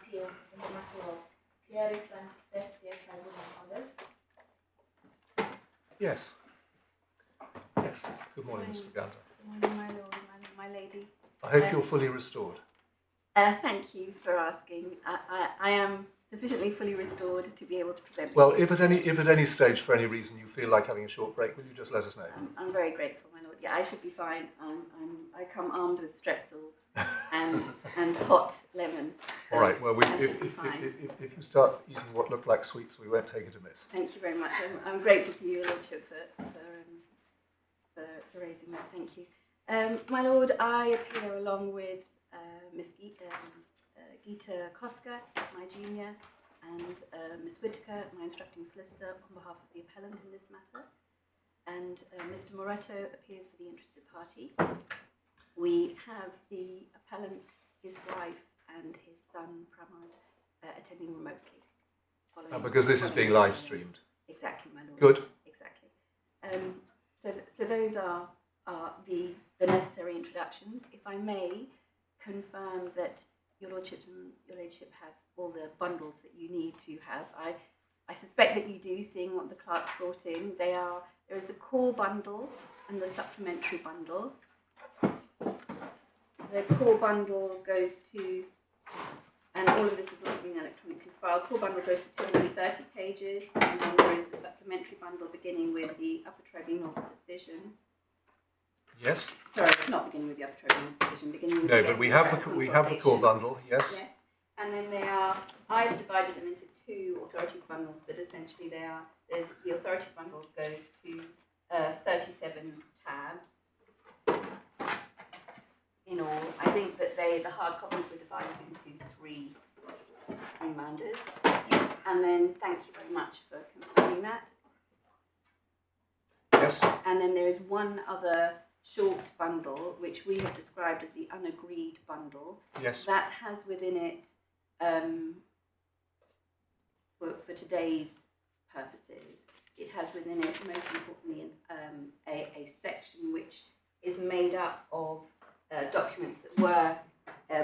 appeal in the matter of Peiris and First Tier Tribunal orders. Yes. Yes. Good morning, Ms. Maganta. Good morning, my lord, my lady. I hope you're fully restored. Thank you for asking. I am sufficiently fully restored to be able to present. Well, if at any stage, for any reason, you feel like having a short break, will you just let us know? I'm very grateful, my lord. Yeah, I should be fine. I come armed with strepsils and hot lemon. All right. Well, if you start eating what look like sweets, we won't take it amiss. Thank you very much. I'm grateful to you, Your Lordship, for raising that. Thank you. My lord, I appear along with Miss Gita Koska, my junior, and Miss Whitaker, my instructing solicitor, on behalf of the appellant in this matter. And Mr. Moretto appears for the interested party. We have the appellant, his wife, and his son, Pramod, attending remotely. Because this is being live streamed. Exactly, my lord. Good. Exactly. So those are the necessary introductions. If I may confirm that Your Lordship and Your Ladyship have all the bundles that you need to have. I suspect that you do, seeing what the clerk's brought in. There is the core bundle and the supplementary bundle. The core bundle goes to, and all of this is also being electronically filed, core bundle goes to 230 pages, and then there is the supplementary bundle beginning with the Upper Tribunal's decision. Yes. Sorry, not beginning with the Upper Tribunal's decision, beginning with no, but we have the core bundle. Yes. Yes, and then I've divided them into two authorities bundles, but essentially there's the authorities bundle goes to 37 tabs in all. I think that the hard copies were divided into three reminders. And then thank you very much for confirming that. Yes. And then there is one other short bundle, which we have described as the unagreed bundle. Yes. That has within it, for today's purposes, it has within it, most importantly, a section which is made up of documents that were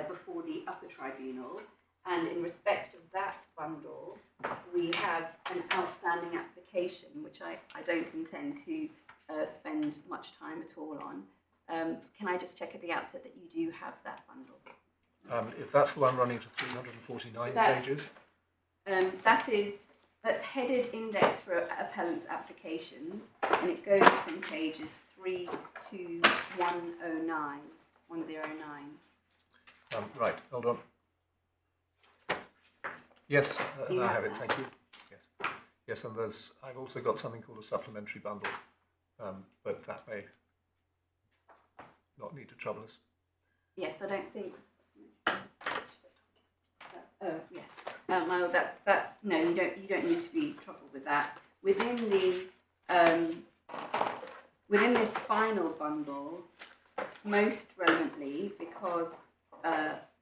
before the Upper Tribunal. And in respect of that bundle, we have an outstanding application, which I don't intend to spend much time at all on. Can I just check at the outset that you do have that bundle? If that's the one running to 349 pages. That's headed index for appellants' applications, and it goes from pages 3 to 109. Right, hold on. Yes, I have it, thank you. Yes, yes, and I've also got something called a supplementary bundle, but that may not need to trouble us. Yes, I don't think. Oh, yes. No, that's no. You don't need to be troubled with that. Within this final bundle, most relevantly, because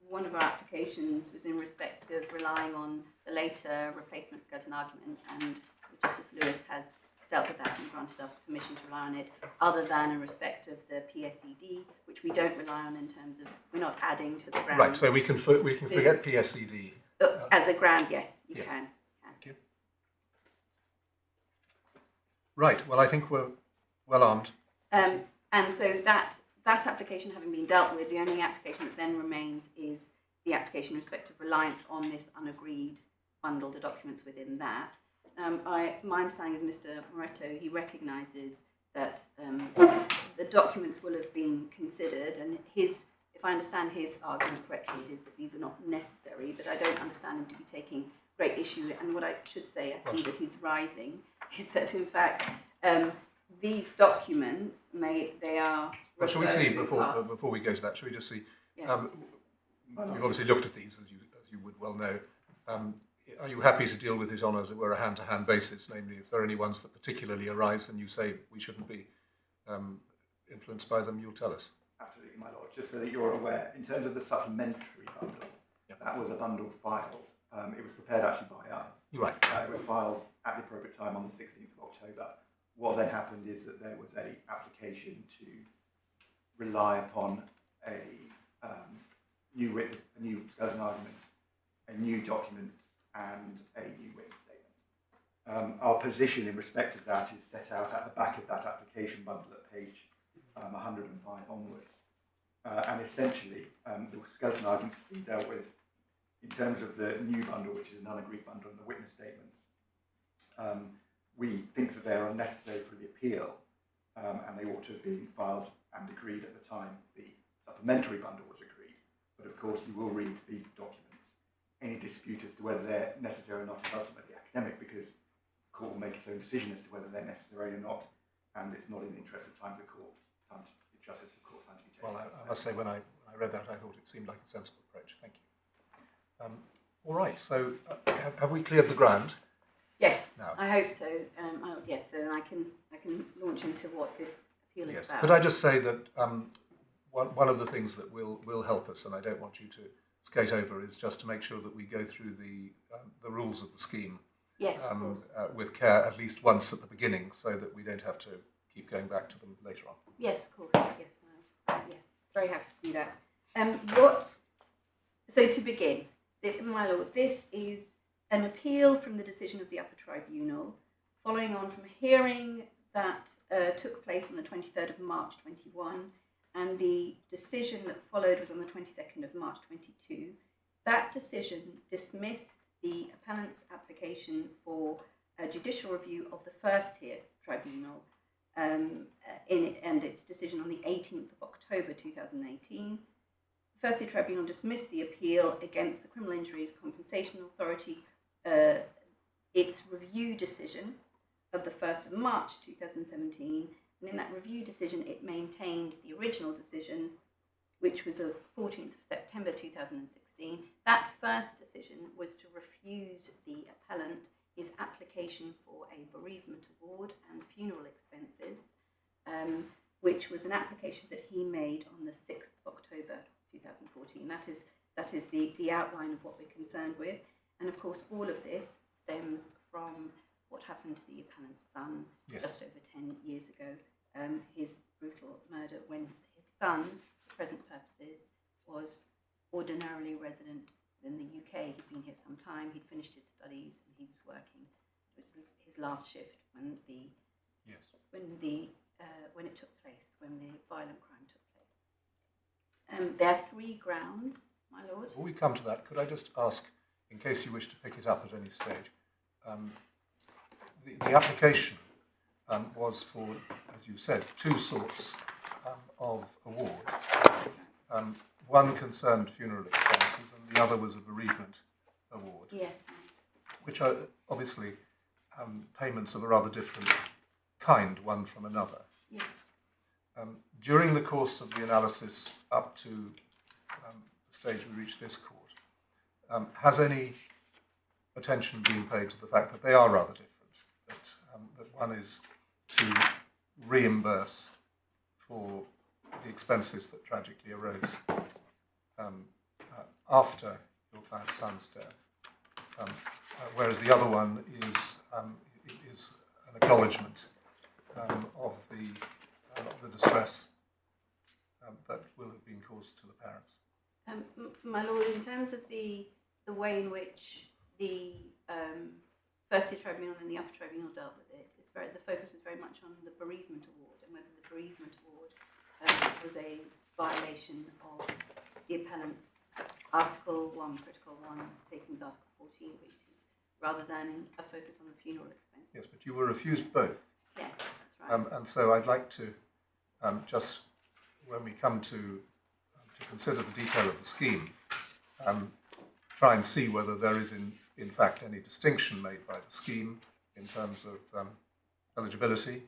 one of our applications was in respect of relying on the later replacement skeleton argument, and Justice Lewis has dealt with that and granted us permission to rely on it, other than in respect of the PSED, which we don't rely on in terms of, we're not adding to the grounds. Right, so we can forget PSED. As a ground, yes, you yeah. can. Thank you. Right, well, I think we're well armed. And so that application having been dealt with, the only application that then remains is the application in respect of reliance on this unagreed bundle, the documents within that. My understanding is Mr. Moretto, he recognises that the documents will have been considered, and if I understand his argument correctly, it is that these are not necessary, but I don't understand him to be taking great issue. And what I should say, I see that he's rising, is that in fact these documents, they are. Well, shall we see before we go to that? Shall we just see? Yes. You've obviously looked at these, as you would well know. Are you happy to deal with His Honour as it were a hand-to-hand basis? Namely, if there are any ones that particularly arise and you say we shouldn't be influenced by them, you'll tell us. Absolutely, my lord. Just so that you're aware, in terms of the supplementary bundle, that was a bundle filed. It was prepared actually by us. You're right. It was filed at the appropriate time on the 16th of October. What then happened is that there was an application to rely upon a new skeleton argument a new document and a new witness statement. Our position in respect of that is set out at the back of that application bundle at page 105 onwards. And essentially, the skeleton argument is being dealt with in terms of the new bundle, which is an unagreed bundle, and the witness statements. We think that they are unnecessary for the appeal, and they ought to have been filed and agreed at the time the supplementary bundle was agreed. But of course, you will read these documents. Any dispute as to whether they're necessary or not is ultimately academic, because the court will make its own decision as to whether they're necessary or not, and it's not in the interest of time for the court, time to the justice of the court, time to be taken. Well, I must say, when I read that, I thought it seemed like a sensible approach. Thank you. All right, so have we cleared the ground? Yes, No. I hope so. Yes, so then I can launch into what this appeal is about. Could I just say that one of the things that will help us, and I don't want you to skate over, is just to make sure that we go through the rules of the scheme. Yes, of course. With care at least once at the beginning, so that we don't have to keep going back to them later on. Yes, of course. Yes, very happy to do that. So to begin, my lord, this is an appeal from the decision of the Upper Tribunal, following on from a hearing that took place on the 23rd of March 21, and the decision that followed was on the 22nd of March 22. That decision dismissed the appellant's application for a judicial review of the First Tier Tribunal and its decision on the 18th of October 2018. The First Tier Tribunal dismissed the appeal against the Criminal Injuries Compensation Authority, its review decision of the 1st of March 2017, and in that review decision it maintained the original decision, which was of 14th of September 2016. That first decision was to refuse the appellant his application for a bereavement award and funeral expenses, which was an application that he made on the 6th of October 2014. That is the outline of what we're concerned with. And of course, all of this stems from what happened to the appellant's son just over 10 years ago, his brutal murder when his son, for present purposes, was ordinarily resident in the UK. He'd been here some time, he'd finished his studies, and he was working. It was his last shift when it took place, when the violent crime took place. There are three grounds, my lord. Before we come to that, could I just ask, in case you wish to pick it up at any stage, the application was for, as you said, two sorts of award. One concerned funeral expenses and the other was a bereavement award. Yes. Which are obviously payments of a rather different kind, one from another. Yes. During the course of the analysis up to the stage we reached this court, has any attention been paid to the fact that they are rather different? That one is to reimburse for the expenses that tragically arose after your client's son's death, whereas the other one is an acknowledgement of the distress that will have been caused to the parents. My lord, in terms of the way in which the First Tier Tribunal and the Upper Tribunal dealt with it, the focus was very much on the bereavement award and whether the bereavement award was a violation of the appellant's Article 1, Critical 1, taken with Article 14, which is rather than a focus on the funeral expenses. Yes, but you were refused both. Yes, that's right. And so I'd like to just, when we come to consider the detail of the scheme, try and see whether there is in fact any distinction made by the scheme in terms of eligibility,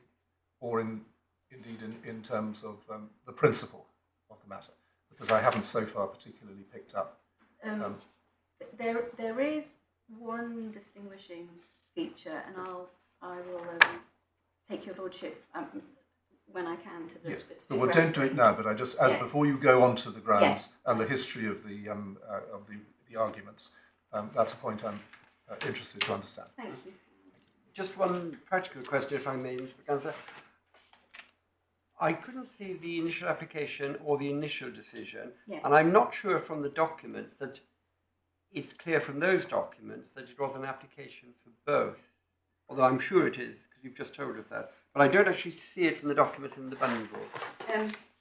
or indeed in terms of the principle of the matter, because I haven't so far particularly picked up. There is one distinguishing feature, and I will take your lordship when I can to the specific. But we don't do it now. But I just, before you go on to the grounds and the history of the arguments, that's a point I'm interested to understand. Thank you. Just one practical question, if I may, Mr. McAnswer. I couldn't see the initial application or the initial decision, and I'm not sure from the documents that it's clear from those documents that it was an application for both, although I'm sure it is, because you've just told us that. But I don't actually see it from the documents in the bundle.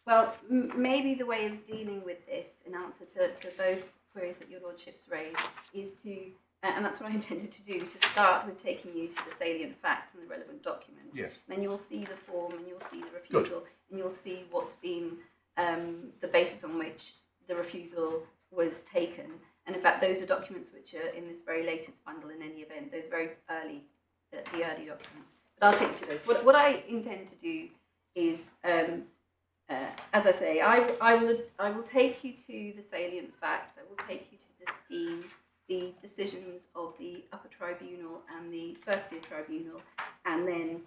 Well, maybe the way of dealing with this, in answer to both queries that your lordships raised, is to, and that's what I intended to do, to start with taking you to the salient facts and the relevant documents. Yes. Then you'll see the form and you'll see the refusal. Good. And you'll see what's been the basis on which the refusal was taken. And in fact, those are documents which are in this very latest bundle in any event, those very early, the early documents. But I'll take you to those. What I intend to do is, as I say, I will take you to the salient facts. I will take you to the scheme, the decisions of the Upper Tribunal and the First Tier Tribunal, and then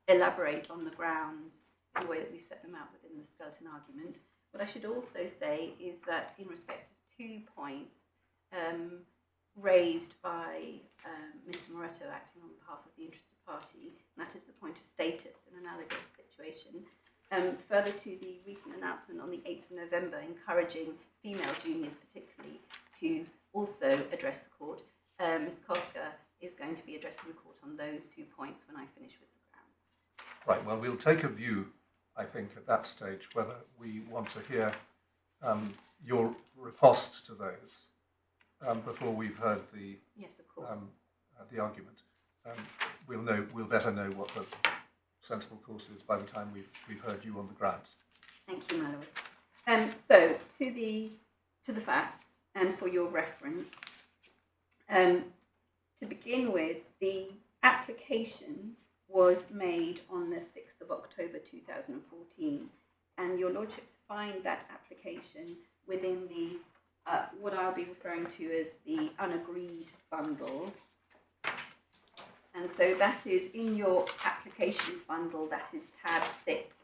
elaborate on the grounds in the way that we've set them out within the skeleton argument. What I should also say is that in respect of 2 points raised by Mr. Moretto acting on behalf of the interested party, and that is the point of status in an analogous situation, further to the recent announcement on the 8th of November encouraging female juniors particularly to also address the court, Ms. Koska is going to be addressing the court on those 2 points when I finish with the grounds. Right, well, we'll take a view, I think, at that stage, whether we want to hear your riposte to those before we've heard the yes, of course. The argument. We'll better know what the sensible course is by the time we've heard you on the grounds. Thank you, my lord. So to the facts, and for your reference, to begin with, the application was made on the 6th of October 2014, and your lordships find that application within the what I'll be referring to as the unagreed bundle. And so that is in your applications bundle, that is tab 6.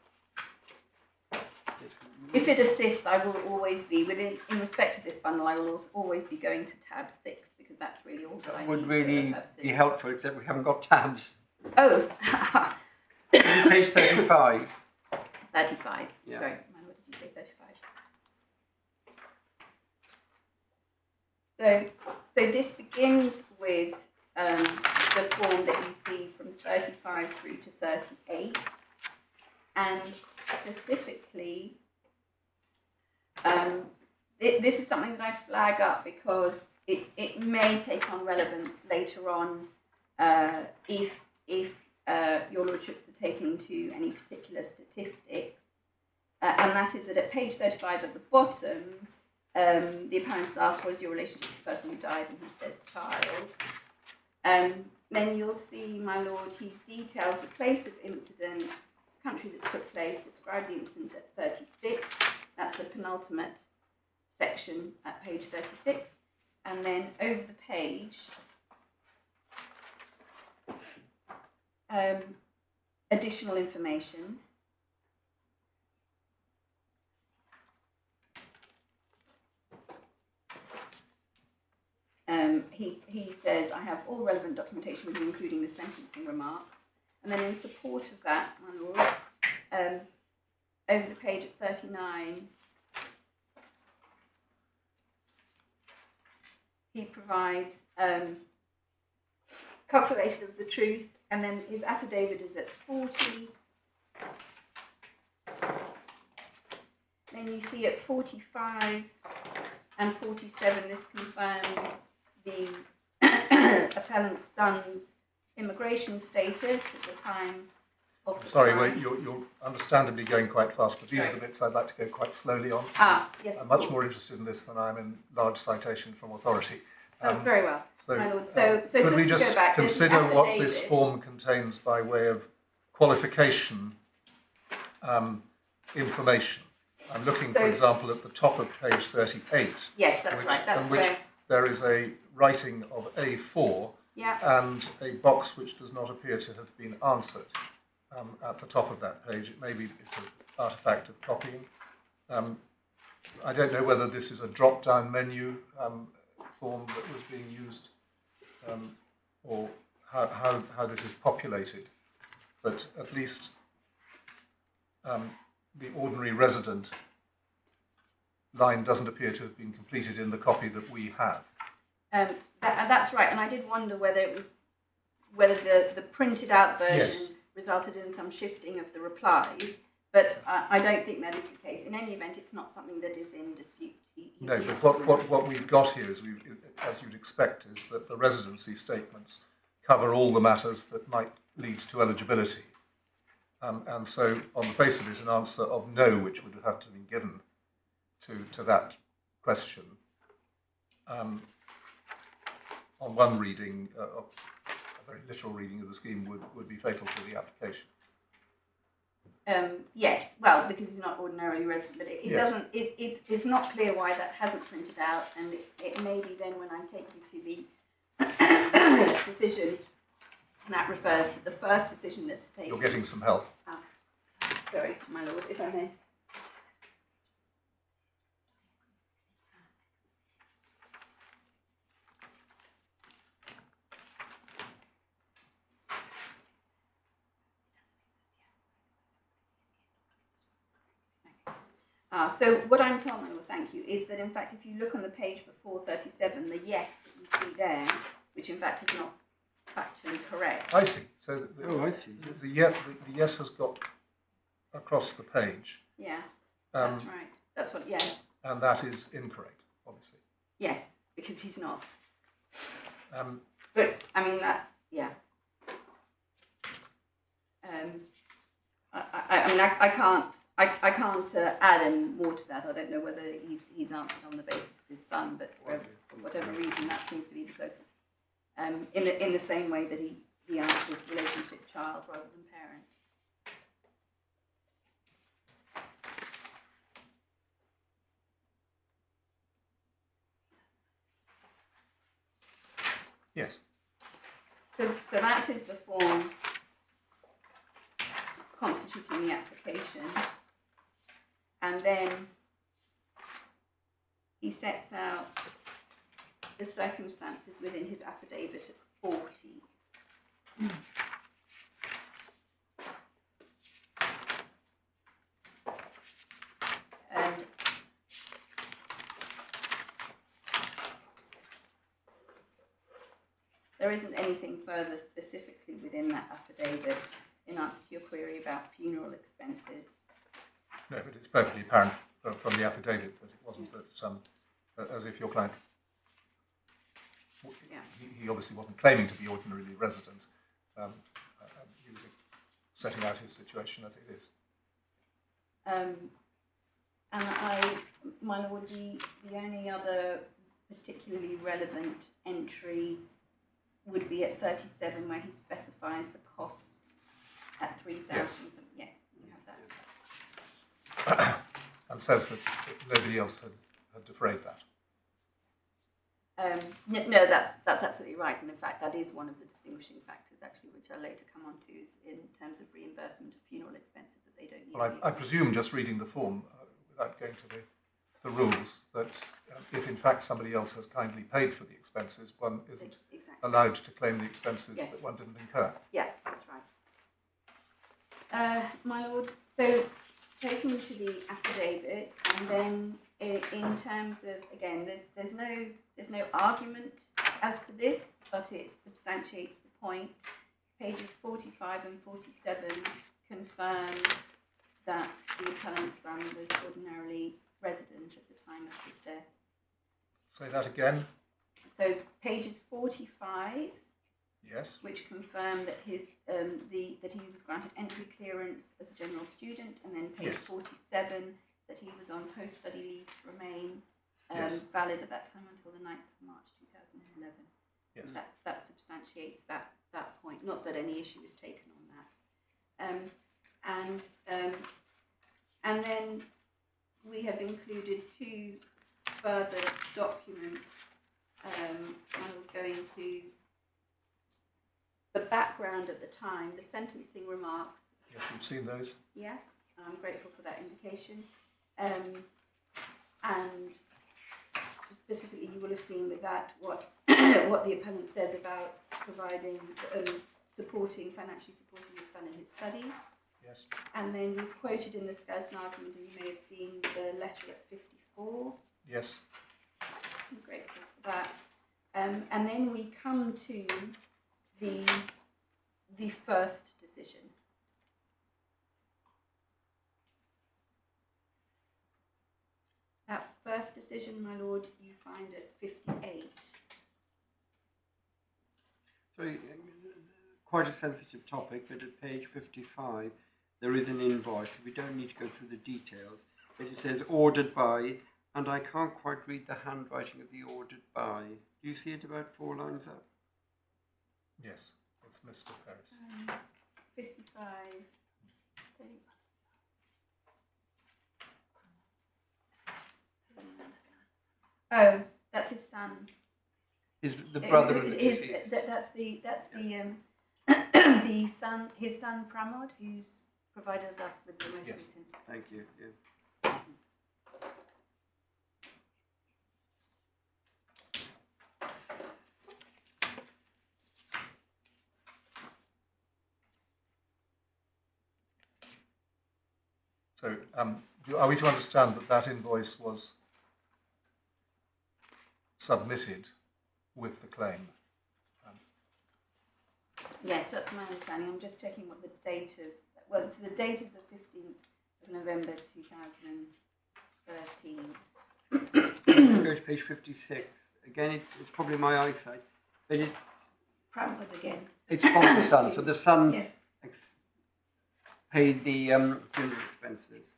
If it assists, I will always be, in respect to this bundle, I will always be going to tab 6, because that's really all that I need. Would really be helpful, except we haven't got tabs. Oh! Page 35. 35, yeah. Sorry, what did you say, 35? So this begins with the form that you see from 35 through to 38, and specifically, this is something that I flag up because it may take on relevance later on if your lordships are taking to any particular statistics, and that is that at page 35 at the bottom, the appellants ask, what is your relationship to the person who died, and he says child. Then you'll see, my lord, he details the place of incident, country that took place, describe the incident at 36, that's the penultimate section at page 36, and then over the page, additional information. He says, I have all relevant documentation with you, including the sentencing remarks. And then in support of that, my lord, over the page at 39, he provides calculation of the truth, and then his affidavit is at 40. Then you see at 45 and 47, this confirms the appellant's son's immigration status at the time of the Sorry, crime. wait, you're understandably going quite fast, but these are the bits I'd like to go quite slowly on. Yes, I'm much more interested in this than I am in large citation from authority. Very well, my lord. So could we just to just go back, consider what this affidavit. form contains by way of qualification information? I'm looking, for example, at the top of page 38. Yes, that's right. That's in which where there is a writing of A4 and a box which does not appear to have been answered at the top of that page. It may be it's an artifact of copying. I don't know whether this is a drop-down menu form that was being used or how this is populated, but at least the ordinary resident line doesn't appear to have been completed in the copy that we have. That's right, and I did wonder whether the printed out version Yes. resulted in some shifting of the replies, but I don't think that is the case. In any event, it's not something that is in dispute. No, but what we've got here is, as you'd expect, is that the residency statements cover all the matters that might lead to eligibility. And so, on the face of it, an answer of no, which would have to be given to that question, on one reading, a very literal reading of the scheme would be fatal to the application. Yes, well, because it's not ordinarily resident, but it Yes. doesn't. It's not clear why that hasn't printed out, and it may be then when I take you to the decision, that refers to the first decision that's taken. You're getting some help. Sorry, my lord, if I may. So what I'm told, my lord, thank you, is that in fact if you look on the page before 37, the yes that you see there, which in fact is not factually correct. I see. So I see. the yes has got across the page. Yeah, that's right. That's what, yes. And that is incorrect, obviously. Yes, because he's not. Um, But, I mean, that, yeah. I can't add any more to that. I don't know whether he's answered on the basis of his son, but for whatever reason, that seems to be the closest. In the same way that he answers relationship child rather than parent. yes. So that is the form constituting the application, and then he sets out the circumstances within his affidavit at 40. And there isn't anything further specifically within that affidavit in answer to your query about funeral expenses. No, but it's perfectly apparent from the affidavit that it wasn't that, as if your client, Yeah. he obviously wasn't claiming to be ordinarily resident. He was setting out his situation as it is. And my lord, the only other particularly relevant entry would be at 37, where he specifies the cost at 3,000. Yes. Yes, you have that. And says that nobody else had defrayed that. No, that's absolutely right, and in fact that is one of the distinguishing factors actually, which I'll later come on to, is in terms of reimbursement of funeral expenses, that they don't Well, I presume, just reading the form, without going to the rules, that if in fact somebody else has kindly paid for the expenses, one isn't allowed to claim the expenses that one didn't incur. Yeah, that's right. My lord, so taking you to the affidavit, and then in terms of, again, there's no argument as to this, but it substantiates the point. Pages 45 and 47 confirm that the appellant's son was ordinarily resident at the time of his death. Say that again. So pages 45, Yes. which confirm that his that he was granted entry clearance as a general student, and then page Yes. 47 that he was on post-study leave to remain Yes. valid at that time until the 9th of March 2011. Yes. That substantiates that point. Not that any issue is taken on that. And then we have included two further documents. I'm going to the background at the time, the sentencing remarks. Yes, we've seen those. Yes, I'm grateful for that indication. And specifically, you will have seen with that what what the appellant says about providing, financially supporting his son in his studies. Yes. And then we've quoted in the Scouston argument, and you may have seen the letter at 4. Yes. I'm grateful for that. And then we come to the first decision. That first decision, my lord, you find at 58. So, quite a sensitive topic, but at page 55, there is an invoice. We don't need to go through the details, but it says ordered by, and I can't quite read the handwriting of the ordered by. Do you see it about 4 lines up? Yes. It's Mr. Peiris. 55. Oh, that's his son. The brother of the His- deceased. That's the the son, his son Pramod, who's provided us with the most Yes. recent. Thank you. Yeah. So, are we to understand that that invoice was submitted with the claim? Yes, that's my understanding. I'm just checking what the date of. Well, it's the date is the 15th of November 2013. Go to page 56. Again, it's probably my eyesight, but Pramod again. it's from the son. So the son Yes. paid the funeral expenses.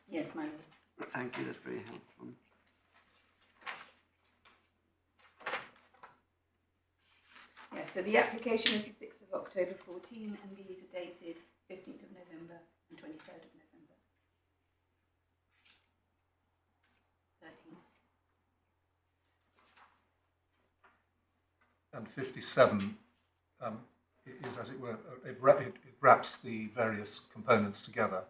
Yes, my lord. Thank you. That's very helpful. Yes, so the application is the 6th of October 14 and these are dated 15th of November and 23rd of November 13. And 57 is, as it were, it wraps the various components together.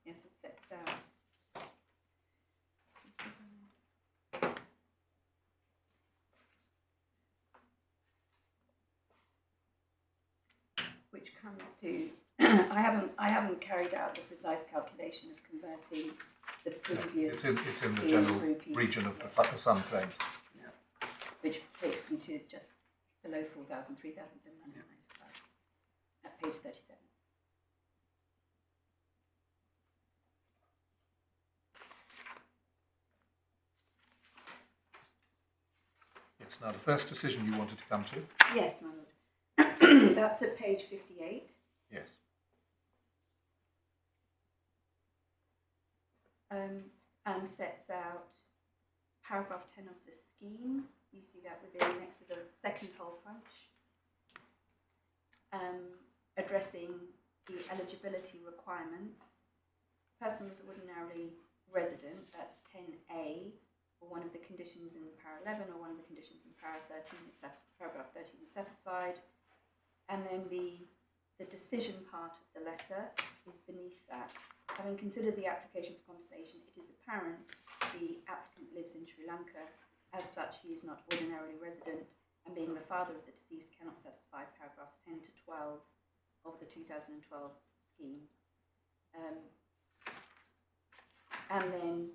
Yes, it sets out. Which comes to, I haven't carried out the precise calculation of converting the previous. It's in the to general rupees, region of yes. the sum claim. Which takes me to just below 4,000, 3,795 at page 37. Yes, now the first decision you wanted to come to? Yes, my lord. That's at page 58. Yes. And sets out paragraph 10 of the scheme. You see that within next to the second hole punch. Addressing the eligibility requirements. Person was ordinarily resident, that's 10A, or one of the conditions in para 11 or one of the conditions in para 13 is paragraph 13 is satisfied. And then the decision part of the letter is beneath that. Having considered the application for compensation, it is apparent the applicant lives in Sri Lanka. As such, he is not ordinarily resident, and being the father of the deceased cannot satisfy paragraphs 10 to 12 of the 2012 scheme. And then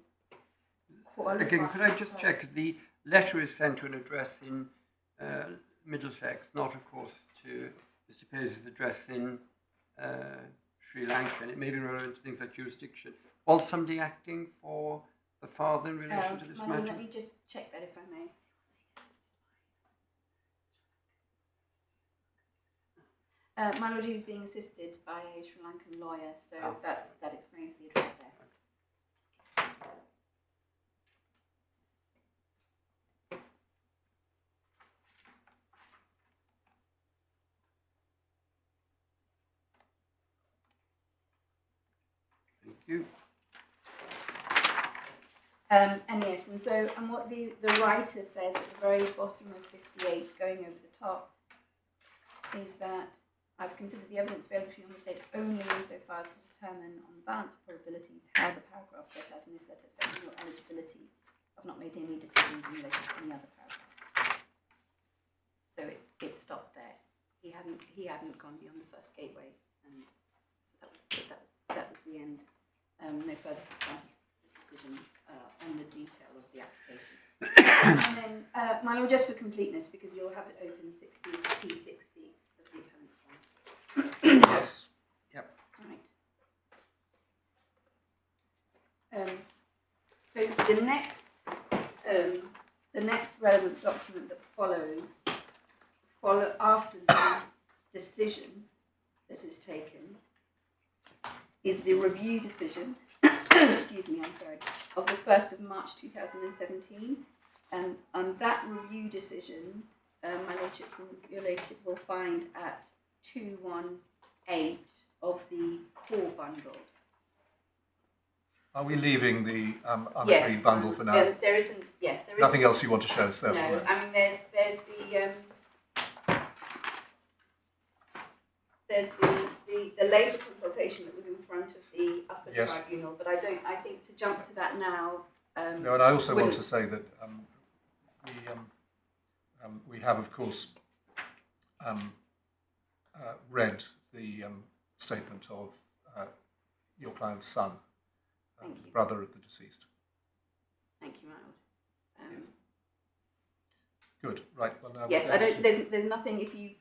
Again, could I just check, 'cause the letter is sent to an address in Middlesex, not, of course, to Mr. Peiris' address in Sri Lanka, and it may be relevant to things like jurisdiction. Was somebody acting for the father in relation to this Madam, matter? let me just check that if I may. My lord, he was being assisted by a Sri Lankan lawyer, so that explains the address there. Thank you. And yes, and what the writer says at the very bottom of 58, going over the top, is that I've considered the evidence available to you on the state only insofar as to determine on the balance of probabilities how the paragraph set out in this letter affecting your eligibility. I've not made any decisions in relation to any other paragraph. So it stopped there. he hadn't gone beyond the first gateway, and so that was the end. No further substantive decision on the detail of the application. And then, my lord, just for completeness, because you'll have it open 60 P60 of the appellant's line. Yes. Yep. Right. So the next relevant document that follows after the decision that is taken is the review decision. Excuse me, I'm sorry, of the 1st of March 2017, and that review decision, my lordships and your ladyship will find at 218 of the core bundle. Are we leaving the unagreed Yes, bundle for now? There isn't. Yes, there is. Nothing else you want to show us there? No, I mean there's the later consultation that was in front of the Upper Yes. Tribunal, but I think to jump to that now. No, and I also want wouldn't- to say that we have, of course, read the statement of your client's son, Thank you. brother of the deceased. Thank you, my lord. Good. Right. Well, now Yes, we're I down don't. to- There's nothing.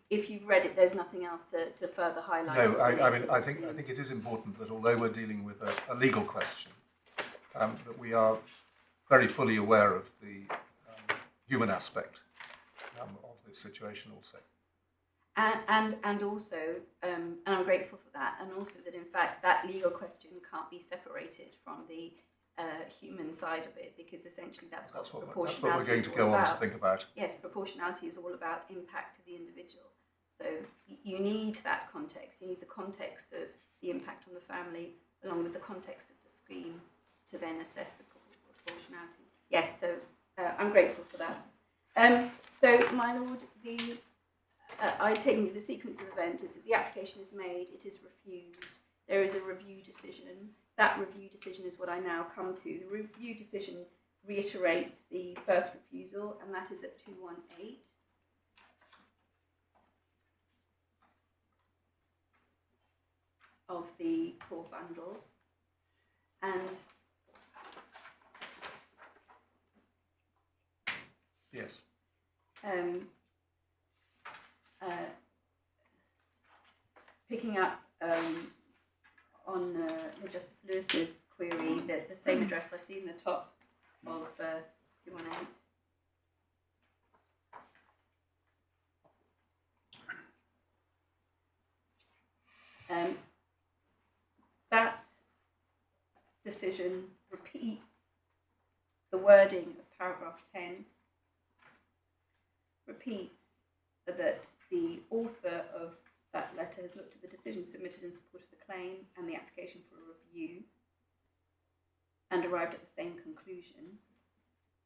If you've read it, there's nothing else to further highlight. No, I mean, I think it is important that although we're dealing with a legal question, that we are very fully aware of the human aspect of this situation also. And also, and I'm grateful for that, and also that in fact that legal question can't be separated from the human side of it, because essentially that's what proportionality we're going to is go all on about. to think about. Yes, proportionality is all about impact to the individual. So you need that context. You need the context of the impact on the family, along with the context of the scheme, to then assess the proportionality. Yes, so I'm grateful for that. So, my lord, I take the sequence of events is that the application is made, it is refused, there is a review decision. That review decision is what I now come to. The review decision reiterates the first refusal, and that is at 218. Of the core bundle. And Yes. Picking up on Justice Lewis's query, that the same address I see in the top of 218. That decision repeats the wording of paragraph 10, repeats that the author of that letter has looked at the decision submitted in support of the claim and the application for a review and arrived at the same conclusion.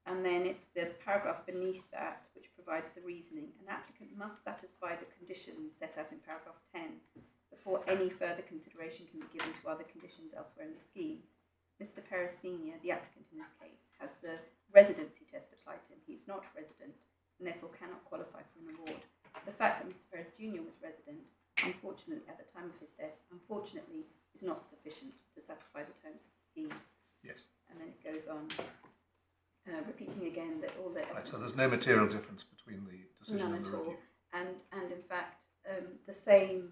And then it's the paragraph beneath that which provides the reasoning. An applicant must satisfy the conditions set out in paragraph 10 before any further consideration can be given to other conditions elsewhere in the scheme. Mr. Peiris Sr., the applicant in this case, has the residency test applied to him. He is not resident and therefore cannot qualify for an award. The fact that Mr. Peiris Jr. was resident, unfortunately, at the time of his death, unfortunately, is not sufficient to satisfy the terms of the scheme. Yes. And then it goes on, repeating again that all the... Right, so there's no material difference between the decision None and the at all. review. And in fact, the same,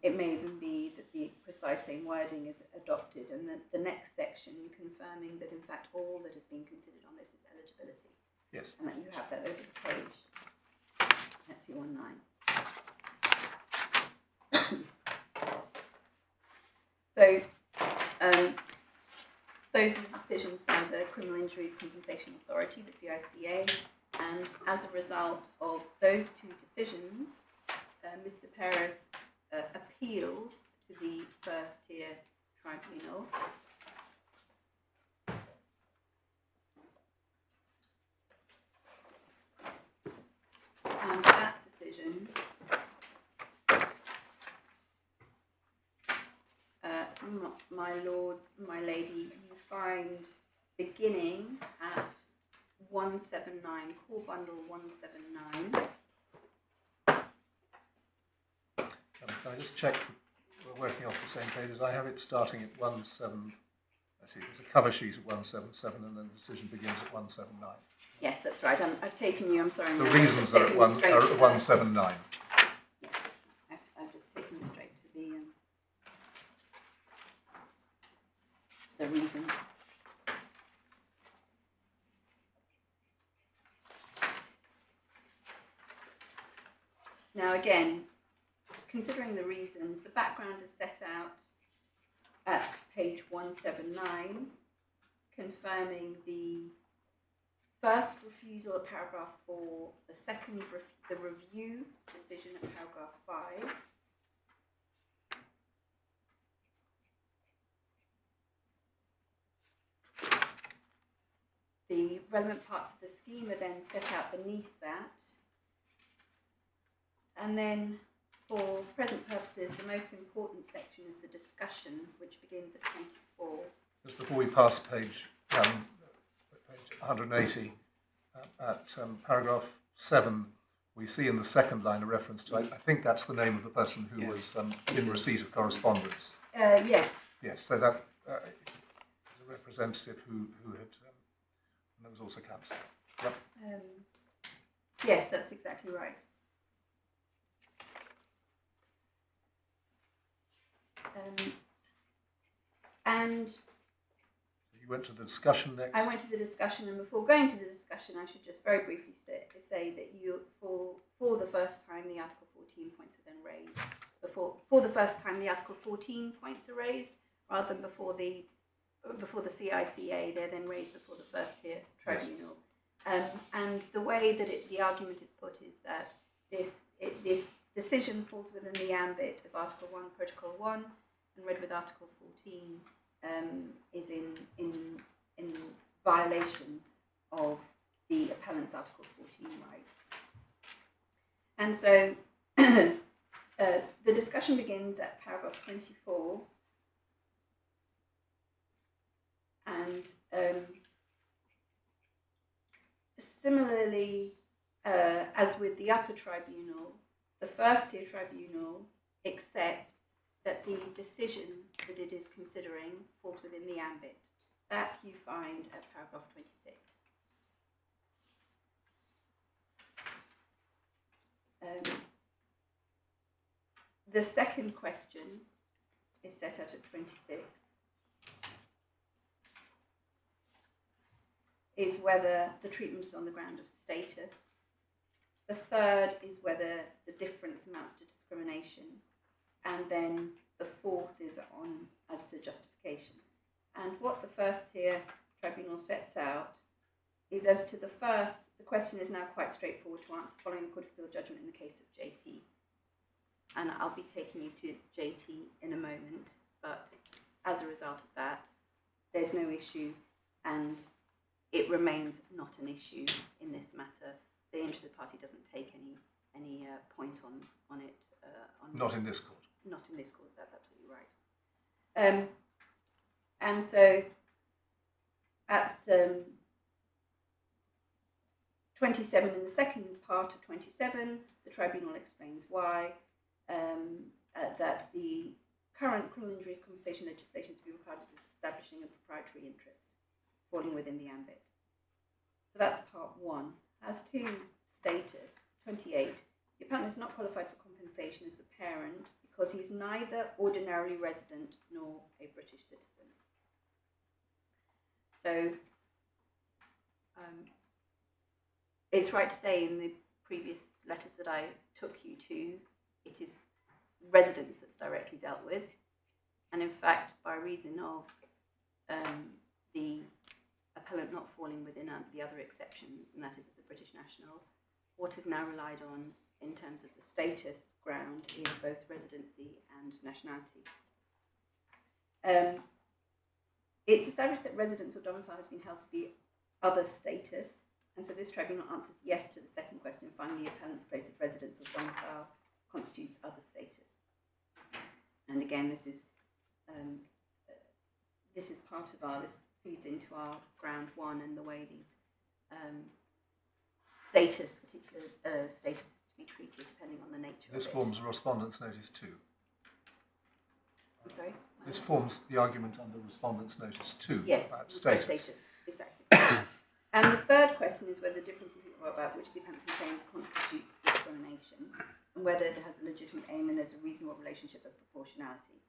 it may even be that the precise same wording is adopted, and the next section confirming that in fact all that is being considered on this is eligibility. Yes. And that you have that over the page at 219. So, those are the decisions by the Criminal Injuries Compensation Authority, the CICA, and as a result of those two decisions, Mr. Peiris appeals to the First Tier Tribunal. And that decision my lords, my lady, you find beginning at 179, core bundle 179, Can I just check we're working off the same pages? I have it starting at 17. I see. There's a cover sheet at 177, and then the decision begins at 179. Yes, that's right. I've taken you. I'm sorry. The reasons are at 179. Yes, I've just taken you straight to the reasons. Now again, considering the reasons, the background is set out at page 179, confirming the first refusal at paragraph 4, the second, the review decision at paragraph 5, the relevant parts of the scheme are then set out beneath that. And then, for present purposes, the most important section is the discussion, which begins at 24. Just before we pass page 180, at paragraph 7, we see in the second line a reference to, I think that's the name of the person who was in receipt of correspondence. Yes. Yes, so that is a representative who had, and there was also counsel. Yep. Yes, that's exactly right. And You went to the discussion next. I went to the discussion, and before going to the discussion, I should just very briefly say that for the first time, the Article 14 points are then raised. For the first time, the Article 14 points are raised, rather than before the CICA, they're then raised before the First Tier Tribunal. Yes. And the way that the argument is put is that this decision falls within the ambit of Article 1, Protocol 1, and read with Article 14 is in violation of the appellant's Article 14 rights. And so the discussion begins at paragraph 24, and similarly, as with the Upper Tribunal, the First Tier Tribunal accepts that the decision that it is considering falls within the ambit. That you find at paragraph 26. The second question is set out at 26. Is whether the treatment is on the ground of status. The third is whether the difference amounts to discrimination. And then the fourth is on as to justification. And what the First Tier Tribunal sets out is as to the first, the question is now quite straightforward to answer following the Court of Appeal judgment in the case of JT. And I'll be taking you to JT in a moment, but as a result of that, there's no issue and it remains not an issue in this matter. The interested party doesn't take any point on it. Not in this court. Not in this court, that's absolutely right. And so at 27, in the second part of 27, the tribunal explains why that the current criminal injuries compensation legislation is to be regarded as establishing a proprietary interest falling within the ambit. So that's part 1. As to status, 28, the appellant is not qualified for compensation as the parent because he is neither ordinarily resident nor a British citizen. So it's right to say in the previous letters that I took you to, it is residence that's directly dealt with. And in fact, by reason of the appellant not falling within the other exceptions, and that is as a British national, what is now relied on in terms of the status ground is both residency and nationality. It's established that residence or domicile has been held to be other status, and so this tribunal answers yes to the second question, finding the appellant's place of residence or domicile constitutes other status. And again, this is part of this feeds into our ground 1 and the way these particular status is to be treated depending on the nature This of it. forms a respondent's notice 2. I'm sorry? This forms the argument under Respondent's Notice 2 Yes, about status. status. Exactly. And the third question is whether the difference about which the appellant claims constitutes discrimination and whether it has a legitimate aim and there's a reasonable relationship of proportionality.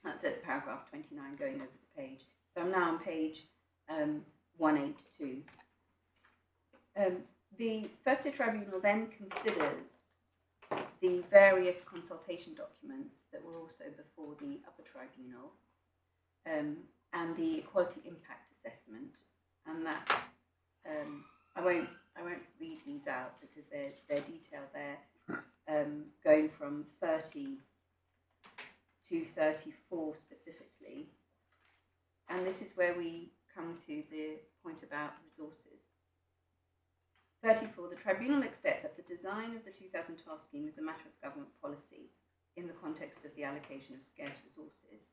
That's at paragraph 29 going over the page. So I'm now on page 182. The First Tier Tribunal then considers the various consultation documents that were also before the Upper Tribunal and the Equality Impact Assessment, and that I won't read these out because they're detailed there, going from 30 to 34 specifically, and this is where we come to the point about resources. 34. The Tribunal accepts that the design of the 2012 scheme is a matter of government policy in the context of the allocation of scarce resources,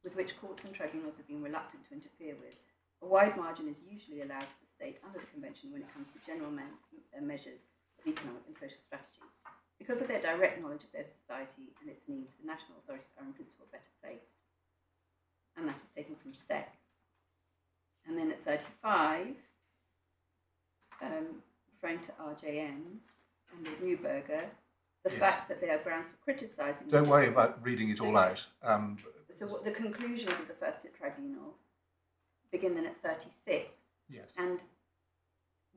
with which courts and tribunals have been reluctant to interfere with. A wide margin is usually allowed to the state under the Convention when it comes to general measures of economic and social strategy. Because of their direct knowledge of their society and its needs, the national authorities are in principle better placed. And that is taken from STEC. And then at 35, referring to RJM and the Neuberger, the fact that there are grounds for criticising... Don't worry about reading it all out. So what the conclusions of the First Tier Tribunal begin then at 36. Yes. And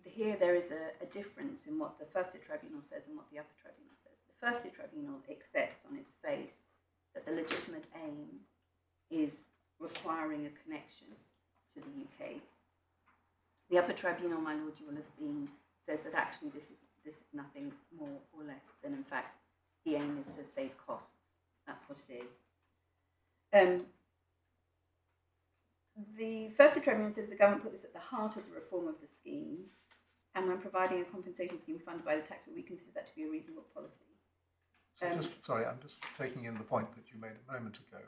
here there is a difference in what the First Tier Tribunal says and what the Upper Tribunal says. The First Tier Tribunal accepts on its face that the legitimate aim is requiring a connection to the UK. The Upper Tribunal, my lord, you will have seen, says that actually this is nothing more or less than, in fact, the aim is to save costs. That's what it is. The First Tier Tribunal says the government put this at the heart of the reform of the scheme, and when providing a compensation scheme funded by the taxpayer, we consider that to be a reasonable policy. So I'm just taking in the point that you made a moment ago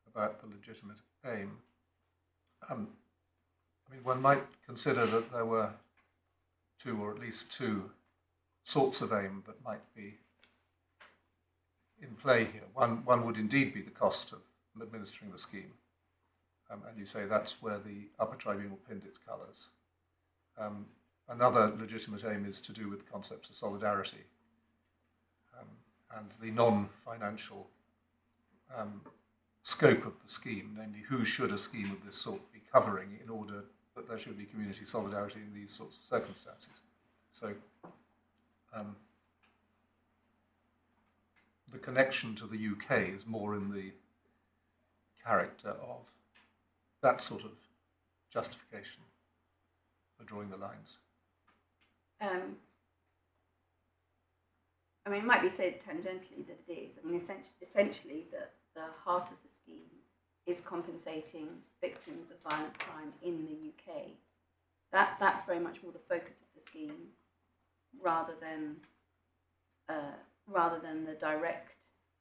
about the legitimate aim. I mean, one might consider that there were two, or at least two, sorts of aim that might be in play here. One would indeed be the cost of administering the scheme, and you say that's where the Upper Tribunal pinned its colours. Another legitimate aim is to do with concepts of solidarity and the non-financial scope of the scheme, namely who should a scheme of this sort be covering in order that there should be community solidarity in these sorts of circumstances. So the connection to the UK is more in the character of that sort of justification for drawing the lines. I mean, it might be said tangentially that it is. I mean, essentially the heart of the scheme is compensating victims of violent crime in the UK. That's very much more the focus of the scheme, rather than the direct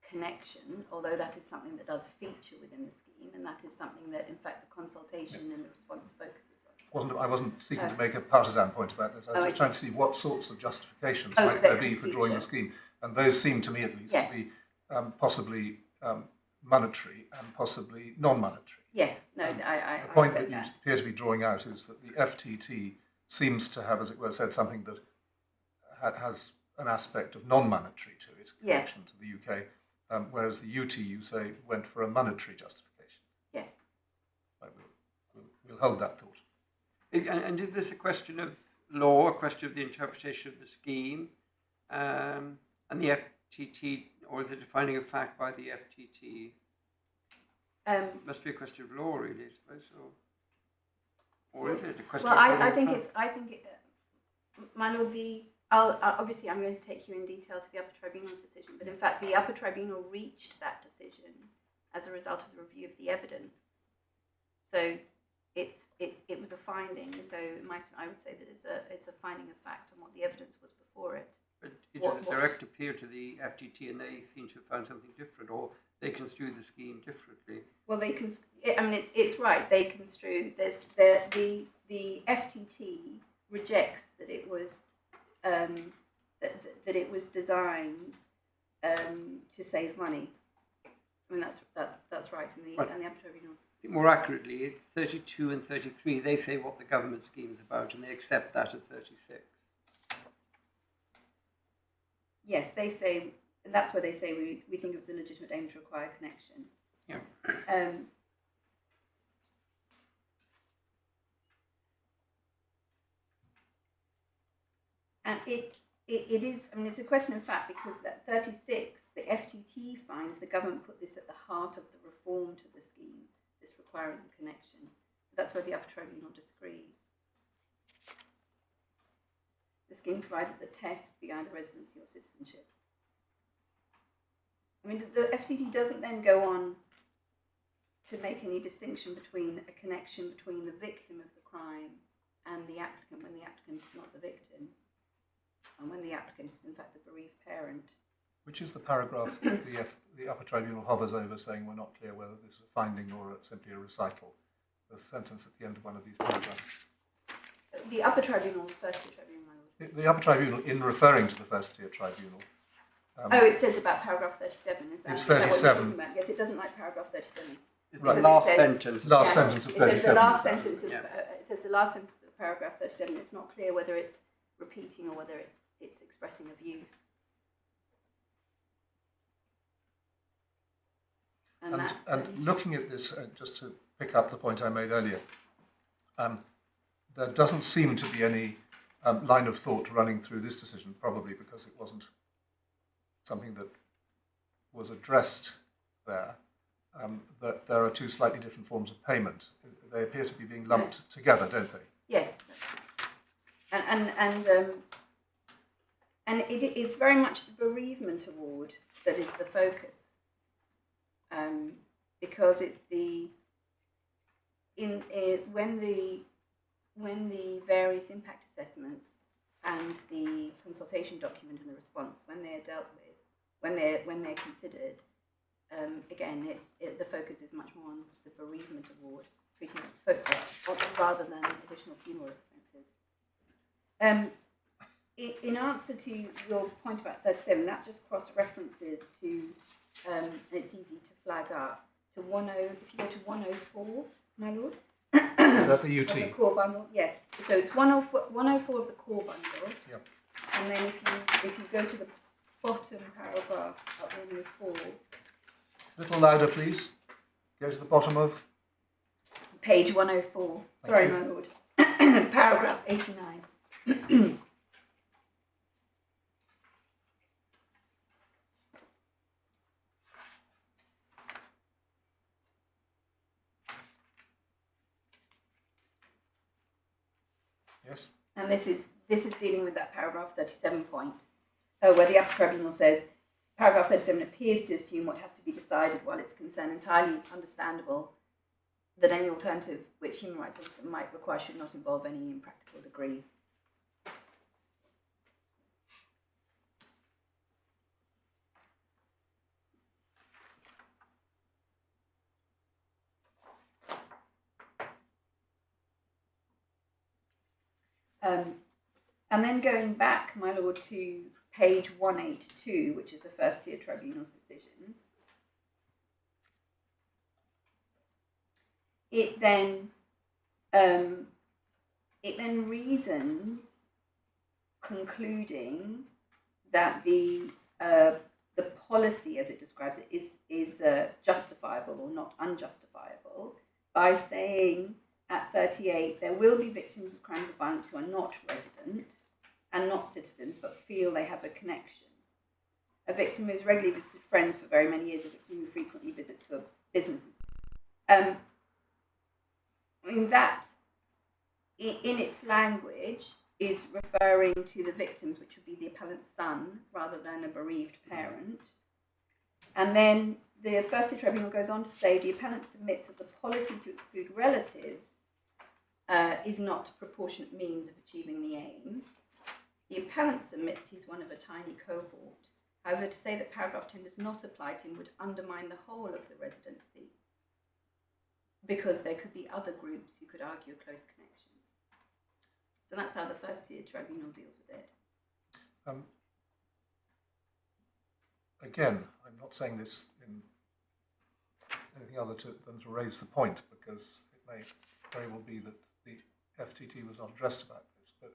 connection, although that is something that does feature within the scheme, and that is something that, in fact, the consultation and the response focuses on. I wasn't seeking to make a partisan point about this. I was just trying to see what sorts of justifications might there be for drawing the scheme. And those seem to me, at least, to be possibly monetary and possibly non-monetary. Yes, no, I the point that you appear to be drawing out is that the FTT seems to have, as it were, said something that has an aspect of non-monetary to it, connection to the UK, whereas the UT, you say, went for a monetary justification. Yes. Right, we'll hold that thought. And is this a question of law, a question of the interpretation of the scheme, and the FTT, or is it a finding of fact by the FTT? Must be a question of law, really, I suppose, or is it a question? Well, of I think my lord, obviously I'm going to take you in detail to the Upper Tribunal's decision, but in fact the Upper Tribunal reached that decision as a result of the review of the evidence. So it was a finding. So I would say that it's a finding of fact on what the evidence was before it. But it was a direct appeal to the FTT, and they seem to have found something different, or they construe the scheme differently. Well, it's right. They construe. There's the FTT rejects that it was that it was designed to save money. I mean, that's right, and the Upper Tribunal. I think more accurately, it's 32 and 33. They say what the government scheme is about, and they accept that at 36. Yes, they say, that's where they say we think it was a legitimate aim to require connection. Yeah. And it is, I mean, it's a question of fact, because that 36, the FTT finds the government put this at the heart of the reform to the scheme, this requiring the connection. So that's where the Upper Tribunal disagrees. The scheme provides that the test be either residency or citizenship. I mean, the FTT doesn't then go on to make any distinction between a connection between the victim of the crime and the applicant when the applicant is not the victim, and when the applicant is in fact the bereaved parent. Which is the paragraph that the Upper Tribunal hovers over, saying we're not clear whether this is a finding or simply a recital. The sentence at the end of one of these paragraphs. The Upper Tribunal is First Tier Tribunal, my lord. The Upper Tribunal, in referring to the First Tier Tribunal. It says about paragraph 37. Is that, it's is that what you're 37. talking about? Yes, it doesn't like paragraph 37. It's Right. the Because last it says- sentence. Last sentence of It says 37. the last sentence of, Yeah. it says the last sentence of paragraph 37. It's not clear whether it's repeating or whether it's expressing a view. And looking at this, just to pick up the point I made earlier, there doesn't seem to be any line of thought running through this decision, probably because it wasn't something that was addressed there, that there are two slightly different forms of payment. They appear to be being lumped together, don't they? Yes, and it's very much the bereavement award that is the focus, because it's when the various impact assessments and the consultation document and the response, when they are dealt with, when they're considered, again, the focus is much more on the bereavement award, treating it rather than additional funeral expenses. In answer to your point about 37, that just cross-references to, and it's easy to flag up, to if you go to 104, my lord. Is that the UT? The core bundle, yes. So it's 104 of the core bundle. Yep. And then if you go to the bottom paragraph of 104. A little louder, please. Go to the bottom of. Page 104. Sorry, my lord. Paragraph 89. Yes. And this is dealing with that paragraph 37 point, where the Upper Tribunal says, paragraph 37 appears to assume what has to be decided while it's concerned entirely understandable that any alternative which human rights officers might require should not involve any impractical degree. And then going back, my lord, to page 182, which is the First Tier Tribunal's decision, it then reasons, concluding that the policy, as it describes it, is justifiable or not unjustifiable, by saying at 38, there will be victims of crimes of violence who are not resident and not citizens, but feel they have a connection. A victim who has regularly visited friends for very many years, a victim who frequently visits for businesses. I mean, that, in its language, is referring to the victims, which would be the appellant's son, rather than a bereaved parent. And then the First Tier Tribunal goes on to say the appellant submits that the policy to exclude relatives is not a proportionate means of achieving the aim. The appellant submits he's one of a tiny cohort. However, to say that paragraph 10 does not apply to him would undermine the whole of the residency, because there could be other groups who could argue a close connection. So that's how the First Tier Tribunal deals with it. Again, I'm not saying this in anything other than to raise the point, because it may very well be that the FTT was not addressed about this, but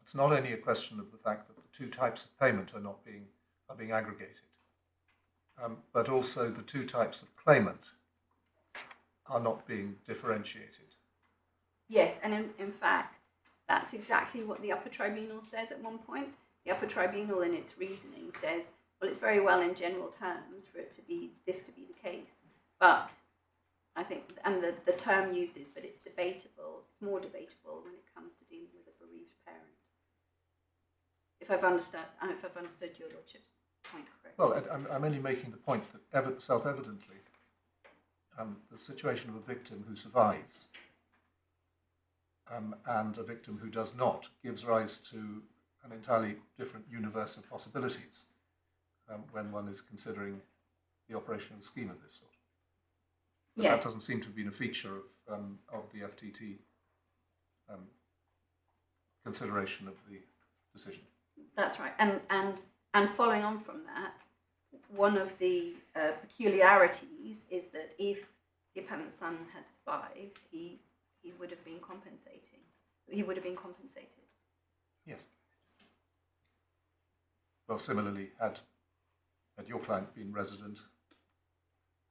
it's not only a question of the fact that the two types of payment are being aggregated, but also the two types of claimant are not being differentiated. Yes, and in fact, that's exactly what the Upper Tribunal says at one point. The Upper Tribunal, in its reasoning, says, well, it's very well in general terms for it to be this to be the case, but I think, and the term used is, but it's debatable. It's more debatable when it comes to dealing with a bereaved parent. If I've understood your lordship's point correctly. Well, I'm only making the point that self-evidently, the situation of a victim who survives and a victim who does not gives rise to an entirely different universe of possibilities when one is considering the operation of a scheme of this sort. But yes. That doesn't seem to have been a feature of the FTT consideration of the decision. That's right, and following on from that, one of the peculiarities is that if the appellant's son had survived, he would have been compensating. He would have been compensated. Yes. Well, similarly, had your client been resident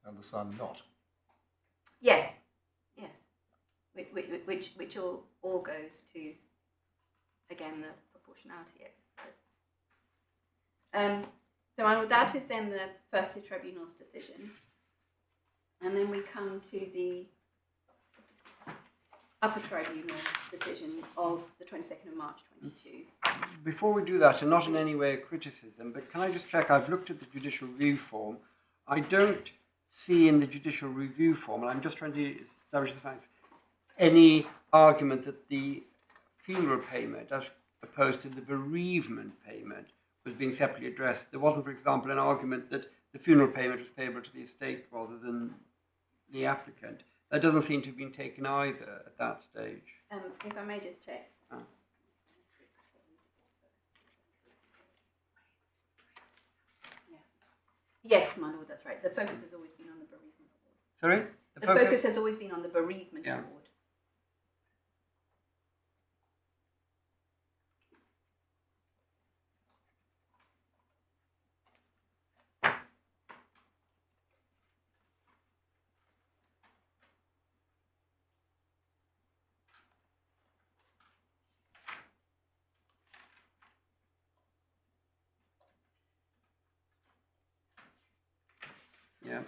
and the son not. Yes, yes, which all goes to, again, the proportionality exercise. So that is then the First Tier Tribunal's decision, and then we come to the Upper Tribunal's decision of the 22nd of March 22. Before we do that, and not in any way a criticism, but can I just check, I've looked at the judicial review form. I don't see in the judicial review form, and I'm just trying to establish the facts, any argument that the funeral payment, as opposed to the bereavement payment, was being separately addressed. There wasn't, for example, an argument that the funeral payment was payable to the estate rather than the applicant. That doesn't seem to have been taken either at that stage. If I may just check. Oh. Yeah. Yes, my lord, that's right. The focus has always been on the bereavement award. Sorry? The focus has always been on the bereavement award. Yeah.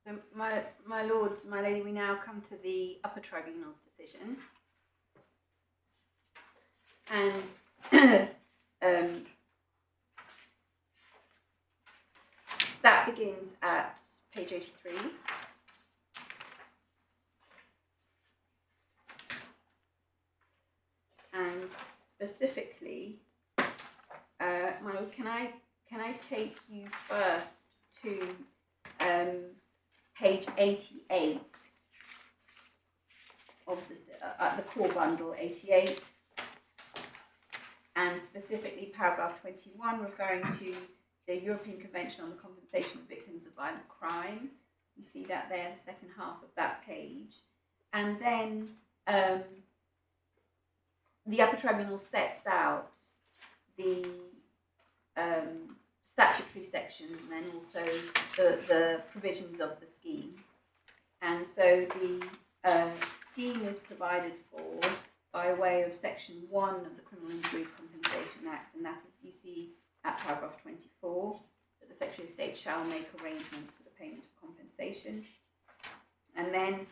So, my lords, my lady, we now come to the Upper Tribunal's decision. And that begins at page 83. And specifically, my lord, can I take you first to page 88 of the core bundle 88, and specifically paragraph 21, referring to the European Convention on the Compensation of Victims of Violent Crime. You see that there, the second half of that page. And then the Upper Tribunal sets out the statutory sections and then also the provisions of the scheme. And so the scheme is provided for by way of section 1 of the Criminal Injuries Compensation Act, and that is, you see at paragraph 24, that the Secretary of State shall make arrangements for the payment of compensation. And then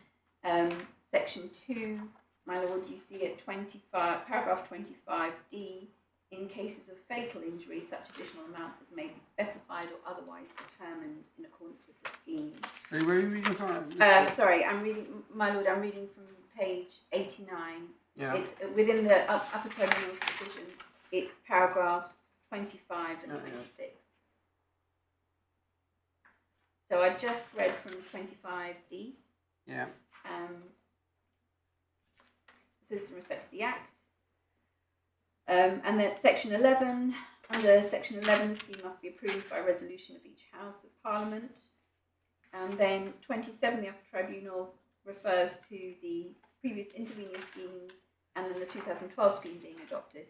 section 2, my lord, you see at paragraph 25D, in cases of fatal injury, such additional amounts as may be specified or otherwise determined in accordance with the scheme. Sorry, where are you reading from? Sorry, I'm reading, my lord, I'm reading from page 89. Yeah. It's within the Upper Tribunal's decision. It's paragraphs 25 and 26. So I just read from 25D. Yeah. So this is in respect to the Act. And then section 11, under section 11, the scheme must be approved by resolution of each House of Parliament. And then 27, the Upper Tribunal refers to the previous intervening schemes and then the 2012 scheme being adopted.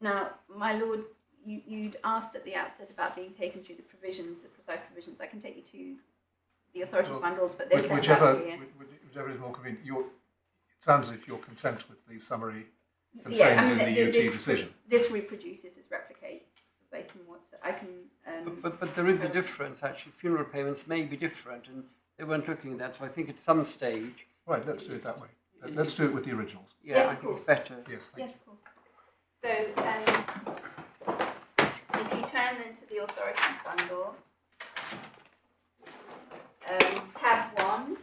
Now, my lord, you'd asked at the outset about being taken through the provisions, the precise provisions. I can take you to the authorities' bundles, but they're set out here. Whichever is more convenient. It sounds as if you're content with the summary contained Yeah, I mean, in the UT decision. This reproduces, this replicates, based on what I can... But there is a difference, actually. Funeral payments may be different, and they weren't looking at that, so I think at some stage... Right, let's do it that way. Let's do it with the originals. Yeah, Yes, I of think it's course. better. Yes, thank Yes, of course. So, if you turn then to the authorities bundle, tab 1,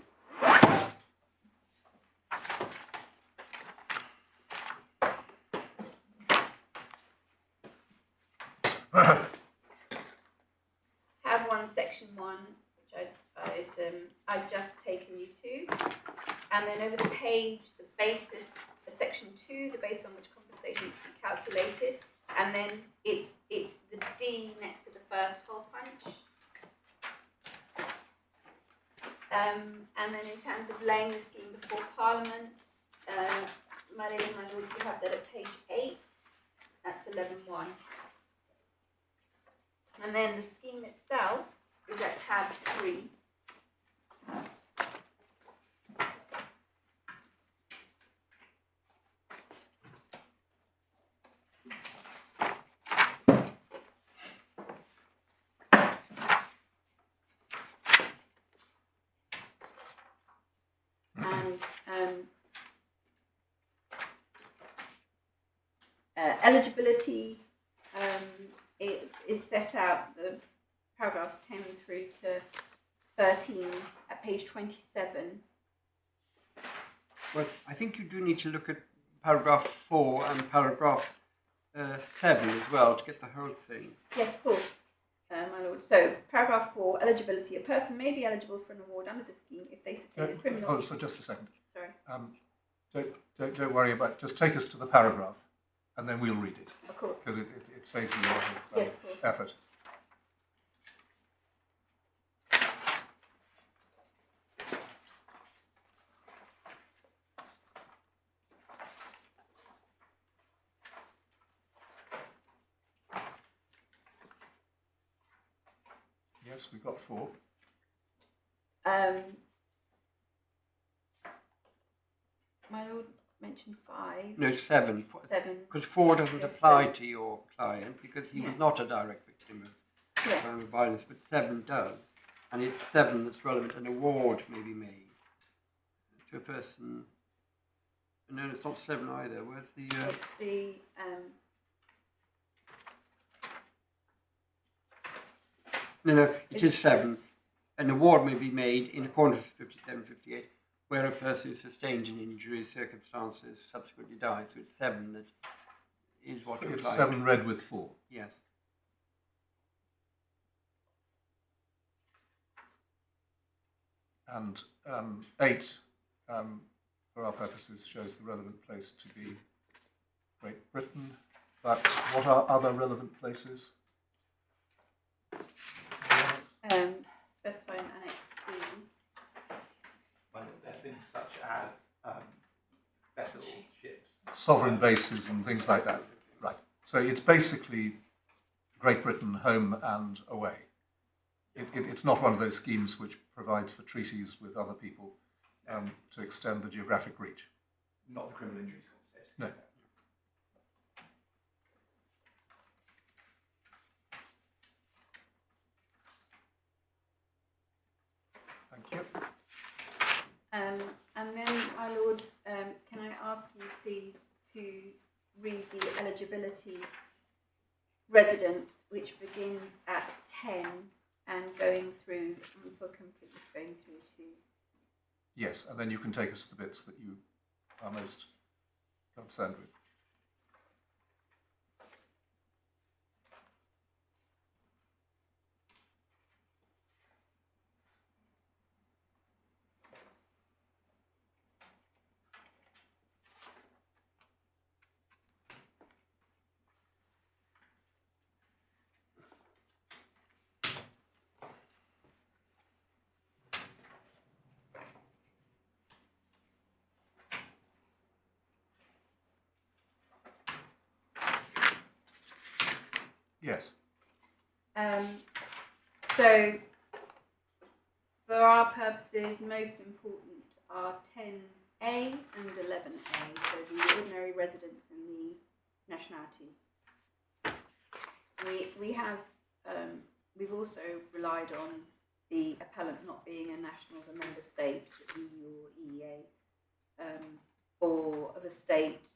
tab 1, section 1, which I'd just taken you to, and then over the page, the basis, section 2, the basis on which compensation is to be calculated, and then it's the D next to the first hole punch. And then in terms of laying the scheme before Parliament, my lady and my lords, we have that at page 8. That's 11.1. And then the scheme itself is at tab 3. Eligibility is set out, the paragraphs 10 through to 13 at page 27. Well, I think you do need to look at paragraph 4 and paragraph 7 as well to get the whole thing. Yes, of course, my lord. So, paragraph 4, eligibility. A person may be eligible for an award under the scheme if they sustain a criminal... Oh, so just a second. Sorry. Don't worry about it. Just take us to the paragraph and then we'll read it. Of course. Because it saves you a lot of Yes, of course. effort. Yes, we've got 4. My lord mentioned 5. No, 7. 7. Because 4 doesn't Yes, apply 7. to your client because he was Yes. not a direct victim of Yes. crime of violence, but 7 does. And it's 7 that's relevant. An award may be made to a person. No, it's not 7 either. Where's the... It's the... No, it is 7. An award may be made in accordance with 57-58 where a person who sustained an injury, circumstances subsequently dies. So it's 7 that is what your It's client... 7 read with 4. Yes. And 8, for our purposes, shows the relevant place to be Great Britain. But what are other relevant places? Specify in Annex C. Well, there are things such as vessels, ships. Sovereign bases and things like that. Right. So it's basically Great Britain, home and away. It's not one of those schemes which provides for treaties with other people to extend the geographic reach. Not the criminal injuries conversation. No. Thank you. And then, my lord, can I ask you please to read the eligibility residence, which begins at 10 and going through, for completeness, going through to... Yes, and then you can take us to the bits that you are most concerned with. Yes. So, for our purposes, most important are 10A and 11A, so the ordinary residence and the nationality. We have, we've also relied on the appellant not being a national of a member state, the EU or EEA, or of a state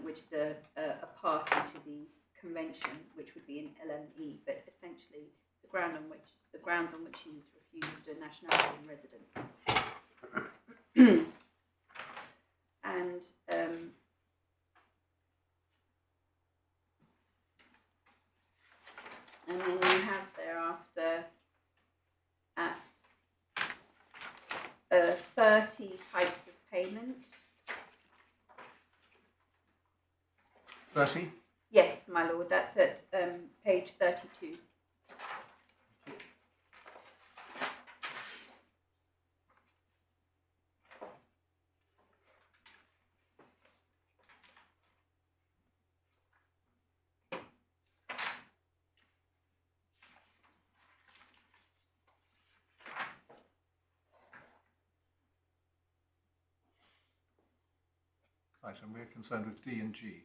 which is a party to the convention, which would be in LME, but essentially the grounds on which he was refused a nationality and residence. And then you have thereafter at 30 types of payment. 30? Yes, my lord, that's at page 32. Right, and we're concerned with D and G.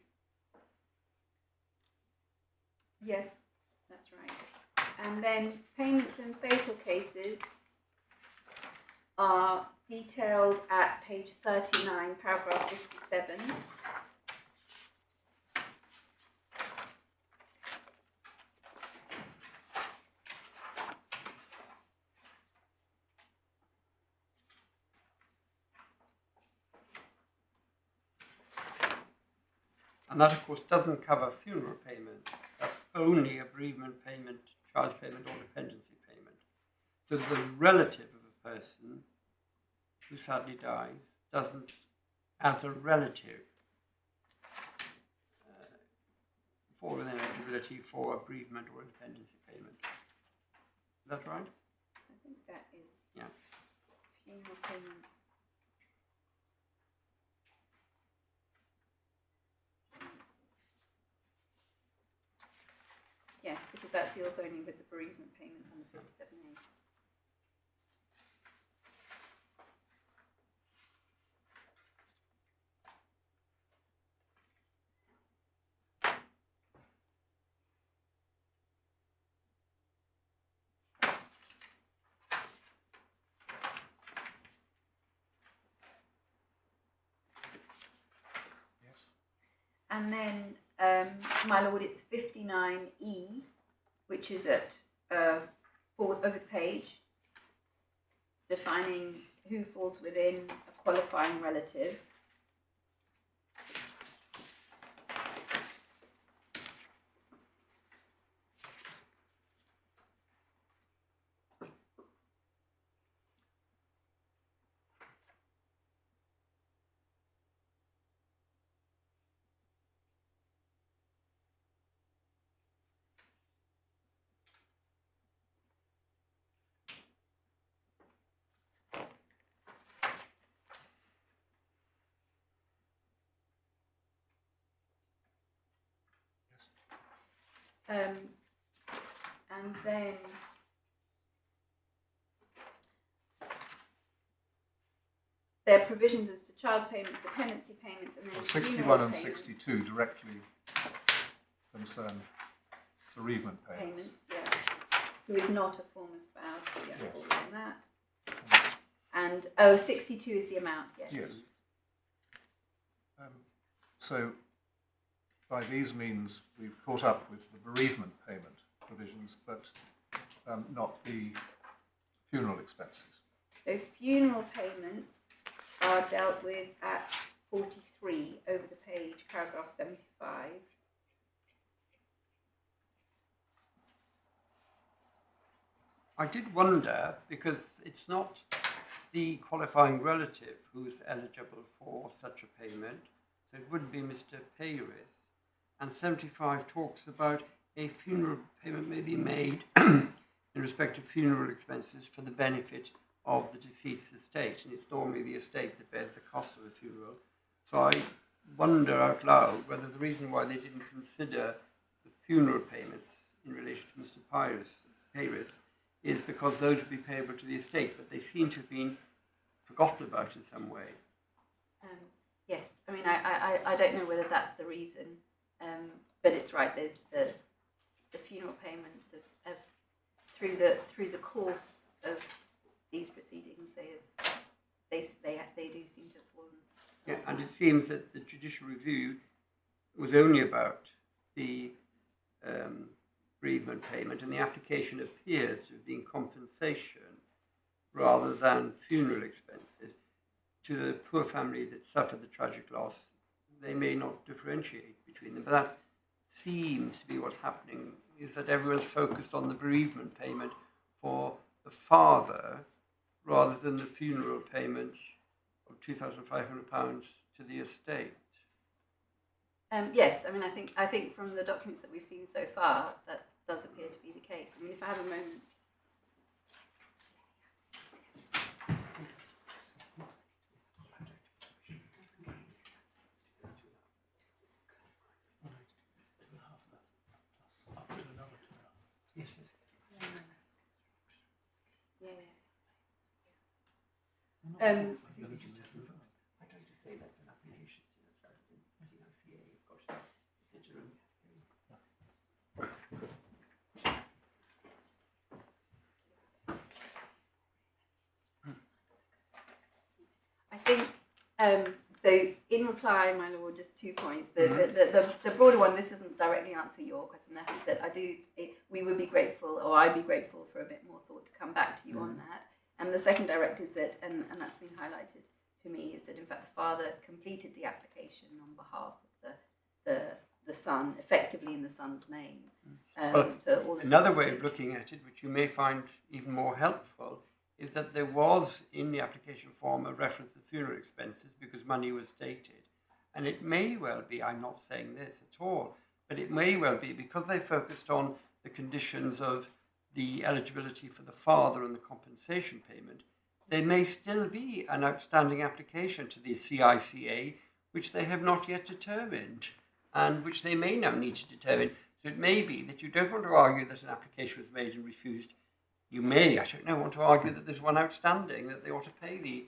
Yes, that's right. And then payments in fatal cases are detailed at page 39, paragraph 57. And that, of course, doesn't cover funeral payment. That's only a bereavement payment, child's payment, or dependency payment. So the relative of a person who sadly dies doesn't, as a relative, fall within eligibility for a bereavement or a dependency payment. Is that right? I think that is funeral payments. Yes, because that deals only with the bereavement payment on the 57A. Yes. And then, my lord, it's 59E, which is at over the page, defining who falls within a qualifying relative. And then there are provisions as to child's payments, dependency payments, and then So 61 and payments. 62 directly concern bereavement payments. Yes. Who is not a former spouse, but yes, all in that. And 62 is the amount, yes. Yes. So by these means, we've caught up with the bereavement payment provisions, but not the funeral expenses. So funeral payments are dealt with at 43 over the page, paragraph 75. I did wonder, because it's not the qualifying relative who's eligible for such a payment, so it would be Mr. Peiris, and 75 talks about a funeral payment may be made in respect of funeral expenses for the benefit of the deceased estate, and it's normally the estate that bears the cost of a funeral. So I wonder out loud whether the reason why they didn't consider the funeral payments in relation to Mr. Peiris is because those would be payable to the estate, but they seem to have been forgotten about in some way. Yes, I mean, I don't know whether that's the reason, but it's right. There's the funeral payments of through the course of these proceedings, they do seem to have fallen. Yeah, and it seems that the judicial review was only about the bereavement payment, and the application appears to have been compensation rather than funeral expenses. To the poor family that suffered the tragic loss, they may not differentiate between them, but that seems to be what's happening, is that everyone's focused on the bereavement payment for the father rather than the funeral payments of £2,500 to the estate. Yes, I mean, I think from the documents that we've seen so far, that does appear to be the case. I mean, if I have a moment. I don't say that's an application still outside the CICA. You've got to consider I think so. In reply, my lord, just 2 points. The broader one. This doesn't directly answer your question. That is that we would be grateful, or I'd be grateful for a bit more thought to come back to you on that. And the second direct is that, and that's been highlighted to me, is that in fact the father completed the application on behalf of the son, effectively in the son's name. So all another way of looking at it, which you may find even more helpful, is that there was in the application form a reference to funeral expenses because money was stated. And it may well be, I'm not saying this at all, but it may well be because they focused on the conditions of the eligibility for the father and the compensation payment, there may still be an outstanding application to the CICA which they have not yet determined and which they may now need to determine. So it may be that you don't want to argue that an application was made and refused. You may, I don't know, want to argue that there's one outstanding, that they ought to pay the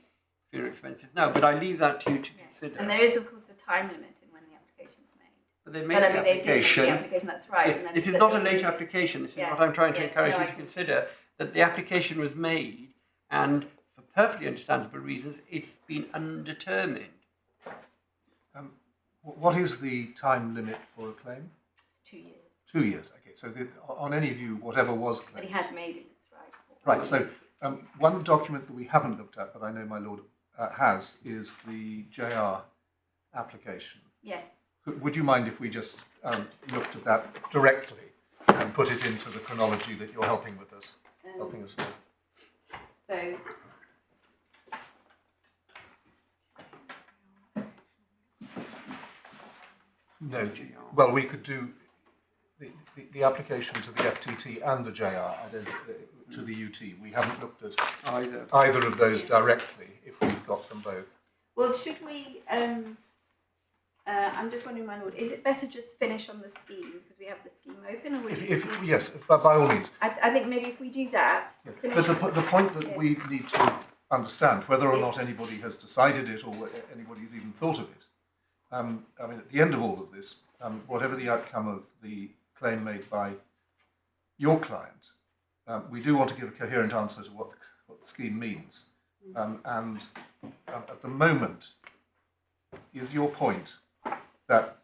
funeral expenses. No, but I leave that to you to consider. And there is, of course, the time limit in when the application's made. But they made the application. They did make the application, that's right. This is not a late application. This is what I'm trying to encourage you to consider, that the application was made and for perfectly understandable reasons, it's been undetermined. What is the time limit for a claim? It's 2 years. 2 years, okay. So on any view, whatever was claimed. But he has made it, that's right. Right, so one document that we haven't looked at, but I know my lord has, is the JR application. Yes. Would you mind if we just looked at that directly and put it into the chronology that you're helping with us, helping us with? So, no, well, we could do the application to the FTT and the JR to the UT. We haven't looked at either of those directly, if we've got them both. well, should we? I'm just wondering, my lord, is it better just finish on the scheme because we have the scheme open, or Yes, but by all means. I think maybe if we do that. Yeah. But the point that we need to understand, whether or not anybody has decided it or anybody's even thought of it. I mean, at the end of all of this, whatever the outcome of the claim made by your client, we do want to give a coherent answer to what the scheme means. And at the moment, is your point that,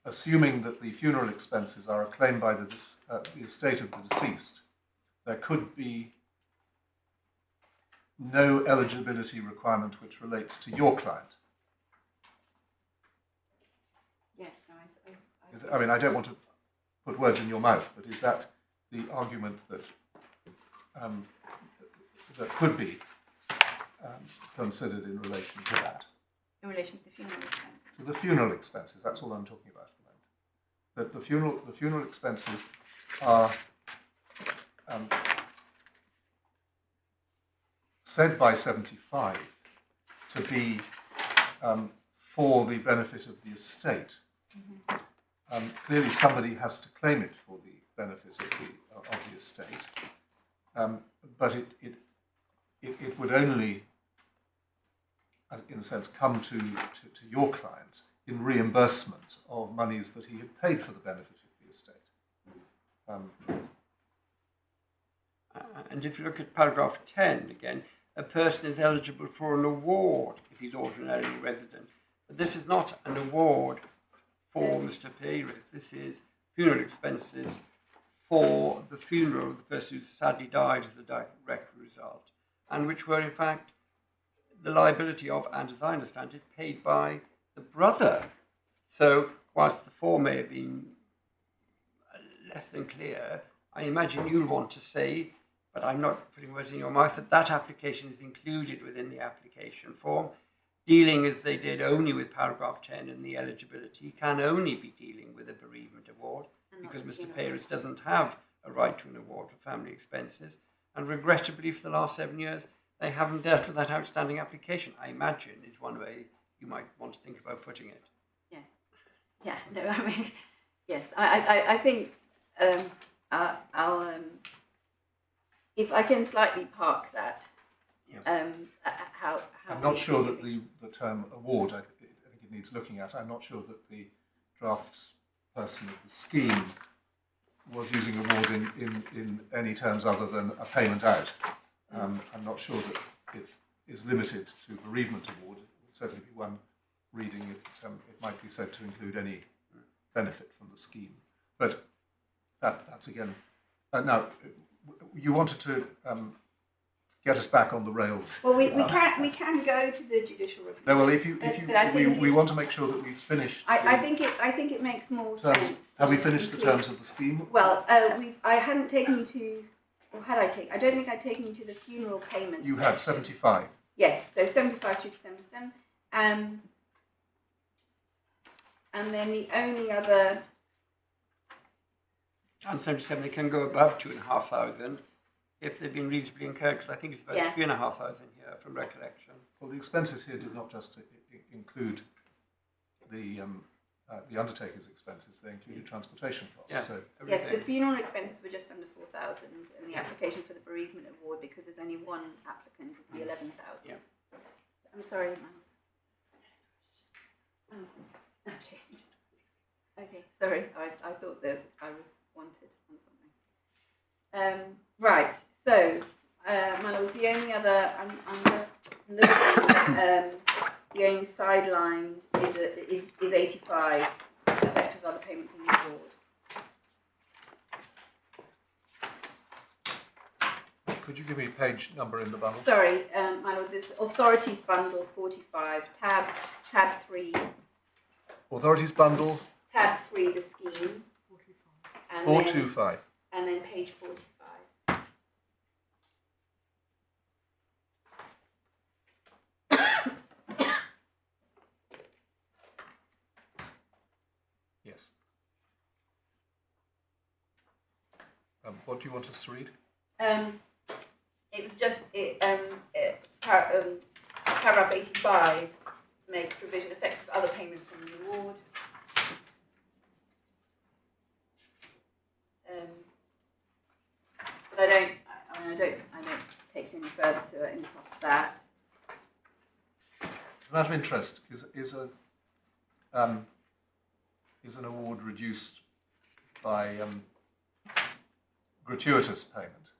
assuming that the funeral expenses are a claim by the estate of the deceased, there could be no eligibility requirement which relates to your client? Yes, no, I mean, I don't want to put words in your mouth, but is that the argument that that could be considered in relation to that? in relation to the funeral expenses. To the funeral expenses, that's all I'm talking about at the moment. That the funeral expenses are said by 75 to be for the benefit of the estate. Clearly somebody has to claim it for benefit of the estate, but it would only, in a sense, come to your client in reimbursement of monies that he had paid for the benefit of the estate. And if you look at paragraph 10 again, a person is eligible for an award if he's ordinarily resident. But this is not an award for Mr. Peiris. This is funeral expenses for the funeral of the person who sadly died as a direct result, and which were in fact the liability of, and as I understand it, paid by the brother. So whilst the form may have been less than clear, I imagine you'll want to say, but I'm not putting words in your mouth, that that application is included within the application form, dealing as they did only with paragraph 10 and the eligibility, can only be dealing with a bereavement award, because Mr. Peiris doesn't have a right to an award for family expenses, and regrettably for the last 7 years they haven't dealt with that outstanding application. I imagine is one way you might want to think about putting it. Yes. Yeah. No. I mean, yes. I think I'll if I can slightly park that. Yes. How I'm not sure that the term award, I think it needs looking at. I'm not sure that the draftsperson of the scheme was using award in any terms other than a payment out. I'm not sure that it is limited to bereavement award. It would certainly be one reading. It might be said to include any benefit from the scheme. But that's again. Now, you wanted to get us back on the rails. Well, we can go to the judicial review. No, well, we want to make sure that we've finished. I think it makes more sense. Have we finished the terms of the scheme? Well, I hadn't taken you to, or had I taken? I don't think I'd taken you to the funeral payments. You had 75. Yes, so 75 through to 77. And then the only other. On 77, they can go above 2,500 if they've been reasonably incurred, because I think it's about 3,500 here from recollection. Well, the expenses here did not just include the undertaker's expenses; they included transportation costs. Yeah, so yes, the funeral expenses were just under 4,000, and the application for the bereavement award, because there's only one applicant, is the 11,000. Yeah. I'm sorry, Okay, sorry. I thought that I was wanted on something. Right. So, Manuel, the only other I'm just looking at, the only sidelined is 85 effective other payments in the award. could you give me page number in the bundle? Sorry, Manuel, this authorities bundle 45 tab 3. Authorities bundle Tab 3, the scheme. 425. And then page 45. Yes. What do you want us to read? It was just paragraph 85 makes provision effects of other payments from the award. But I don't take you any further to any past that. Out of interest, is an award reduced by gratuitous payment?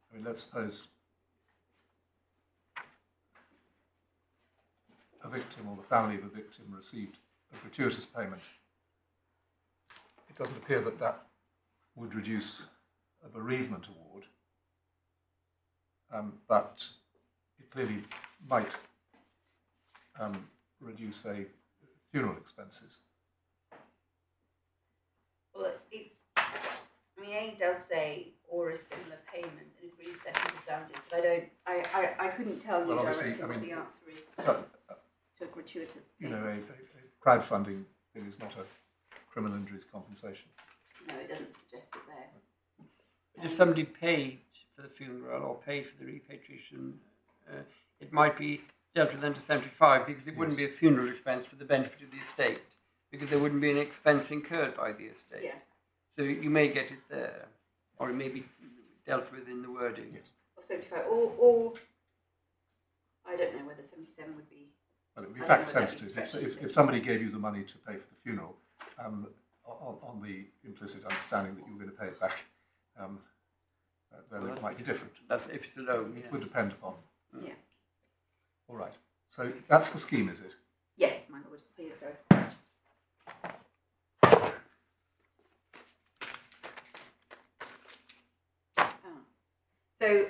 I mean, let's suppose a victim or the family of a victim received a gratuitous payment. It doesn't appear that that would reduce a bereavement award, but it clearly might reduce a funeral expenses. Well, it does say or a similar payment and agreed settlement of damages, but I couldn't tell you directly what the answer is to a gratuitous payment. You know, a crowdfunding thing is not a criminal injuries compensation. No, it doesn't suggest it there. But if somebody paid for the funeral or paid for the repatriation, it might be dealt with under 75 because it wouldn't be a funeral expense for the benefit of the estate because there wouldn't be an expense incurred by the estate. Yeah. So you may get it there, or it may be dealt with in the wording. Yes. Or 75, or I don't know whether 77 would be. Well, it would be I don't know fact whether that'd be sensitive. stretching If somebody gave you the money to pay for the funeral, on the implicit understanding that you were going to pay it back, then it might be different. That's if it's a loan. It Yes. would depend upon. Yeah. All right. So that's the scheme, is it? Yes, my lord. Please, sorry. So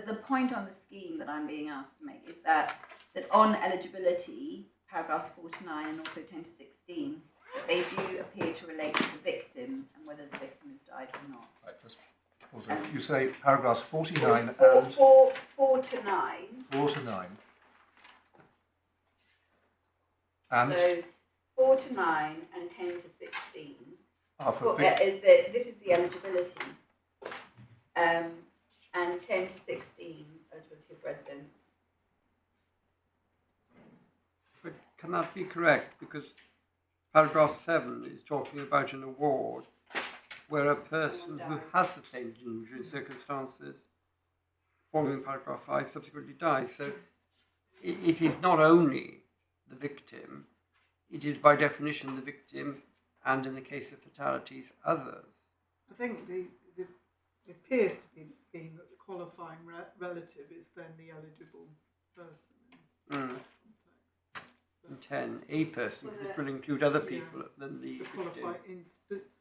the point on the scheme that I'm being asked to make is that on eligibility, paragraphs 4 to 9 and also 10 to 16, they do appear to relate to the victim and whether the victim has died or not. Right. Just pause there. You say paragraphs 49 4 and 4 to 9. 4 to 9. And So 4 to 9 and 10 to 16. are for This is the eligibility. And 10 to 16, eligibility of residents. But can that be correct? Because paragraph 7 is talking about an award where a person who has sustained injury in circumstances forming paragraph 5 subsequently dies. So it is not only the victim, it is by definition the victim, and in the case of fatalities, others. I think it appears to be the scheme that the qualifying relative is then the eligible person in that context. And 10, a person, because it will include other people than the victim.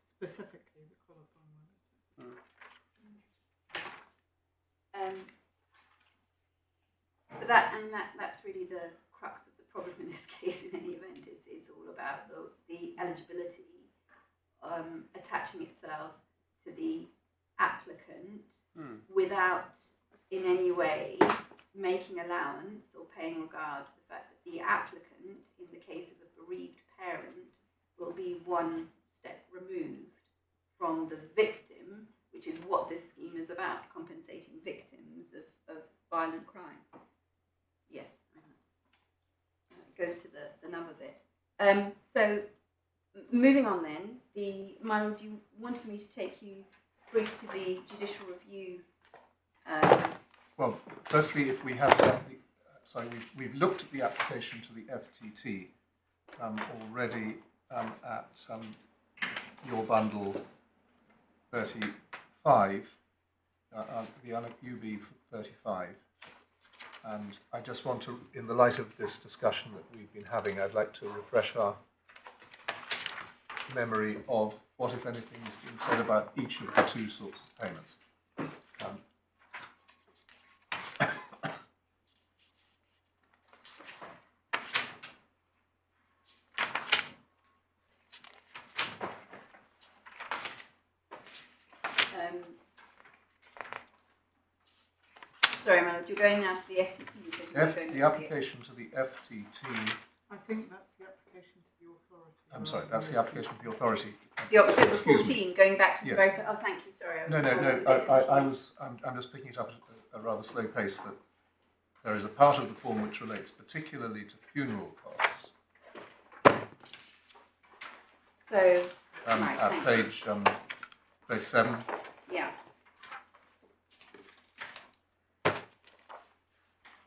Specifically the qualifying relative. But that's really the crux of the problem in this case. In any event, it's all about the eligibility attaching itself to the applicant without in any way making allowance or paying regard to the fact that the applicant, in the case of a bereaved parent, will be one step removed from the victim, which is what this scheme is about, compensating victims of violent crime. Yes, it goes to the number bit. So, moving on then, my lord, you wanted me to take you brief to the judicial review. well, firstly, if we have that, we've looked at the application to the FTT already at your bundle 35, the UB 35, and I just want to, in the light of this discussion that we've been having, I'd like to refresh our memory of what, if anything, has been said about each of the two sorts of payments. Sorry, my lord, you're going now to the FTT. You said you were going to The application to the FTT. I think that's the application to the authority. I'm sorry, that's the application to the authority. The October Excuse 14, me. going back to the Yes. very. Oh, thank you. Sorry. I'm just picking it up at a rather slow pace. That there is a part of the form which relates particularly to funeral costs. So, At page 7. Yeah.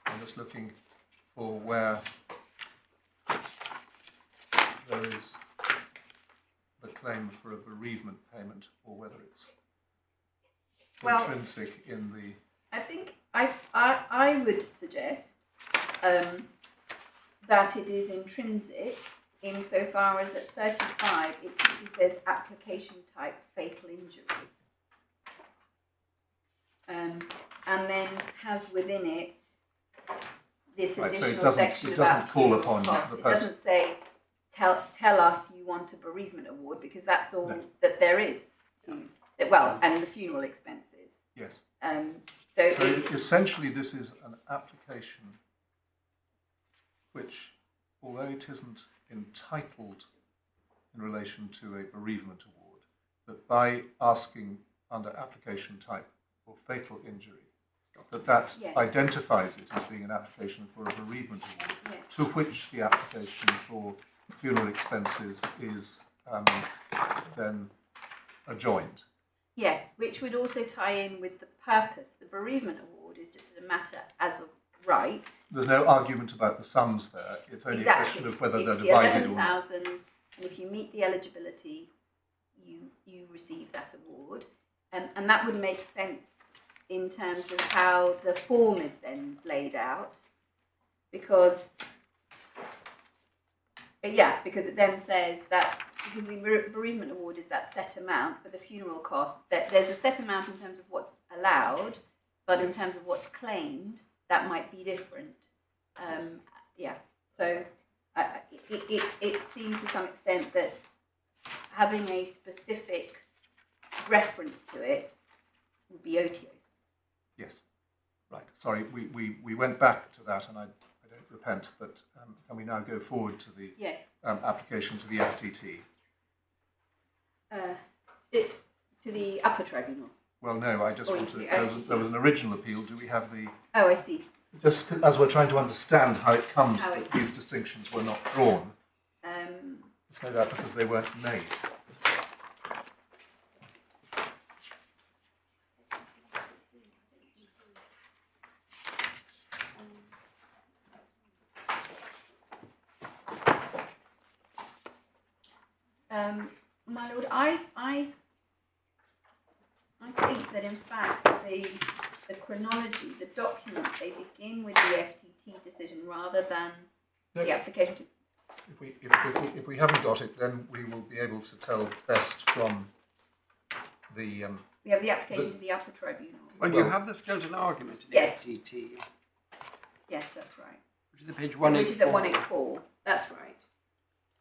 I'm just looking for where there is the claim for a bereavement payment, or whether it's intrinsic in the. I think I would suggest that it is intrinsic insofar as at 35 it simply says application type fatal injury. And then has within it this Right, so additional section about call funeral upon costs. the It person. doesn't say tell us you want a bereavement award, because that's all No. that there is to, well, and the funeral expenses. Yes. So Essentially, this is an application which, although it isn't entitled in relation to a bereavement award, that by asking under application type for fatal injury, that Yes. identifies it as being an application for a bereavement award, Yes. to which the application for funeral expenses is then adjoined. Yes, which would also tie in with the purpose. The bereavement award is just a matter as of right. There's no argument about the sums there. It's only a question of whether they're divided or not. 11,000, and if you meet the eligibility, you receive that award. And that would make sense in terms of how the form is then laid out, because it then says that because the bereavement award is that set amount for the funeral costs, that there's a set amount in terms of what's allowed, but in terms of what's claimed, that might be different. So it seems to some extent that having a specific reference to it would be odious. Yes, right. Sorry, we went back to that, and I don't repent, but can we now go forward to the application to the FTT? To the Upper Tribunal. Well, no, I just want to. There was an original appeal. Do we have the? Oh, I see. Just as we're trying to understand how it comes that these distinctions were not drawn. It's no doubt because they weren't made. My Lord, I think that in fact the chronology, the documents, they begin with the FTT decision rather than the application to... If we haven't got it, then we will be able to tell best from the... we have the application to the Upper Tribunal. Well, you have the skeleton argument to the FTT. Yes, that's right. Which is at page 184. Which is at 184, that's right.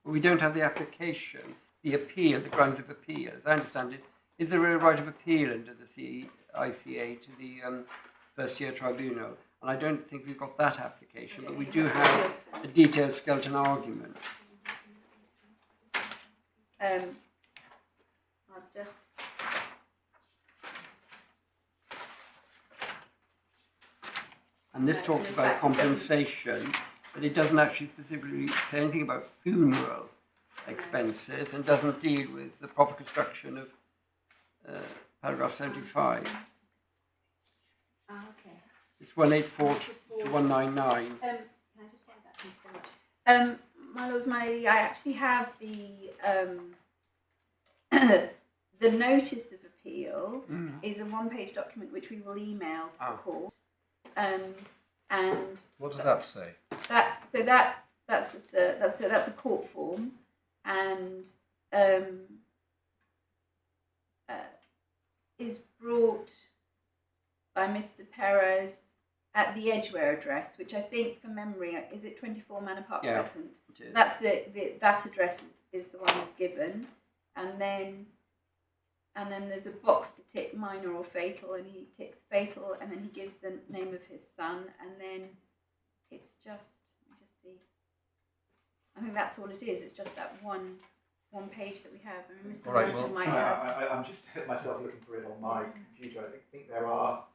Well, we don't have the application, the appeal, the grounds of appeal. As I understand it, is there a right of appeal under the CICA to the First Tier Tribunal? And I don't think we've got that application, but we do have a detailed skeleton argument. I'll just... And this talks about compensation, but it doesn't actually specifically say anything about funeral expenses and doesn't deal with the proper construction of paragraph 75. Oh, okay. It's 184 to 199. Can I just find that? Thank you so much. My Lords, my Lady, I actually have the the notice of appeal is a one-page document which we will email to the court. And what does that say? That's a court form, and is brought by Mr. Peiris at the Edgware address, which I think, from memory, is it 24 Manor Park Crescent? That's that address is the one we've given, and then there's a box to tick minor or fatal, and he ticks fatal, and then he gives the name of his son, and then it's just, let me just see. I think that's all it is. It's just that one page that we have. I mean, Mr. Merchant might have. I'm just myself looking for it on my computer. I think there are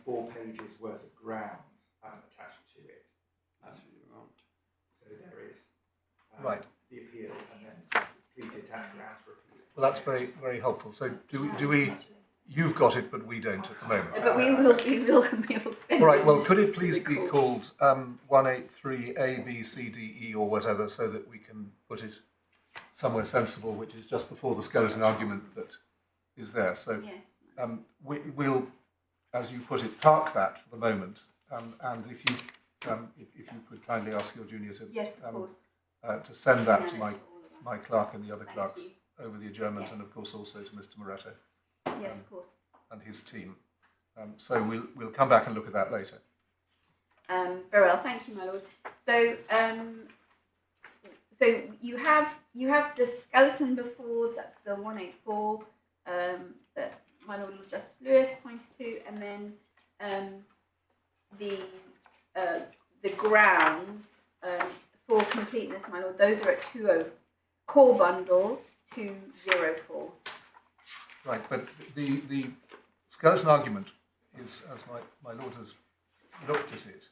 4 pages worth of grounds attached to it. That's what you want. So there is the appeal, and then completed attached grounds for appeal. Well, that's very, very helpful. So do we? You've got it, but we don't at the moment. But we will send. All right. Well, could it please be called 183 A, B, C, D, E, or whatever, so that we can put it somewhere sensible, which is just before the skeleton argument that is there. So we'll, as you put it, park that for the moment. And if you could kindly ask your junior to to send that to my clerk and the other clerks over the adjournment, and of course also to Mr. Moretto. Yes, of course. And his team. So we'll come back and look at that later. Very well, thank you, my lord. So so you have the skeleton before. That's the 184 that my Lord Justice Lewis pointed to, and then the grounds for completeness, my lord. Those are at 20 core bundle 204. Right, but the skeleton argument is, as my lord has looked at it,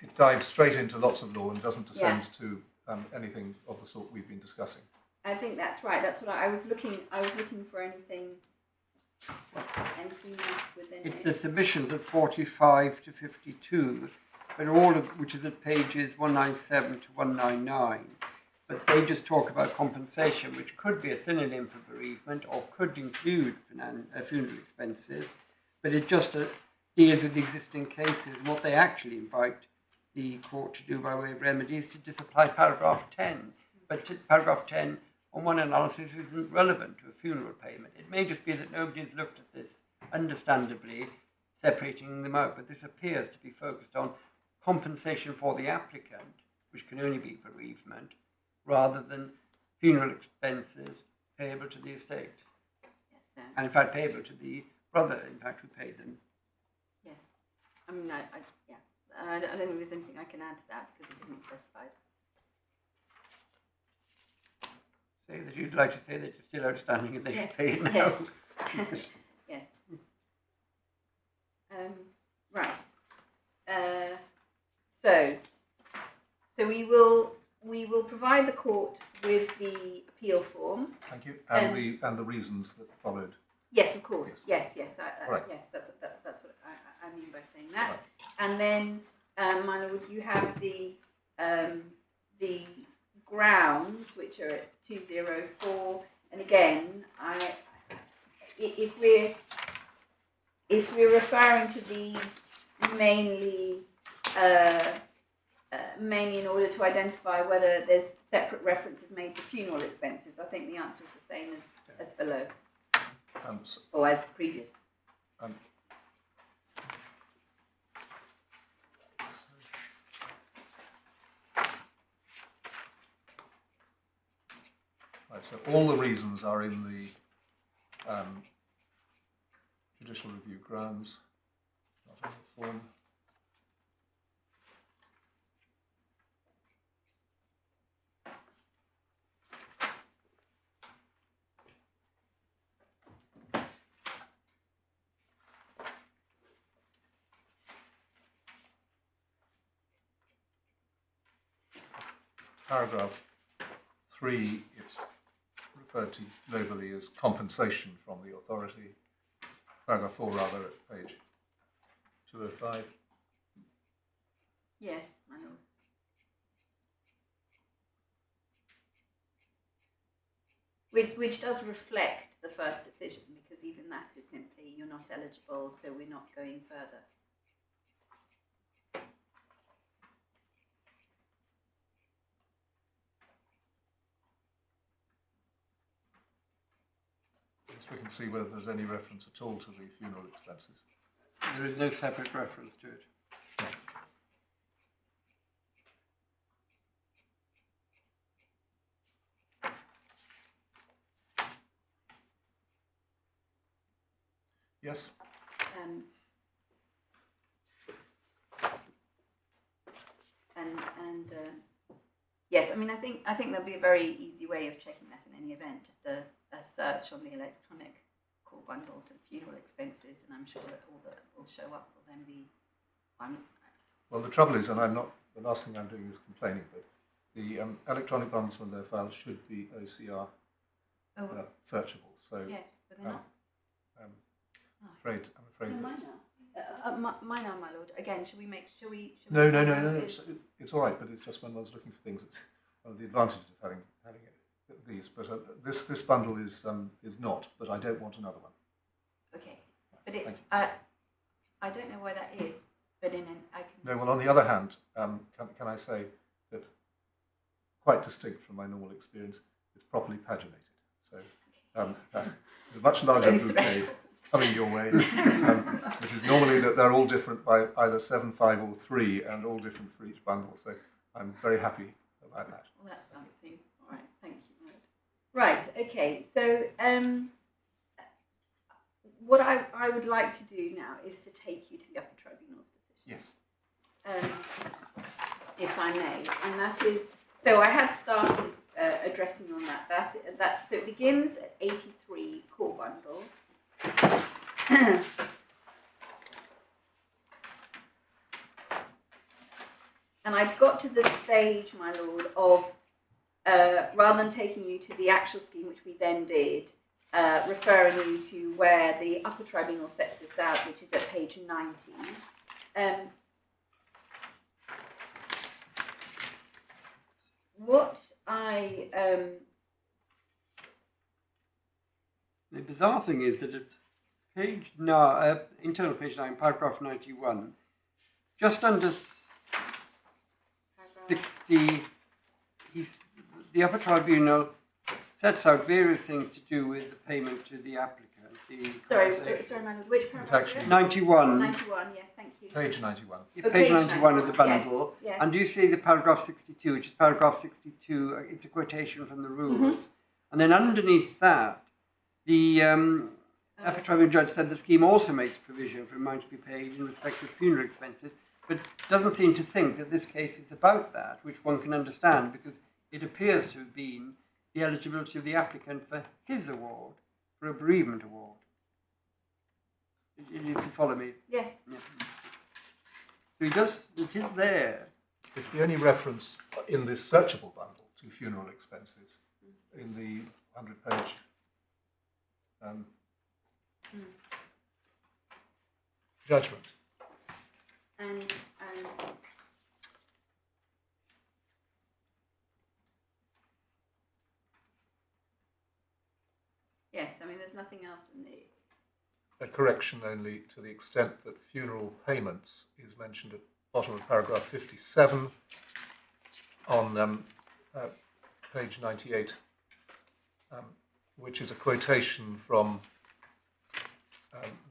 it dives straight into lots of law and doesn't descend to anything of the sort we've been discussing. I think that's right. That's what I was looking. I was looking for anything else within It's it. the submissions at 45 to 52, but all of which is at pages 197 to 199. But they just talk about compensation, which could be a synonym for bereavement or could include funeral expenses. But it just deals with the existing cases. What they actually invite the court to do by way of remedy is to disapply paragraph 10. But paragraph 10, on one analysis, isn't relevant to a funeral payment. It may just be that nobody's looked at this, understandably, separating them out. But this appears to be focused on compensation for the applicant, which can only be bereavement, rather than funeral expenses payable to the estate. Yes, no. And in fact, payable to the brother, in fact, who paid them. Yes. I mean, yeah. I don't think there's anything I can add to that because it isn't specified. Say that you'd like to say that it's still outstanding and they Yes, should pay it now. yes. Yes. Right. So we will provide the court with the appeal form. Thank you. And the reasons that followed. Yes, of course. Yes. Right. Yes, that's what I mean by saying that. Right. And then, my lord, you have the grounds, which are at 204. And again, if we're referring to these mainly in order to identify whether there's separate references made to funeral expenses, I think the answer is the same as below, or as previous. Right, so all the reasons are in the judicial review grounds, not in the form. Paragraph 3, it's referred to nobly as compensation from the authority. Paragraph 4, rather, at page 205. Yes, my lord. Which does reflect the first decision, because even that is simply you're not eligible, so we're not going further. We can see whether there's any reference at all to the funeral expenses. There is no separate reference to it. Yes? Yes, I mean, I think there'll be a very easy way of checking that in any event, just a search on the electronic call bundle to funeral expenses, and I'm sure that all that will show up will then be one. Well, the trouble is, and I'm not, the last thing I'm doing is complaining, but the electronic bundles when they're filed should be OCR searchable. So yes, but they're not. I'm afraid. No, mine are. Mine are, my lord. Again, shall we? No. It's all right, but it's just when one's looking for things. It's one of the advantages of having these. But this bundle is not. But I don't want another one. Okay, but I don't know why that is. But I can. No. Well, on the other hand, can I say that, quite distinct from my normal experience, it's properly paginated. So that is a much larger bouquet coming your way, which is normally that they're all different by either 7, 5, or 3, and all different for each bundle. So I'm very happy about that. Well, that's something. All right, thank you. Right, okay. So what I would like to do now is to take you to the Upper Tribunal's decision. Yes. If I may, and that is, so I had started addressing on that. So it begins at 83 core bundle. And I've got to the stage, my lord, of rather than taking you to the actual scheme, which we then did, referring you to where the Upper Tribunal sets this out, which is at page 90. The bizarre thing is that at page 9, internal page 9, paragraph 91, just under 60, the Upper Tribunal sets out various things to do with the payment to the applicant. Sorry, Manuel, which paragraph? It's actually 91. 91, yes, thank you. page 91. Page 91 of the bundle. Yes, yes. And do you see the paragraph 62, which is paragraph 62, it's a quotation from the rules. And then underneath that, the Upper Tribunal judge said the scheme also makes provision for amount to be paid in respect of funeral expenses, but doesn't seem to think that this case is about that, which one can understand, because it appears to have been the eligibility of the applicant for his award, for a bereavement award. If you follow me. Yes. Yeah. So he does, it is there. It's the only reference in this searchable bundle to funeral expenses in the 100-page judgment. And yes, I mean, there's nothing else in the... A correction only to the extent that funeral payments is mentioned at the bottom of paragraph 57 on page 98, which is a quotation from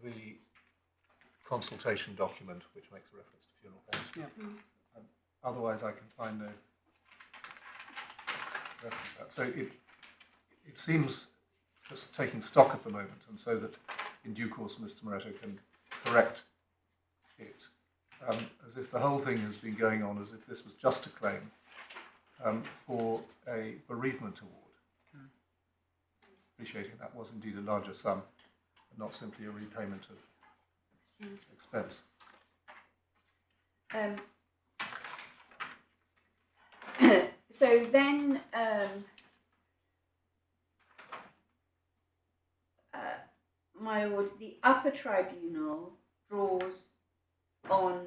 the consultation document, which makes a reference to funeral payments. Yeah. Otherwise, I can find no reference to that. So it seems, just taking stock at the moment, and so that in due course Mr. Moretto can correct it, as if the whole thing has been going on as if this was just a claim for a bereavement award. Appreciating that was indeed a larger sum, and not simply a repayment of expense. So then, my lord, the Upper Tribunal draws on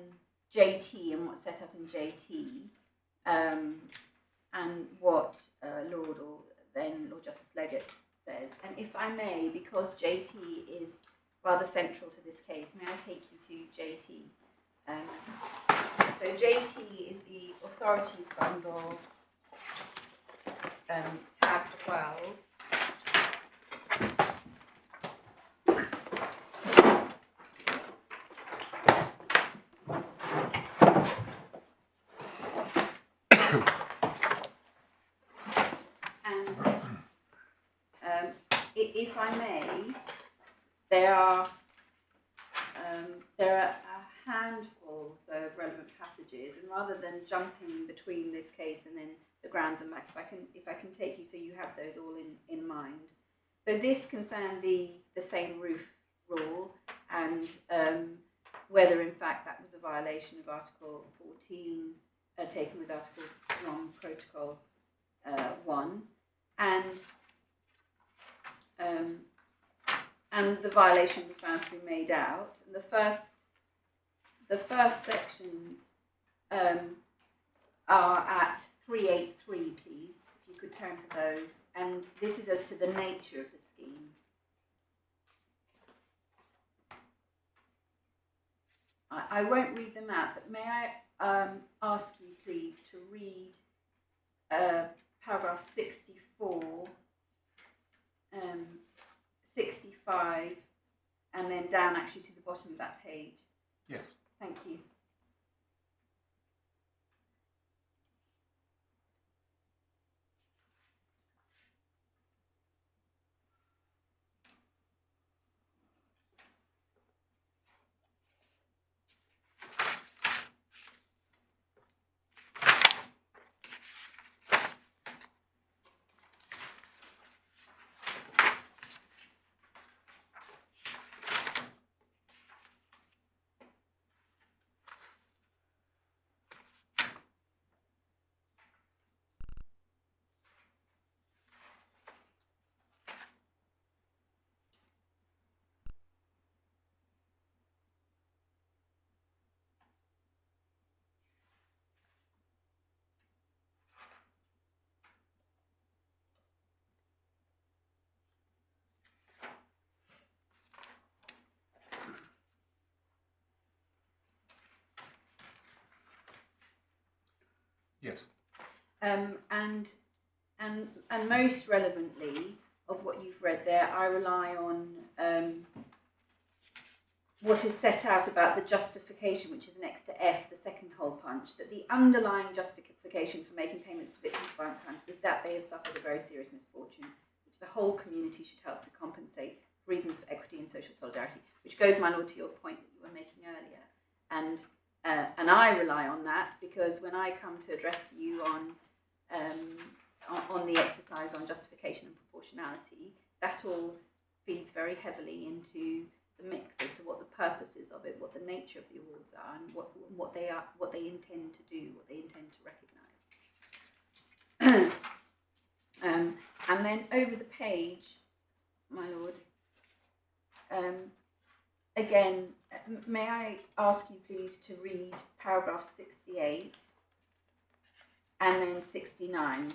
JT and what's set out in JT, and what Lord Justice Leggett says. And if I may, because JT is rather central to this case, may I take you to JT? So JT is the authorities bundle, tab 12. If I may, there are a handful of relevant passages, and rather than jumping between this case and then the grounds and back, if I can take you so you have those all in mind. So this concerned the same roof rule, and whether in fact that was a violation of Article 14 taken with Article 1 Protocol 1, and the violation was found to be made out. And the first sections are at 383, please, if you could turn to those. And this is as to the nature of the scheme. I won't read them out, but may I ask you, please, to read paragraph 64, 65, and then down actually to the bottom of that page. Yes. Thank you. Yes. And most relevantly of what you've read there, I rely on what is set out about the justification, which is next to F, the second hole punch, that the underlying justification for making payments to victims of violent crimes is that they have suffered a very serious misfortune, which the whole community should help to compensate for reasons for equity and social solidarity, which goes, my lord, to your point that you were making earlier. And I rely on that because when I come to address you on the exercise on justification and proportionality, that all feeds very heavily into the mix as to what the purposes of it, what the nature of the awards are, and what they are, what they intend to do, what they intend to recognise. And then over the page, my lord, again, may I ask you please to read paragraph 68 and then 69.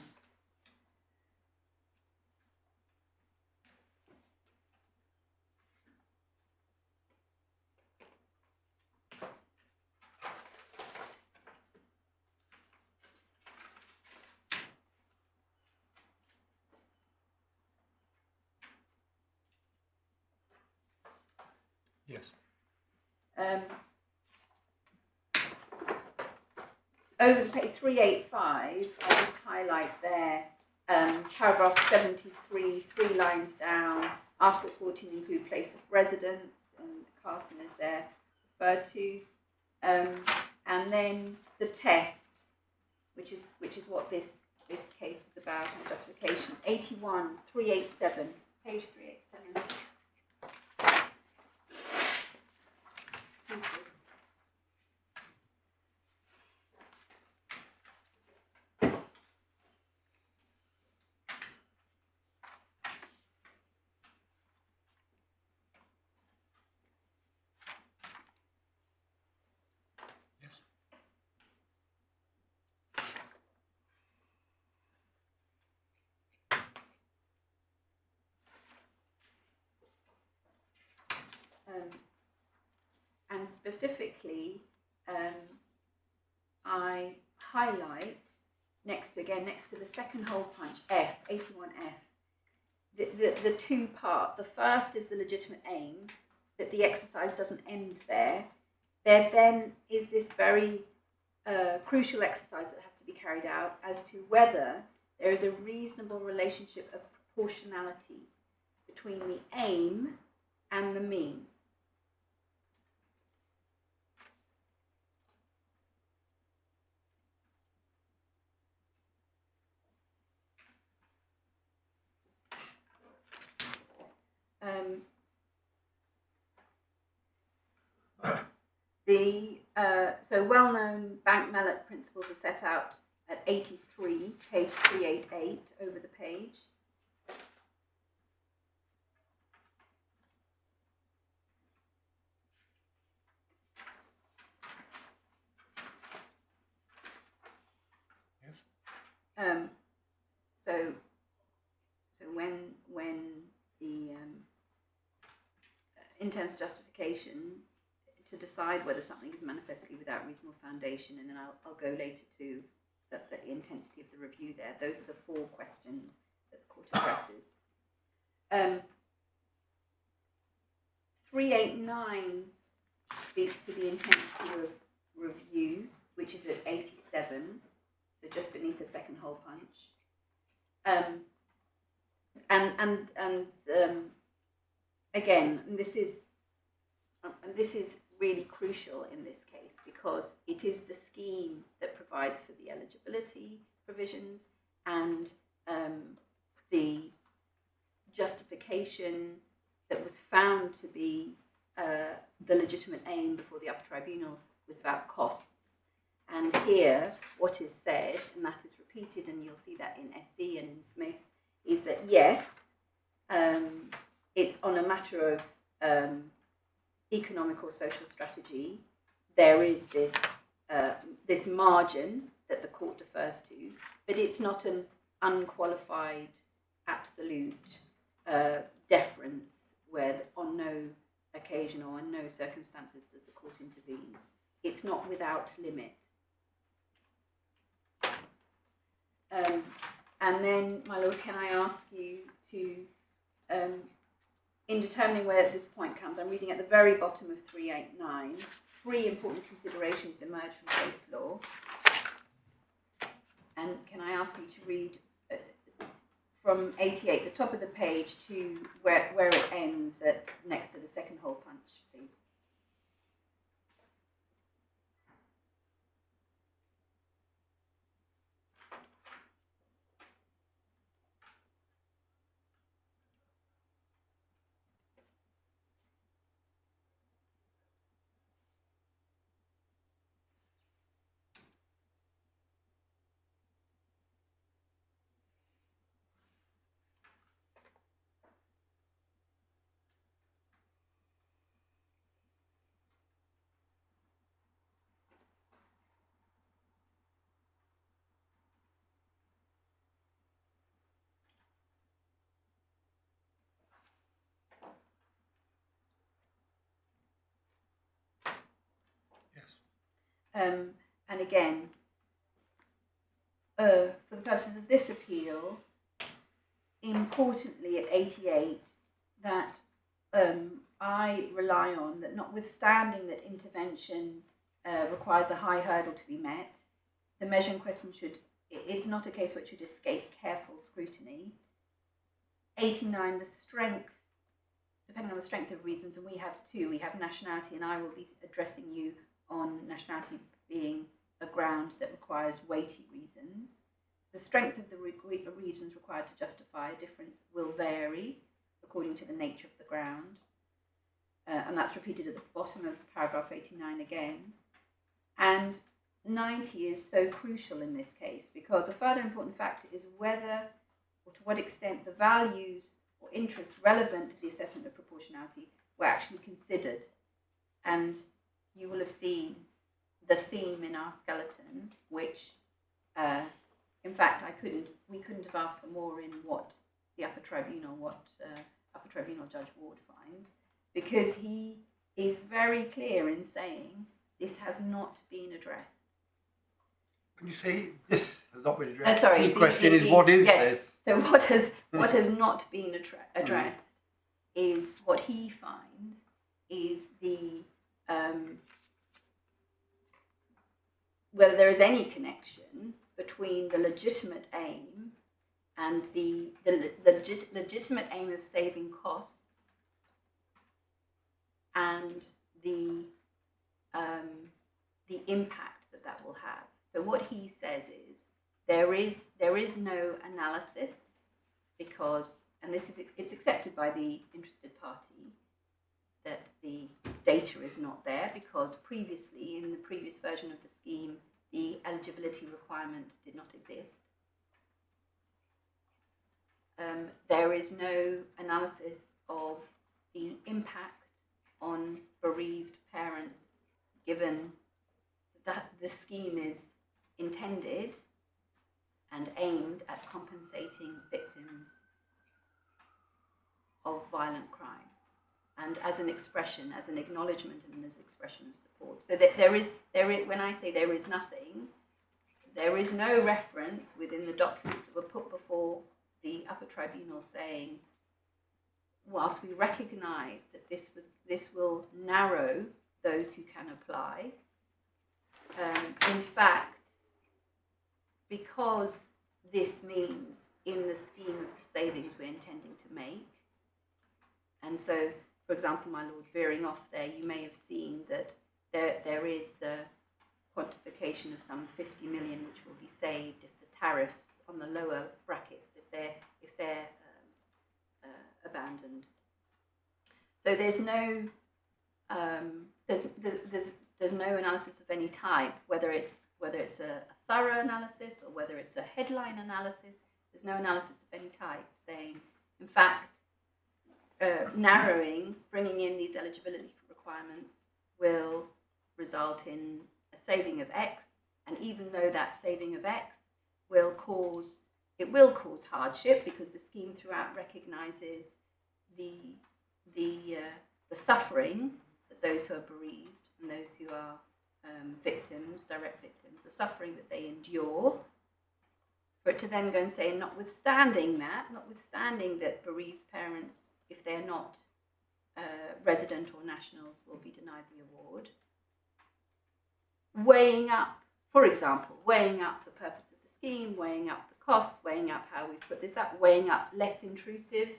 Yes. Over the page 385, I'll just highlight there, paragraph 73, 3 lines down, Article 14 include place of residence, and Carson is there referred to, and then the test, which is what this case is about, and justification. 81, 387, page 387. Thank you. Yes. And specifically, I highlight next to the second hole punch, F, 81F, the two part. The first is the legitimate aim, that the exercise doesn't end there. There then is this very crucial exercise that has to be carried out as to whether there is a reasonable relationship of proportionality between the aim and the means. So well-known bank mallet principles are set out at 83, page 388 over the page. Yes. So when the in terms of justification, to decide whether something is manifestly without reasonable foundation, and then I'll go later to the intensity of the review there. Those are the 4 questions that the court addresses. 389 speaks to the intensity of review, which is at 87, so just beneath the second hole punch. Again, this is really crucial in this case because it is the scheme that provides for the eligibility provisions and the justification that was found to be the legitimate aim before the Upper Tribunal was about costs. And here, what is said, and that is repeated, and you'll see that in SE and in Smith, is that yes, on a matter of economic or social strategy, there is this this margin that the court defers to, but it's not an unqualified, absolute deference where on no occasion or in no circumstances does the court intervene. It's not without limit. And then, my Lord, can I ask you to, in determining where this point comes, I'm reading at the very bottom of 389, 3 important considerations emerge from case law. And can I ask you to read from 88, the top of the page, to where it ends at next to the second hole punch, please? And again, for the purposes of this appeal, importantly at 88, that I rely on that, notwithstanding that intervention requires a high hurdle to be met, the measure in question it's not a case which should escape careful scrutiny. 89, the strength, depending on the strength of reasons, and we have 2, we have nationality, and I will be addressing you on nationality being a ground that requires weighty reasons. The strength of the reasons required to justify a difference will vary according to the nature of the ground. And that's repeated at the bottom of paragraph 89 again. And 90 is so crucial in this case because a further important factor is whether or to what extent the values or interests relevant to the assessment of proportionality were actually considered. And you will have seen the theme in our skeleton, which, in fact, we couldn't have asked for more in what the Upper Tribunal Judge Ward finds, because he is very clear in saying this has not been addressed. When you say this has not been addressed, sorry, the question is what is yes. this? So what has not been addressed is what he finds is the whether there is any connection between the legitimate aim and the legitimate aim of saving costs and the impact that will have. So what he says is there is no analysis because, and it's accepted by the interested party, that the data is not there because previously, in the previous version of the scheme, the eligibility requirement did not exist. There is no analysis of the impact on bereaved parents, given that the scheme is intended and aimed at compensating victims of violent crime, and as an expression, as an acknowledgement and as an expression of support. So that there is, when I say there is nothing, there is no reference within the documents that were put before the Upper Tribunal saying, whilst we recognise that this will narrow those who can apply, in fact, because this means in the scheme of the savings we're intending to make, and so, for example, my Lord, veering off there, you may have seen that there is a quantification of some 50 million which will be saved if the tariffs on the lower brackets, if they're abandoned. So there's no there's no analysis of any type, whether it's a thorough analysis or whether it's a headline analysis. There's no analysis of any type saying, in fact, narrowing, bringing in these eligibility requirements will result in a saving of X, and even though that saving of X will cause hardship because the scheme throughout recognises the suffering that those who are bereaved and those who are victims, direct victims, the suffering that they endure for it to then go and say, notwithstanding that bereaved parents, if they're not resident or nationals, will be denied the award. Weighing up, for example, weighing up the purpose of the scheme, weighing up the costs, weighing up how we put this up, weighing up less intrusive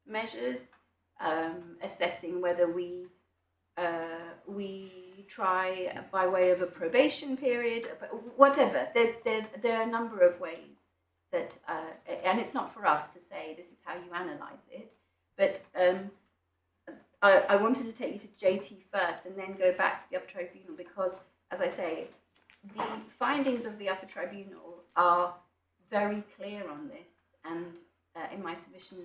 measures, assessing whether we try by way of a probation period, whatever. There are a number of ways that, and it's not for us to say this is how you analyse it, but I wanted to take you to JT first and then go back to the Upper Tribunal because, as I say, the findings of the Upper Tribunal are very clear on this, and in my submission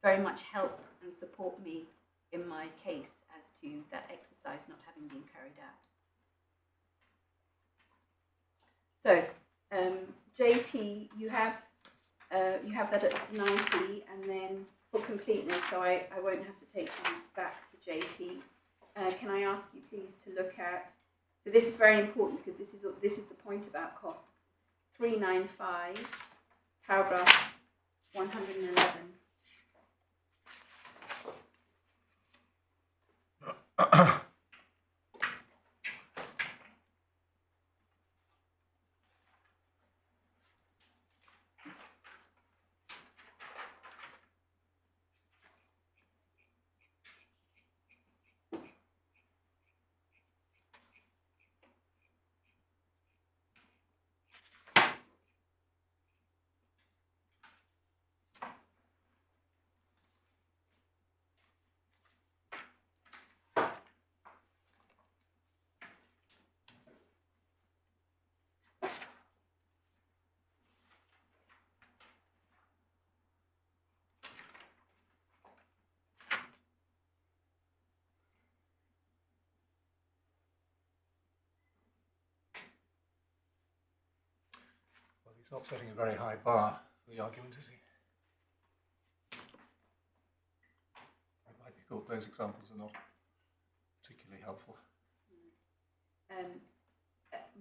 very much help and support me in my case as to that exercise not having been carried out. So, JT, you have that at 90, and then for completeness, so I won't have to take you back to JT. Can I ask you please to look at? So this is very important because this is the point about costs. 395, paragraph 111. He's not setting a very high bar for the argument, is he? It might be thought those examples are not particularly helpful.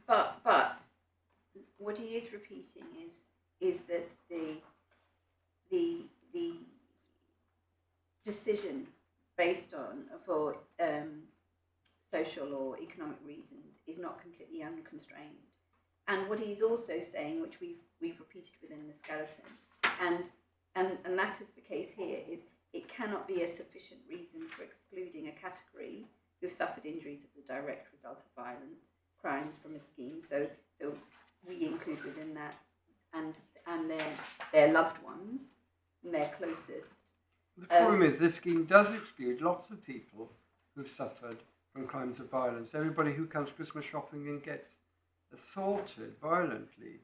But what he is repeating is that the decision based on for social or economic reasons is not completely unconstrained. And what he's also saying, which we've repeated within the skeleton, and that is the case here, is it cannot be a sufficient reason for excluding a category who've suffered injuries as a direct result of violent crimes from a scheme. So we include within that and their loved ones and their closest. The problem is this scheme does exclude lots of people who've suffered from crimes of violence. Everybody who comes Christmas shopping and gets assaulted violently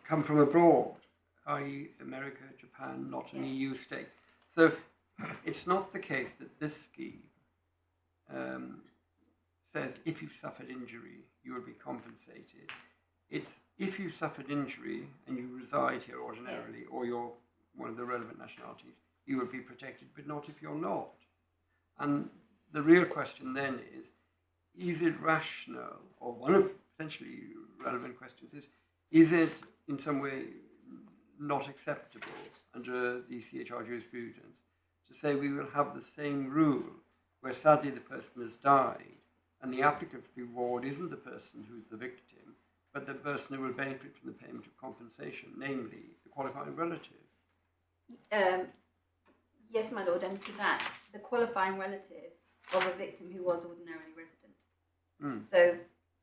come from abroad, i.e. America, Japan, not an EU state. So it's not the case that this scheme says if you've suffered injury, you will be compensated. It's if you've suffered injury and you reside here ordinarily, or you're one of the relevant nationalities, you will be protected, but not if you're not. And the real question then is it rational, or one of potentially relevant questions is it in some way not acceptable under the CHR jurisprudence to say we will have the same rule where sadly the person has died and the applicant for the award isn't the person who's the victim, but the person who will benefit from the payment of compensation, namely the qualifying relative? Yes, my lord, and to that, the qualifying relative of a victim who was ordinarily resident.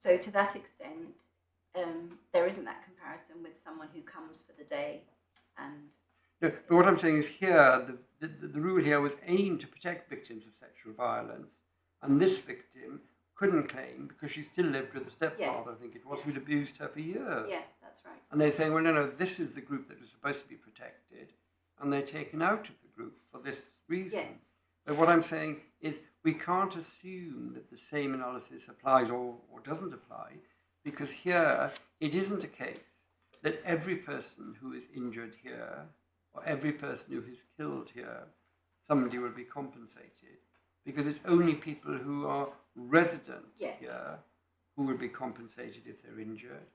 So to that extent, there isn't that comparison with someone who comes for the day. And no, but what I'm saying is here, the rule here was aimed to protect victims of sexual violence, and this victim couldn't claim because she still lived with the stepfather, I think it was, who'd abused her for years. Yes, that's right. And they're saying, well, no, this is the group that was supposed to be protected, and they're taken out of the group for this reason. Yes. But what I'm saying is we can't assume that the same analysis applies or doesn't apply, because here it isn't a case that every person who is injured here or every person who is killed here, somebody will be compensated, because it's only people who are resident here who will be compensated if they're injured.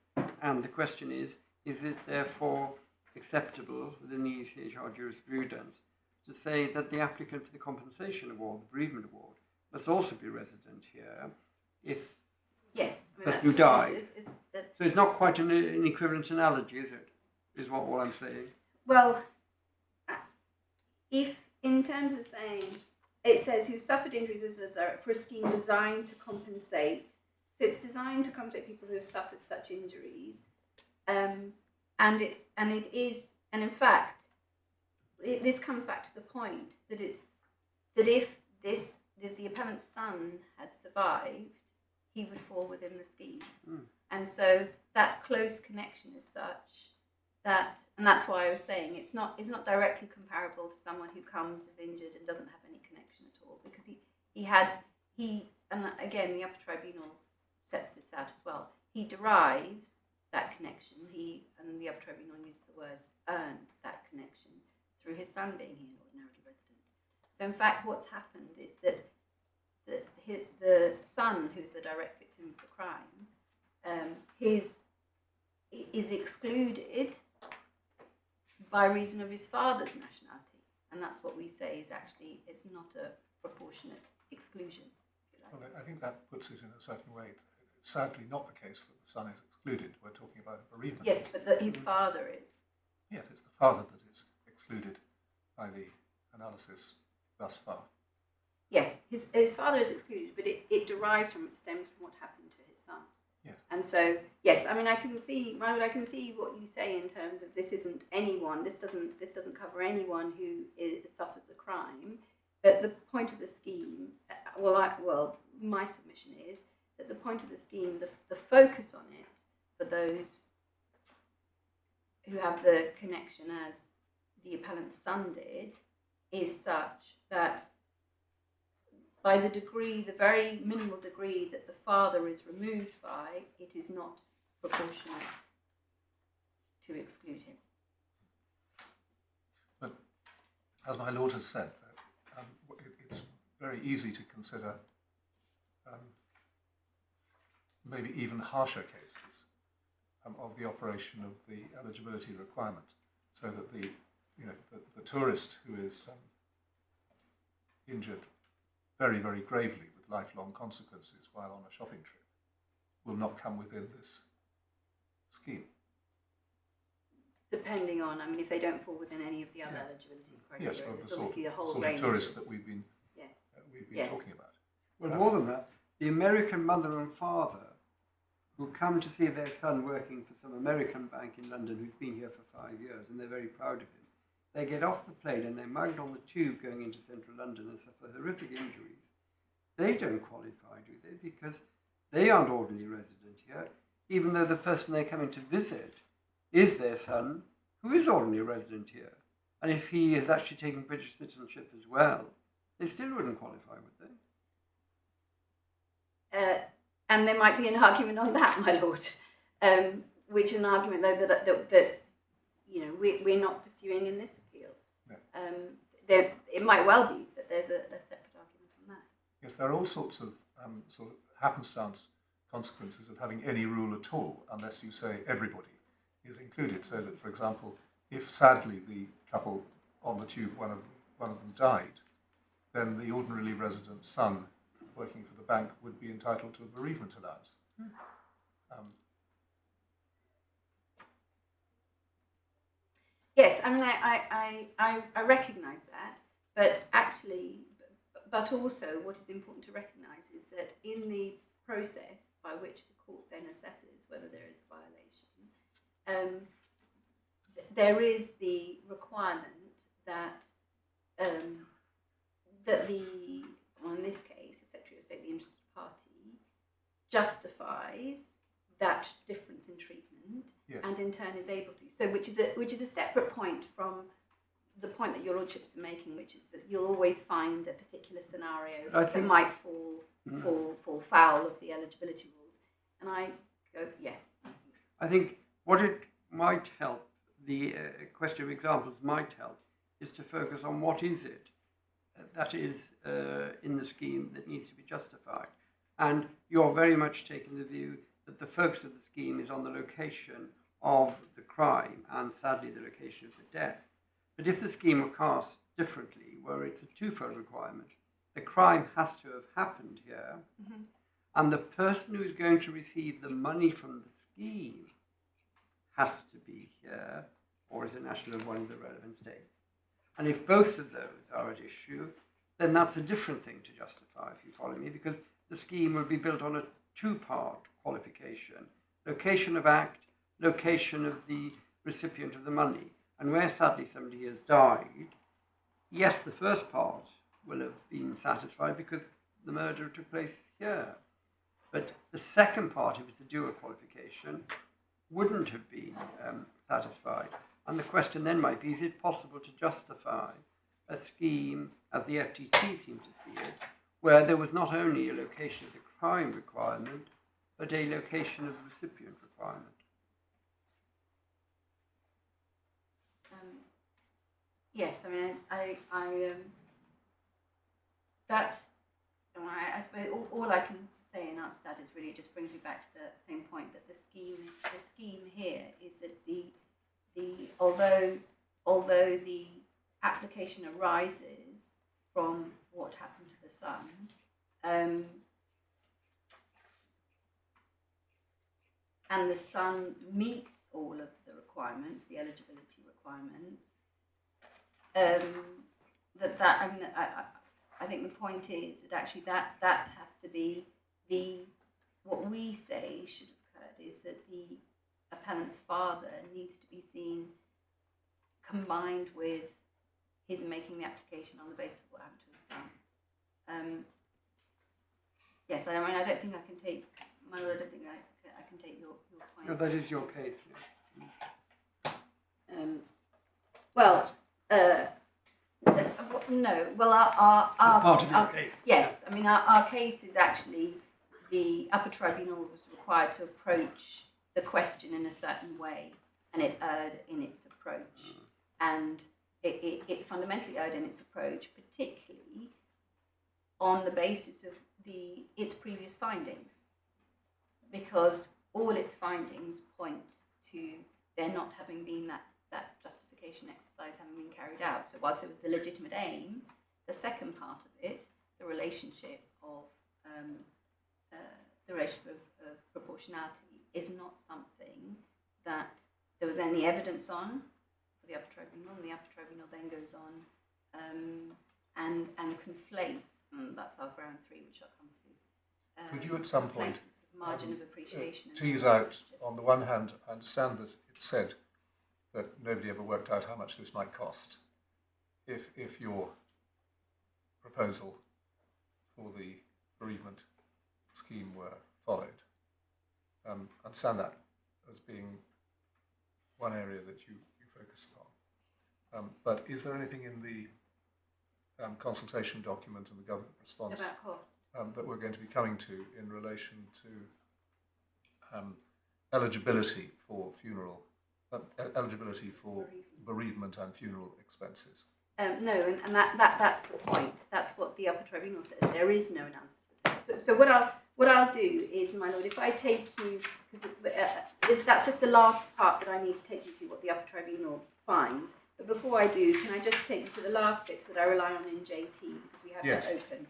And the question is is it therefore acceptable within the ECHR jurisprudence to say that the applicant for the compensation award, the bereavement award, must also be resident here if Yes. the person who died? So it's not quite an equivalent analogy, is it? Is what I'm saying. Well, if in terms of saying, it says who suffered injuries as a result for a scheme designed to compensate. So it's designed to compensate people who have suffered such injuries, and in fact, this comes back to the point that if the appellant's son had survived, he would fall within the scheme, and so that close connection is such that, and that's why I was saying it's not directly comparable to someone who comes as injured and doesn't have any connection at all, because and again the Upper Tribunal sets this out as well. He derives that connection. And the Upper Tribunal used the words earned that connection through his son being here, ordinarily resident. So in fact, what's happened is that the son, who's the direct victim of the crime, is excluded by reason of his father's nationality, and that's what we say is actually it's not a proportionate exclusion. Well, I think that puts it in a certain way. It's sadly not the case that the son is excluded. We're talking about a bereavement. Yes, but his father is. Yes, it's the father that is excluded by the analysis thus far. Yes, his father is excluded, but it stems from what happened to his son. Yes. And so, yes, I mean, I can see what you say in terms of this isn't anyone. This doesn't cover anyone who suffers a crime. But the point of the scheme, my submission is that the point of the scheme, the focus on it for those who have the connection as the appellant's son did, is such that by the very minimal degree that the father is removed by, it is not proportionate to exclude him. But as my Lord has said, it's very easy to consider maybe even harsher cases of the operation of the eligibility requirement, so that the tourist who is injured very, very gravely with lifelong consequences while on a shopping trip will not come within this scheme. Depending on, I mean, if they don't fall within any of the other eligibility criteria, Yes, well, there's the obviously a whole sort range of tourists that we've been Yes. talking about. Well, more than that, the American mother and father who come to see their son working for some American bank in London who's been here for 5 years, and they're very proud of him. They get off the plane and they're mugged on the tube going into central London and suffer horrific injuries. They don't qualify, do they? Because they aren't ordinarily resident here, even though the person they're coming to visit is their son, who is ordinarily resident here. And if he is actually taking British citizenship as well, they still wouldn't qualify, would they? And there might be an argument on that, my lord, which is an argument though that we're not pursuing in this appeal. No. It might well be that there's a separate argument on that. Yes, there are all sorts of sort of happenstance consequences of having any rule at all, unless you say everybody is included. So that, for example, if sadly the couple on the tube, one of them died, then the ordinarily resident son working for the bank would be entitled to a bereavement allowance. Yes, I mean, I recognise that, but also what is important to recognise is that in the process by which the court then assesses whether there is a violation, there is the requirement that in this case, the Secretary of State, the interested party, justifies that difference in treatment, yes, and in turn is able to. So, which is a separate point from the point that your lordships are making, which is that you'll always find a particular scenario that might fall foul of the eligibility rules. And I go, yes. I think what it might help, the question of examples might help, is to focus on what is it that is in the scheme that needs to be justified. And you're very much taking the view that the focus of the scheme is on the location of the crime and sadly the location of the death. But if the scheme were cast differently, where it's a twofold requirement, the crime has to have happened here, and the person who is going to receive the money from the scheme has to be here, or is a national of one of the relevant states. And if both of those are at issue, then that's a different thing to justify, if you follow me, because the scheme will be built on a two-part qualification: location of act, location of the recipient of the money. And where sadly somebody has died, yes, the first part will have been satisfied because the murder took place here. But the second part, if it's a dual qualification, wouldn't have been satisfied. And the question then might be, is it possible to justify a scheme, as the FTT seemed to see it, where there was not only a location of the crime requirement, but a location of the recipient requirement? Yes, I mean, that's, I suppose all I can say in answer to that is really it just brings me back to the same point that the scheme here is that although the application arises from what happened to the son, and the son meets all of the requirements, the eligibility requirements, I think the point is that actually that has to be what we say should have occurred is that the appellant's father needs to be seen combined with his making the application on the basis of what happened to his son. Yes, I mean, I don't think I can take, I don't think I can take your point. No, that is your case, yes. No. Well, our part of your case. Yes, I mean, our case is actually the Upper Tribunal was required to approach the question in a certain way, and it erred in its approach. And it fundamentally erred in its approach, particularly on the basis of its previous findings, because all its findings point to there not having been that justification exercise having been carried out. So whilst it was the legitimate aim, the second part of it, the relationship of proportionality, is not something that there was any evidence on for the Upper Tribunal, and the Upper Tribunal then goes on and conflates, and that's our ground 3, which I'll come to. Could you at some point margin of appreciation tease out, on the one hand, I understand that it said that nobody ever worked out how much this might cost if your proposal for the bereavement scheme were followed. Understand that as being one area that you focus upon. But is there anything in the consultation document and the government response about cost that we're going to be coming to in relation to eligibility for funeral, eligibility for bereavement and funeral expenses? No, and that's the point. That's what the Upper Tribunal says. There is no analysis. So what I'll do is, my lord, if I take you, because that's just the last part that I need to take you to, what the Upper Tribunal finds. But before I do, can I just take you to the last bits that I rely on in JT, because we have Yes. that open.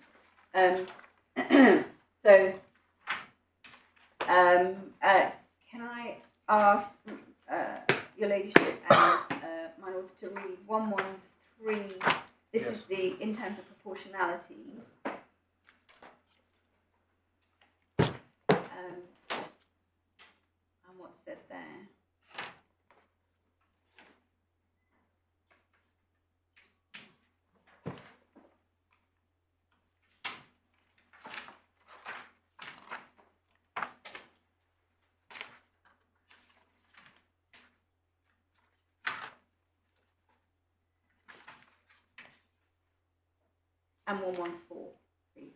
So, can I ask your ladyship and my lords to read 113? This Yes. is in terms of proportionality. And what's said there. And 114, please.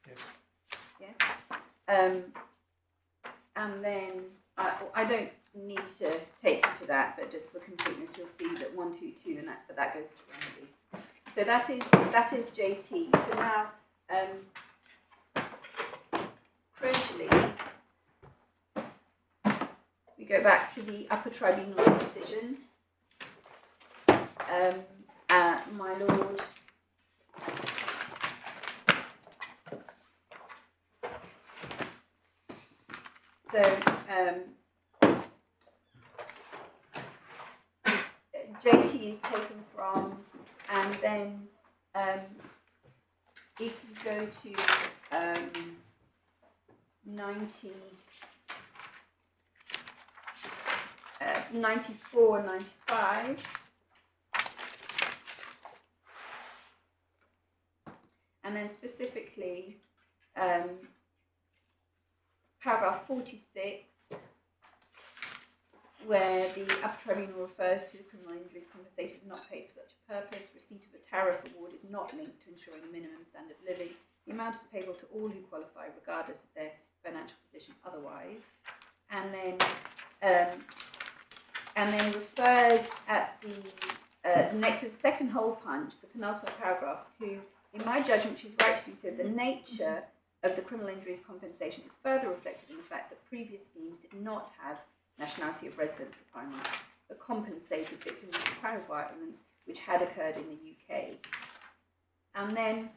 Yes. Yes. And then I don't need to take you to that, but just for completeness, you'll see that 122, but that goes to remedy. So that is JT. So now, crucially, we go back to the Upper Tribunal's decision. My Lord, so JT is taken from, and then if you go to 94 and 95, and then specifically paragraph 46, where the Upper Tribunal refers to the criminal injuries compensation is not paid for such a purpose. Receipt of a tariff award is not linked to ensuring a minimum standard of living. The amount is payable to all who qualify, regardless of their financial position otherwise. And then refers at the next to the second hole punch, the penultimate paragraph, to, in my judgment, she's right to do so. The nature of the criminal injuries compensation is further reflected in the fact that previous schemes did not have nationality of residence requirements that compensated victims of crime violence which had occurred in the UK. And then...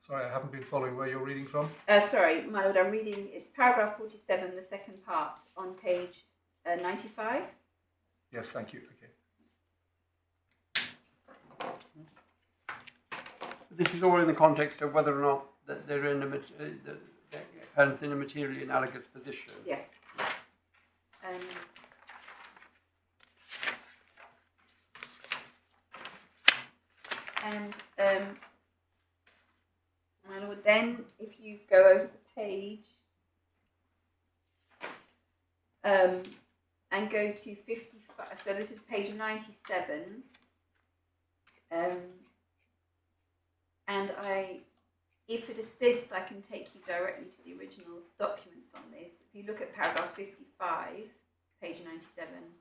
sorry, I haven't been following where you're reading from. Sorry, my Lord, I'm reading, it's paragraph 47, the second part, on page 95. Yes, thank you. Okay. This is all in the context of whether or not that they're in the appellant's in a materially analogous position. Yes. My Lord, then if you go over the page and go to 55, so this is page 97, and if it assists, I can take you directly to the original documents on this. If you look at paragraph 55, page 97.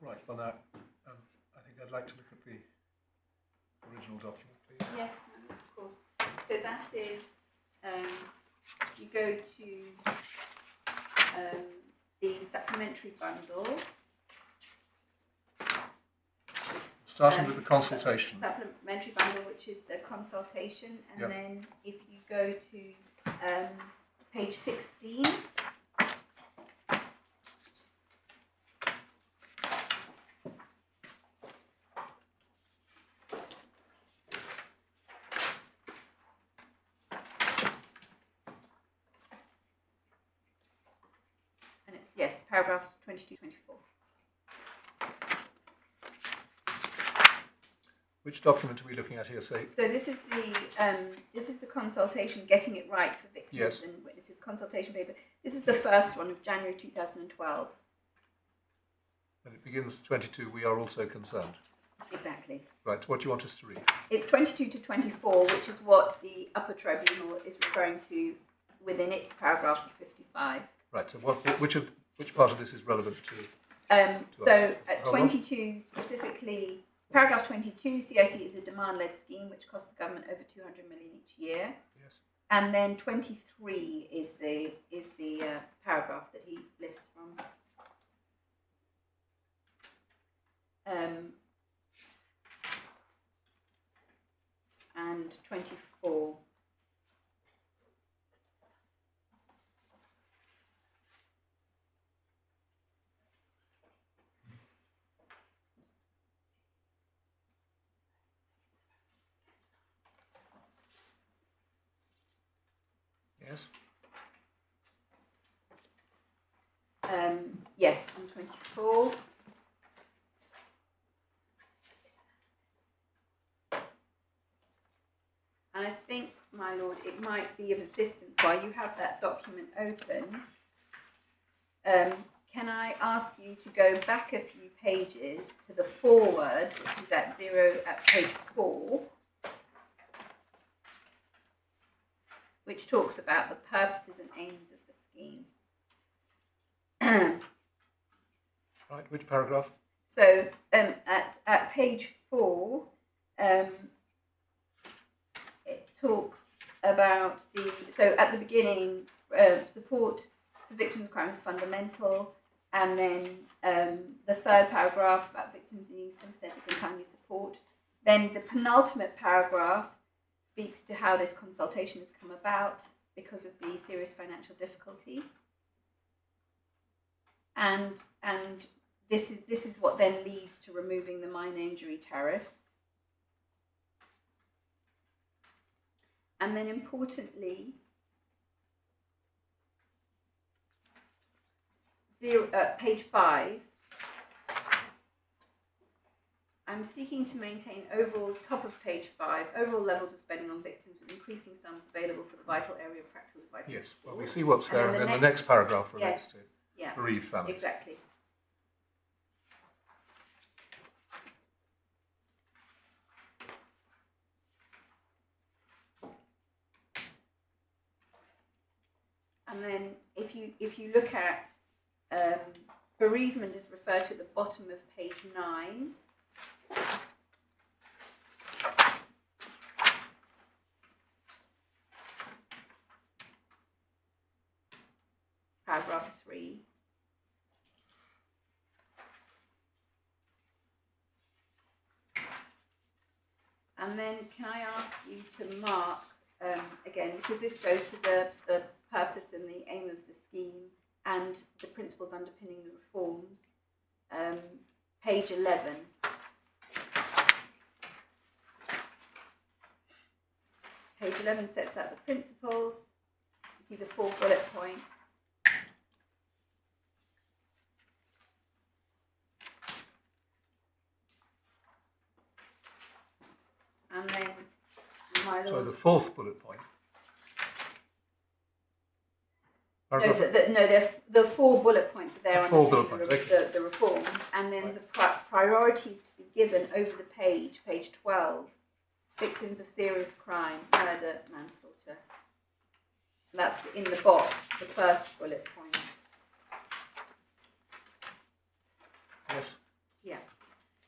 Right, well now, I think I'd like to look at the original document, please. Yes, of course. So that is, you go to the supplementary bundle. Starting with the consultation. Supplementary bundle, which is the consultation, and then if you go to page 16. And it's, yes, paragraphs 22, 24. Which document are we looking at here, say? So this is the consultation, getting it right for victims Yes. and witnesses consultation paper. This is the first one of January 2012. And it begins 22, we are also concerned. Exactly. Right, what do you want us to read? It's 22 to 24, which is what the Upper Tribunal is referring to within its paragraph of 55. Right, so which part of this is relevant to So at Hold on. 22 specifically, paragraph 22, CIC is a demand-led scheme which costs the government over 200 million each year. Yes. And then 23 is the paragraph that he lifts from. And 24. Yes. Yes, on 24. And I think, my Lord, it might be of assistance while you have that document open. Can I ask you to go back a few pages to the foreword, which is at page 4. which talks about the purposes and aims of the scheme. Right, which paragraph? So at page 4, it talks about so at the beginning, support for victims of crime is fundamental, and then the third paragraph about victims needing sympathetic and timely support. Then the penultimate paragraph speaks to how this consultation has come about because of the serious financial difficulty. And this is what then leads to removing the minor injury tariffs. And then importantly, page 5, I'm seeking to maintain overall, top of page 5, overall levels of spending on victims with increasing sums available for the vital area of practical advice. Yes, well, we see what's there, and then the next paragraph relates to bereaved families. Exactly. And then if you look at bereavement is referred to at the bottom of page 9. Paragraph 3. And then can I ask you to mark, again, because this goes to the purpose and the aim of the scheme and the principles underpinning the reforms, page 11. Page 11 sets out the principles. You see the 4 bullet points. And then, my So lord, the 4th bullet point. the 4 bullet points are there The on 4 the, bullet points, okay. the reforms, and then Right. the priorities to be given over the page 12, victims of serious crime, murder, manslaughter. And that's in the box, the first bullet point. Yes. Yeah.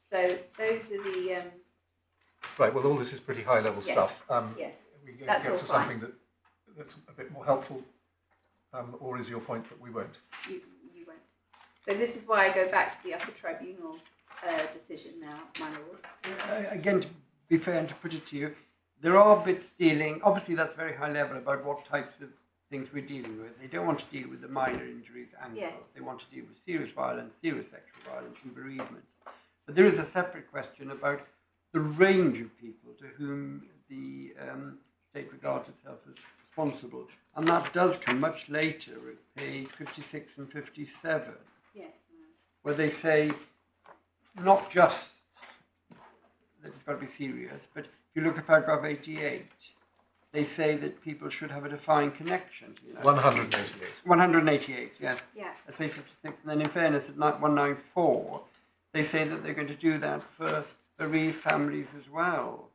So those are the Right, well, all this is pretty high-level Yes. stuff. yes. We get That's to all something that's a bit more helpful, or is your point that we won't? You won't. So this is why I go back to the Upper Tribunal decision now, my lord. Again, to be fair and to put it to you, there are bits dealing, obviously that's very high level about what types of things we're dealing with. They don't want to deal with the minor injuries angle. Yes. They want to deal with serious violence, serious sexual violence and bereavements. But there is a separate question about the range of people to whom the state regards itself as responsible. And that does come much later at page 56 and 57, Yes. where they say not just that it's got to be serious, but if you look at paragraph 88, they say that people should have a defined connection to the United 188. 188, yes. Yeah. At page 56. And then in fairness, at 194, they say that they're going to do that for bereaved families as well.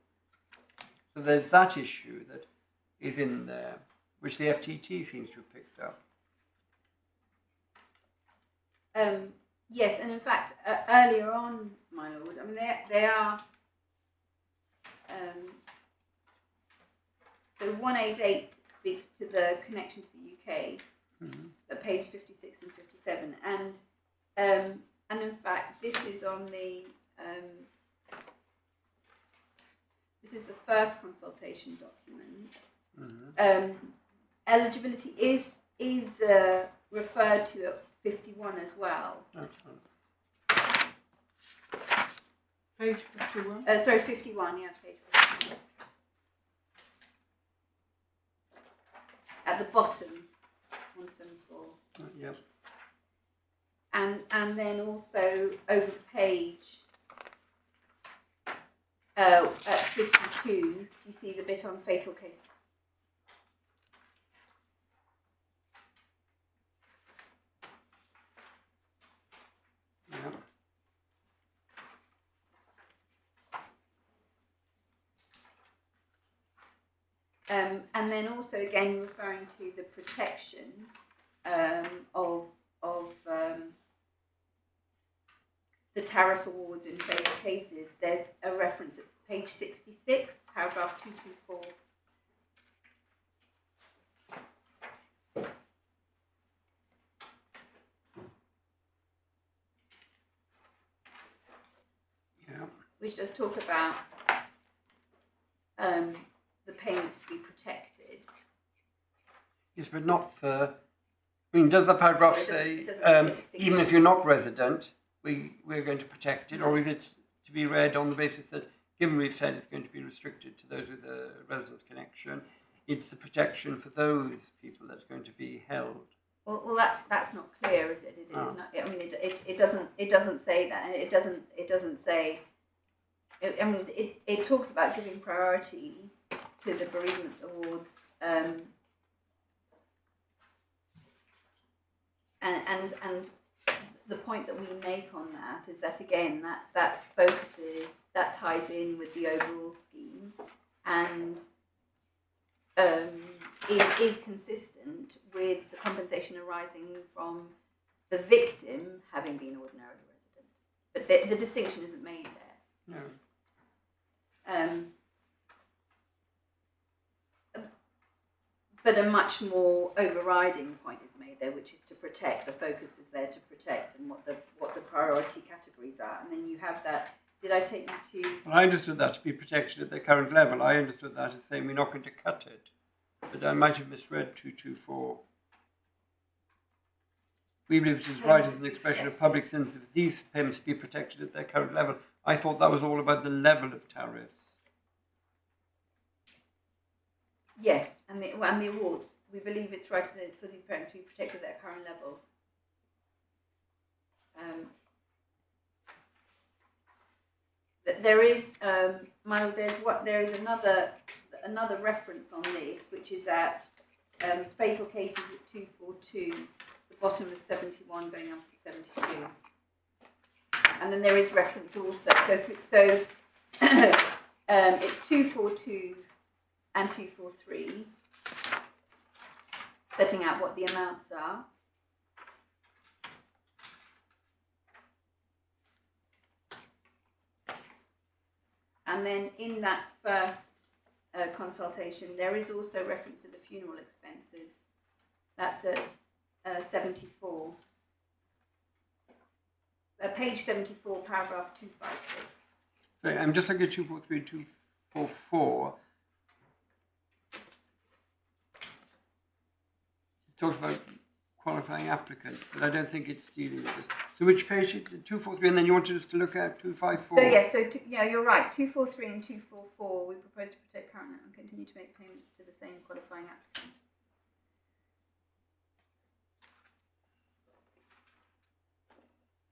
So there's that issue that is in there, which the FTT seems to have picked up. Yes, and in fact, earlier on, my lord, I mean, they are. So 188 speaks to the connection to the UK, at page 56 and 57, and in fact, this is on the. This is the first consultation document. Eligibility is referred to at 51 as well. Page 51. Sorry, 51, yeah, page 51. At the bottom, 174. Yep. And then also over the page, at 52, you see the bit on fatal cases. Yep. And then also again referring to the protection of the tariff awards in favour cases. There's a reference, it's page 66, paragraph 224. Which does talk about the payments to be protected. Yes, but not for. I mean, does the paragraph say even if you're not resident, we're going to protect it, or is it to be read on the basis that, given we've said it's going to be restricted to those with a residence connection, it's the protection for those people that's going to be held? Well, that's not clear, is it? It is not. I mean, it doesn't say that. It doesn't say. I mean, it talks about giving priority to the bereavement awards, and the point that we make on that is that again that focuses, that ties in with the overall scheme, and it is consistent with the compensation arising from the victim having been ordinarily resident. But the distinction isn't made there. No. But a much more overriding point is made there, which is to protect. The focus is there to protect, and what the priority categories are. And then you have that. Did I take you to? Well, I understood that to be protected at their current level. I understood that as saying we're not going to cut it. But I might have misread 224. We believe it is right as an expression of public sympathy that these payments be protected at their current level. I thought that was all about the level of tariffs. Yes, and the awards. We believe it's right for these parents to be protected at their current level. There is, Michael, there is another reference on this, which is at fatal cases at 242, the bottom of 71 going up to 72. And then there is reference also. So it's 242 and 243, setting out what the amounts are. And then in that first consultation, there is also reference to the funeral expenses. That's at 74. Page 74, paragraph 256. So I'm just looking at 243 and 244. It talks about qualifying applicants, but I don't think it's dealing with this. So which page? 243, and then you wanted us to look at 254. So yes, you're right. 243 and 244. We propose to protect current and continue to make payments to the same qualifying applicants.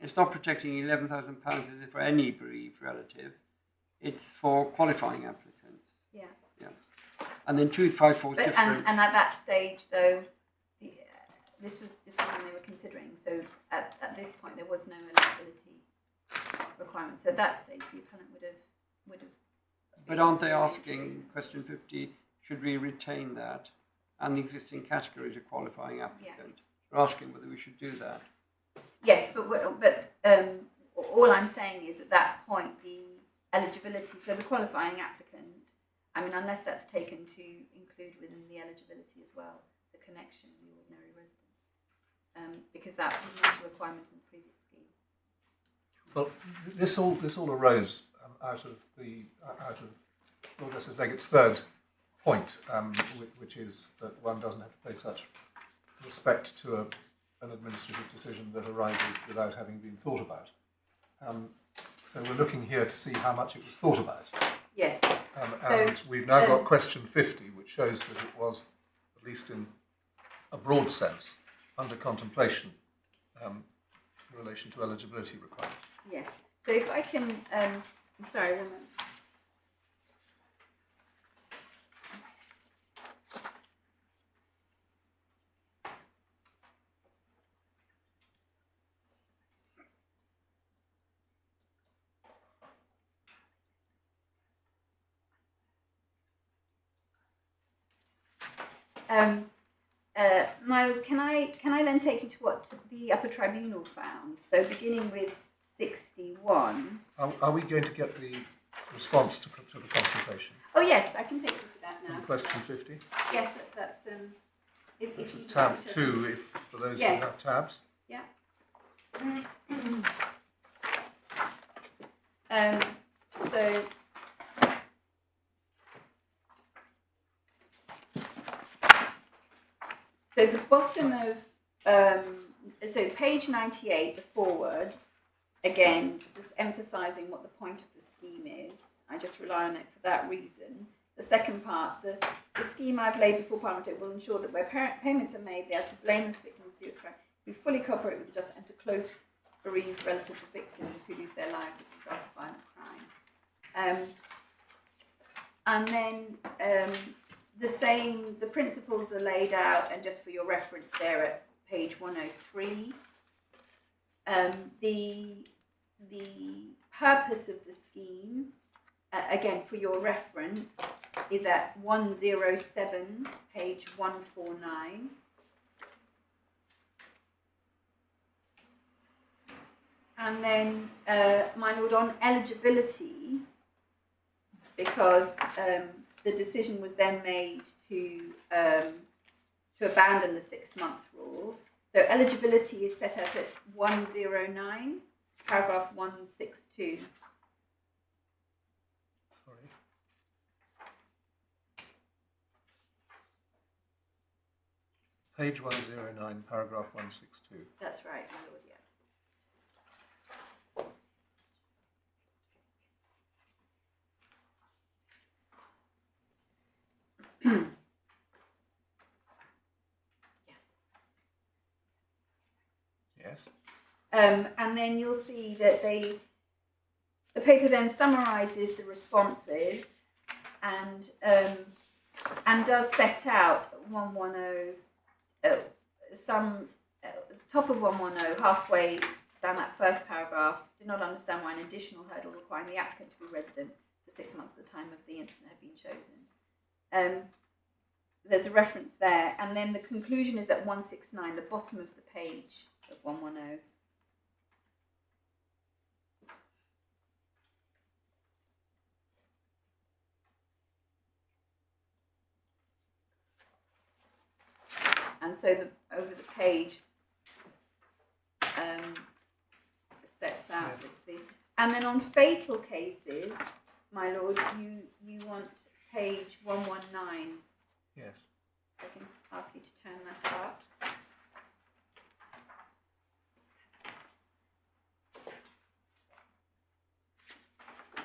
It's not protecting £11,000 as if for any bereaved relative. It's for qualifying applicants. Yeah. Yeah. And then 254 is different. And at that stage, though, this was when they were considering. So at this point, there was no eligibility requirement. So at that stage, the appellant would have. But aren't they asking, question 50, should we retain that and the existing categories of qualifying applicant? Yeah. They're asking whether we should do that. Yes, but all I'm saying is at that point, the eligibility, so the qualifying applicant, I mean, unless that's taken to include within the eligibility as well, the connection, the ordinary residence, because that was not a requirement in the previous scheme. Well, this all arose out of Lord Justice Leggett's third point, which is that one doesn't have to pay such respect to an administrative decision that arises without having been thought about. So we're looking here to see how much it was thought about. Yes. And we've now got question 50, which shows that it was, at least in a broad sense, under contemplation in relation to eligibility requirements. Yes. So if I can, I'm sorry, 1 minute. Miles, can I then take you to what the Upper Tribunal found? So beginning with 61. Are we going to get the response to the consultation? Oh yes, I can take you to that now. In question 50? Yes, that's if you Tab like to- 2, if for those Yes. who have tabs. Yeah. So the bottom of so page 98, the foreword, again, just emphasising what the point of the scheme is. I just rely on it for that reason. The second part, the scheme I've laid before Parliament will ensure that where payments are made, they are to blameless victims of serious crime who fully cooperate with the justice and to close bereaved relatives of victims who lose their lives as a result of violent crime. And then the principles are laid out, and just for your reference, they're at page 103. The purpose of the scheme, again for your reference, is at 107, page 149. And then, my lord, on eligibility, because the decision was then made to abandon the 6-month rule. So eligibility is set out at 109, paragraph 162. Sorry. Page 109, paragraph 162. That's right, my lord, yeah. Yes. And then you'll see that the paper then summarises the responses and does set out 110 top of 110 halfway down that first paragraph. Did not understand why an additional hurdle requiring the applicant to be resident for 6 months at the time of the incident had been chosen. There's a reference there, and then the conclusion is at 169, the bottom of the page of 110. And so over the page sets out, Yes. And then on fatal cases, my lord, you want page 119. Yes. I can ask you to turn that up.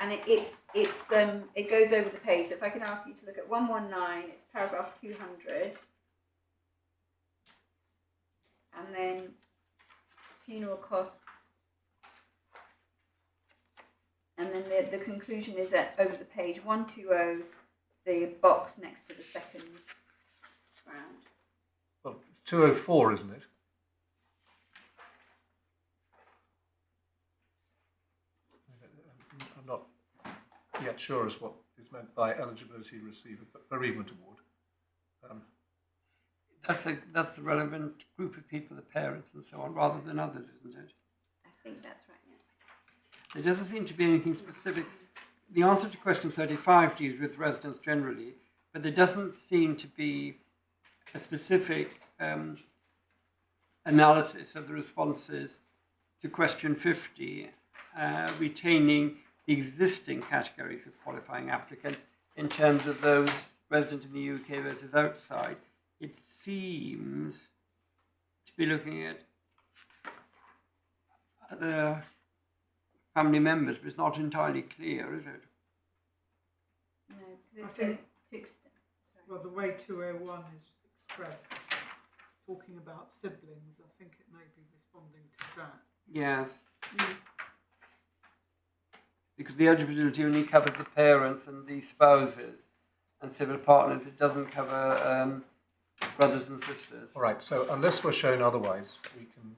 And it goes over the page. So if I can ask you to look at 119, it's paragraph 200. And then funeral costs. And then the conclusion is at over the page 120, the box next to the second round. Well, it's 204, isn't it? I'm not yet sure as what is meant by eligibility to receive a bereavement award. That's the relevant group of people, the parents and so on, rather than others, isn't it? I think that's right, yeah. There doesn't seem to be anything specific. The answer to question 35 deals with residents generally, but there doesn't seem to be a specific analysis of the responses to question 50, retaining the existing categories of qualifying applicants in terms of those resident in the UK versus outside. It seems to be looking at the family members, but it's not entirely clear, is it? No, I because it think- says to extent. Well, the way 201 is expressed, talking about siblings, I think it may be responding to that. Yes. Because the eligibility only covers the parents and the spouses and civil partners. It doesn't cover brothers and sisters. All right, so unless we're shown otherwise, we can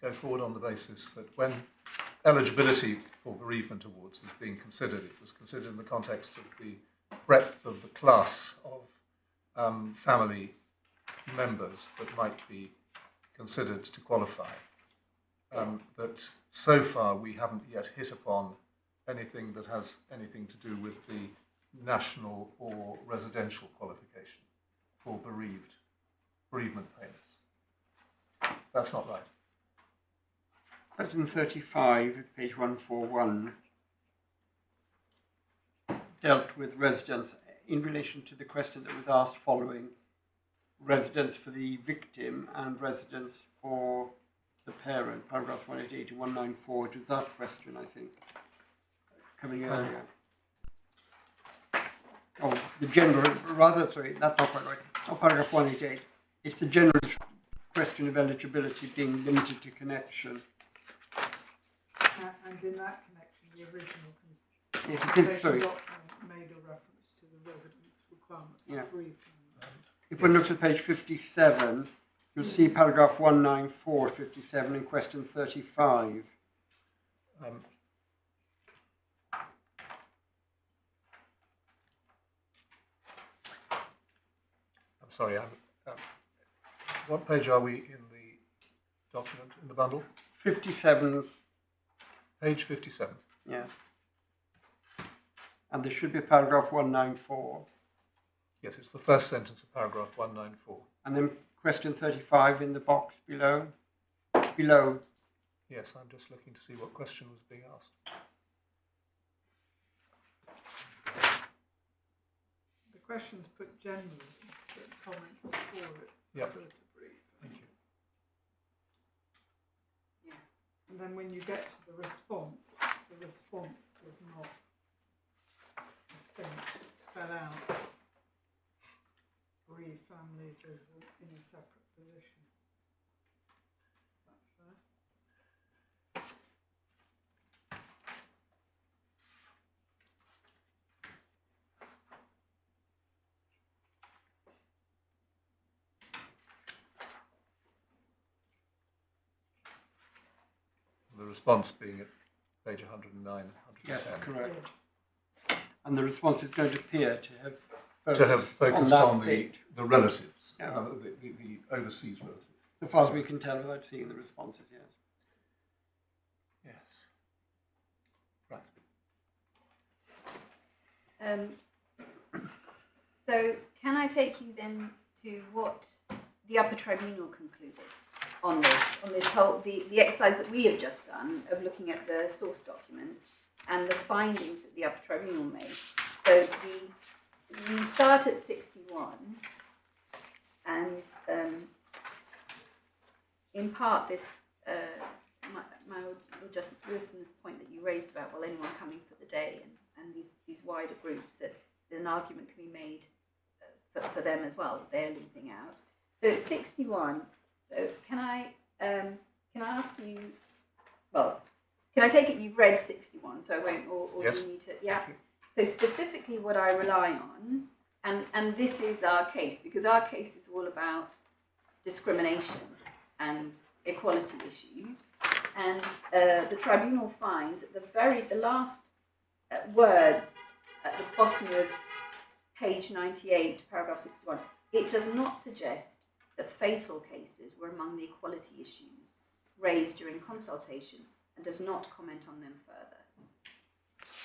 go forward on the basis that when eligibility for bereavement awards was being considered, it was considered in the context of the breadth of the class of family members that might be considered to qualify. That so far we haven't yet hit upon anything that has anything to do with the national or residential qualification for bereavement payments. That's not right. Question 35, at page 141, dealt with residence in relation to the question that was asked following residence for the victim and residence for the parent, paragraphs 188 and 194. It was that question, I think, coming earlier. Oh, the general, rather, sorry, that's not quite right. It's not paragraph 188. It's the general question of eligibility being limited to connection. And in that connection, the original Yes, it is, sorry. document made a reference to the residence requirement for Yeah. bereavement. If one looks at page 57, you'll see paragraph 194, 57 in question 35. I'm sorry, what page are we in the document, in the bundle? 57, Page 57. yeah. And there should be paragraph 194. Yes, it's the first sentence of paragraph 194. And then question 35 in the box below. Below. Yes, I'm just looking to see what question was being asked. The question's put generally, but comments before it. Yep. refer to brief. Thank you. And then when you get to the response does not, I think, spell out bereaved families as in a separate position. Is that fair? The response being at page 109, 110. Yes, correct. Yes. And the response is going to appear to have Focused on the relatives, Yeah. the overseas relatives. So far as we can tell without seeing the responses, yes. Yes. Right. So can I take you then to what the Upper Tribunal concluded on this whole, the exercise that we have just done of looking at the source documents and the findings that the Upper Tribunal made. So we start at 61 and in part this, my Justice Lewison's point that you raised about, well, anyone coming for the day and these wider groups, that there's an argument can be made for them as well, that they're losing out. So it's 61. So can I ask you, well, can I take it you've read 61, so I won't, or yes. you need to, yeah. So specifically what I rely on, and this is our case, because our case is all about discrimination and equality issues, and the tribunal finds at the last words at the bottom of page 98, paragraph 61, it does not suggest that fatal cases were among the equality issues raised during consultation and does not comment on them further,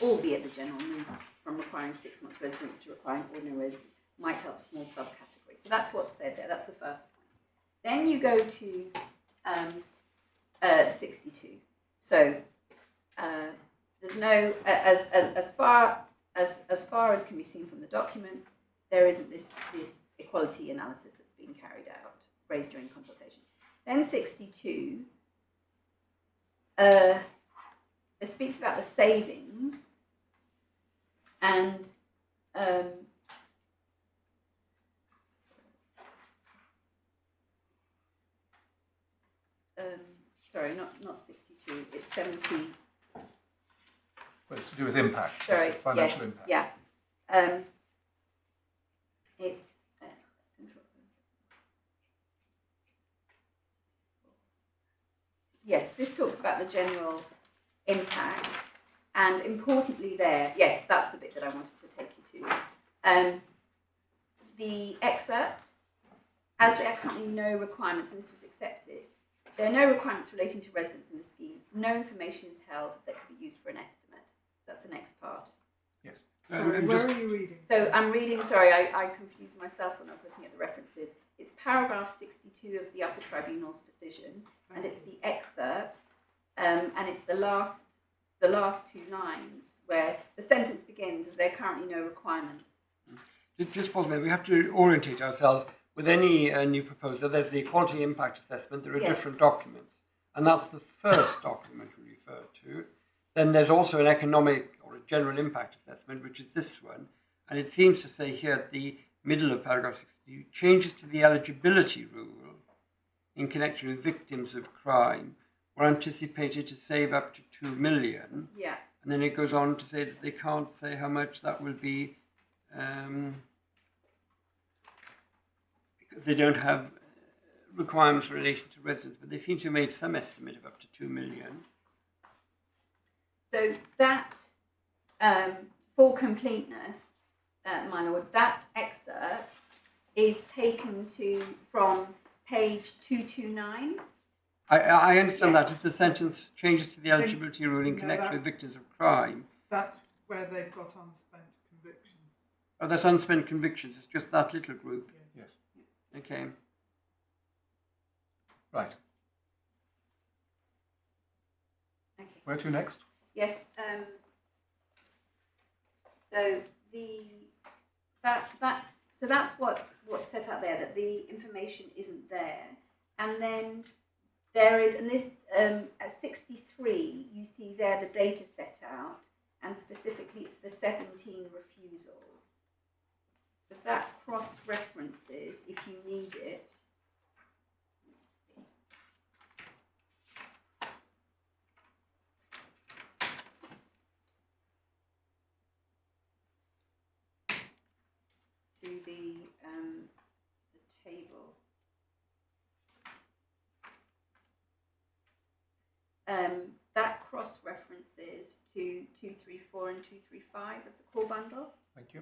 albeit the general move from requiring 6 months residence to requiring ordinary residence might help small subcategories. So that's what's said there. That's the first point. Then you go to 62. So there's no, as far as can be seen from the documents, there isn't this equality analysis that's being carried out, raised during consultation. Then 62, it speaks about the savings and sorry, not 62, it's 70. Well, it's to do with impact. Sorry, financial yes, impact. yeah. It's yes, this talks about the general impact, and importantly there, yes, that's the bit that I wanted to take you to. the excerpt, as there are currently no requirements, and this was accepted, there are no requirements relating to residents in the scheme. No information is held that could be used for an estimate. That's the next part. Yes. Sorry, where are you reading? So I'm reading, sorry, I confused myself when I was looking at the references. It's paragraph 62 of the Upper Tribunal's decision, and it's the excerpt, and it's the last two lines where the sentence begins, as there are currently no requirements. Just pause there. We have to orientate ourselves. With any new proposal, there's the equality impact assessment. There are different documents, and that's the first document we refer to. Then there's also an economic or a general impact assessment, which is this one, and it seems to say here at the middle of paragraph 60, changes to the eligibility rule in connection with victims of crime were anticipated to save up to 2 million. Yeah. And then it goes on to say that they can't say how much that will be. Because they don't have requirements in relation to residents, but they seem to have made some estimate of up to 2 million. So that, for completeness, my lord, that excerpt is taken from page 229. I understand Yes. that as the sentence changes to the eligibility rule in No, connection that- with victims of crime. That's where they've got unspent convictions. Oh, that's unspent convictions. It's just that little group. Yes. Okay. Right. Okay. Where to next? Yes. So that's what's set out there, that the information isn't there, and then there is, and this at 63 you see there the data set out, and specifically it's the 17 refusals. So that cross references, if you need it. To the table. That cross references to 234 and 235 of the core bundle. Thank you.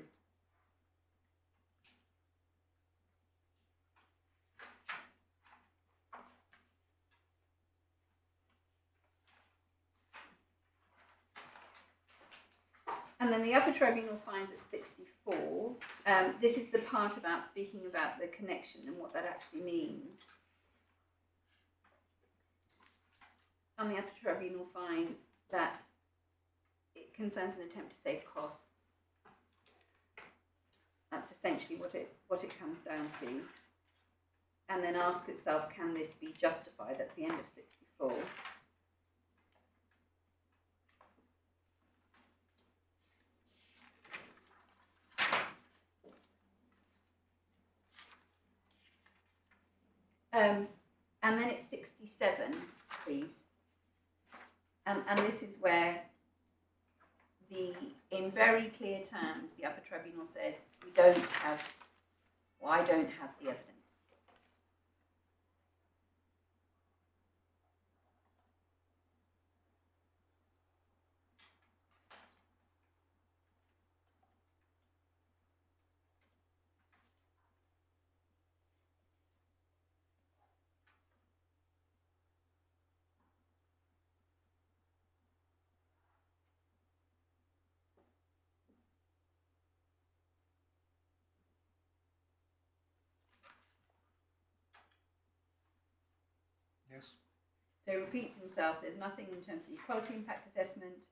And then the Upper Tribunal finds at 64, this is the part about speaking about the connection and what that actually means. And the Upper Tribunal finds that it concerns an attempt to save costs. That's essentially what it comes down to. And then asks itself, can this be justified? That's the end of 64. And then it's 67, please. And this is where in very clear terms, the Upper Tribunal says, I don't have the evidence. Yes. So it repeats himself, there's nothing in terms of the equality impact assessment,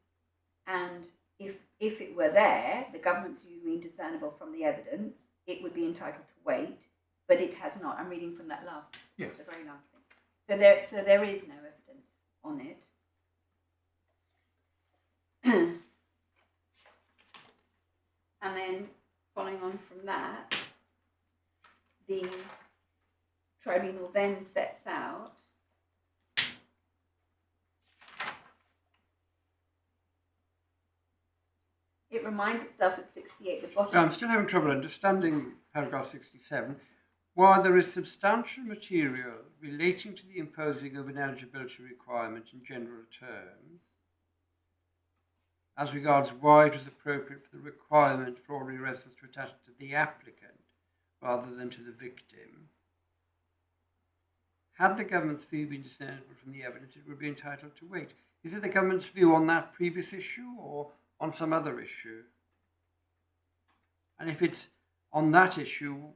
and if it were there, the government's view being discernible from the evidence, it would be entitled to wait, but it has not. I'm reading from that the very last thing. So there is no evidence on it. And then following on from that, the tribunal then sets out it reminds itself at 68 the bottom. So I'm still having trouble understanding paragraph 67. While there is substantial material relating to the imposing of an eligibility requirement in general terms, as regards why it was appropriate for the requirement for ordinary residents to attach to the applicant, rather than to the victim. Had the government's view been discernible from the evidence, it would be entitled to wait. Is it the government's view on that previous issue or on some other issue? And if it's on that issue,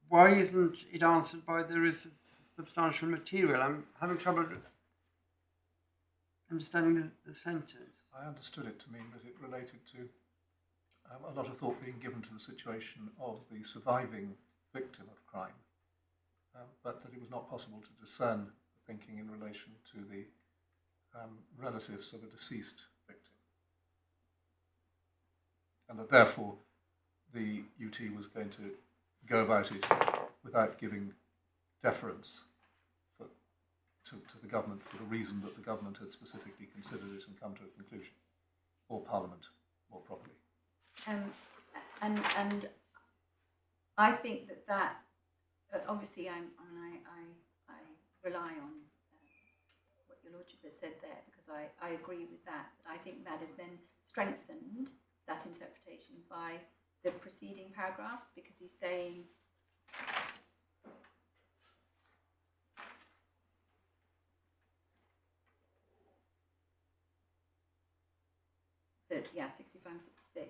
why isn't it answered by there is substantial material? I'm having trouble understanding the sentence. I understood it to mean that it related to a lot of thought being given to the situation of the surviving victim of crime, but that it was not possible to discern the thinking in relation to the relatives of a deceased victim. And that therefore the UT was going to go about it without giving deference to the government for the reason that the government had specifically considered it and come to a conclusion, or Parliament more properly. And I think that obviously I rely on what your lordship has said there, because I agree with that. But I think that is then strengthened, that interpretation, by the preceding paragraphs, because he's saying so, yeah, 65 and 66.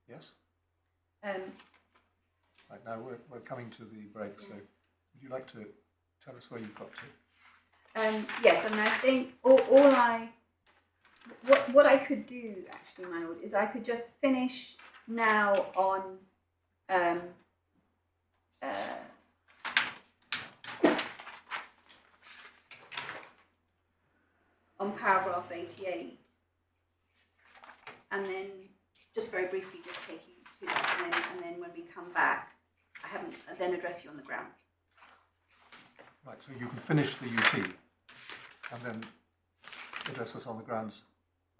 Yes? Right, now we're coming to the break, so would you like to tell us where you've got to? Yes, I mean, I think what I could do, actually, my lord, is I could just finish now on paragraph 88, and then just very briefly just take you to that, and then when we come back, then address you on the grounds. Right, so you can finish the UT and then address us on the grounds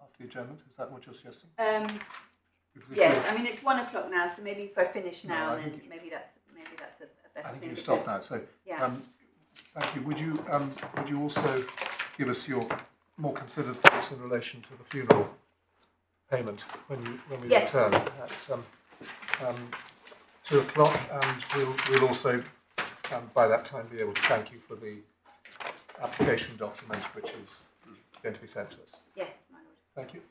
after the adjournment. Is that what you're suggesting? Yes, I mean it's 1 o'clock now, so maybe if I finish now, no, then maybe that's a better I think thing. you stop now. So, yeah. Thank you. Would you also give us your more considered thoughts in relation to the funeral payment when we Yes. return at 2 o'clock, and we'll also by that time be able to thank you for the application document which is going to be sent to us. Yes, my lord. Thank you.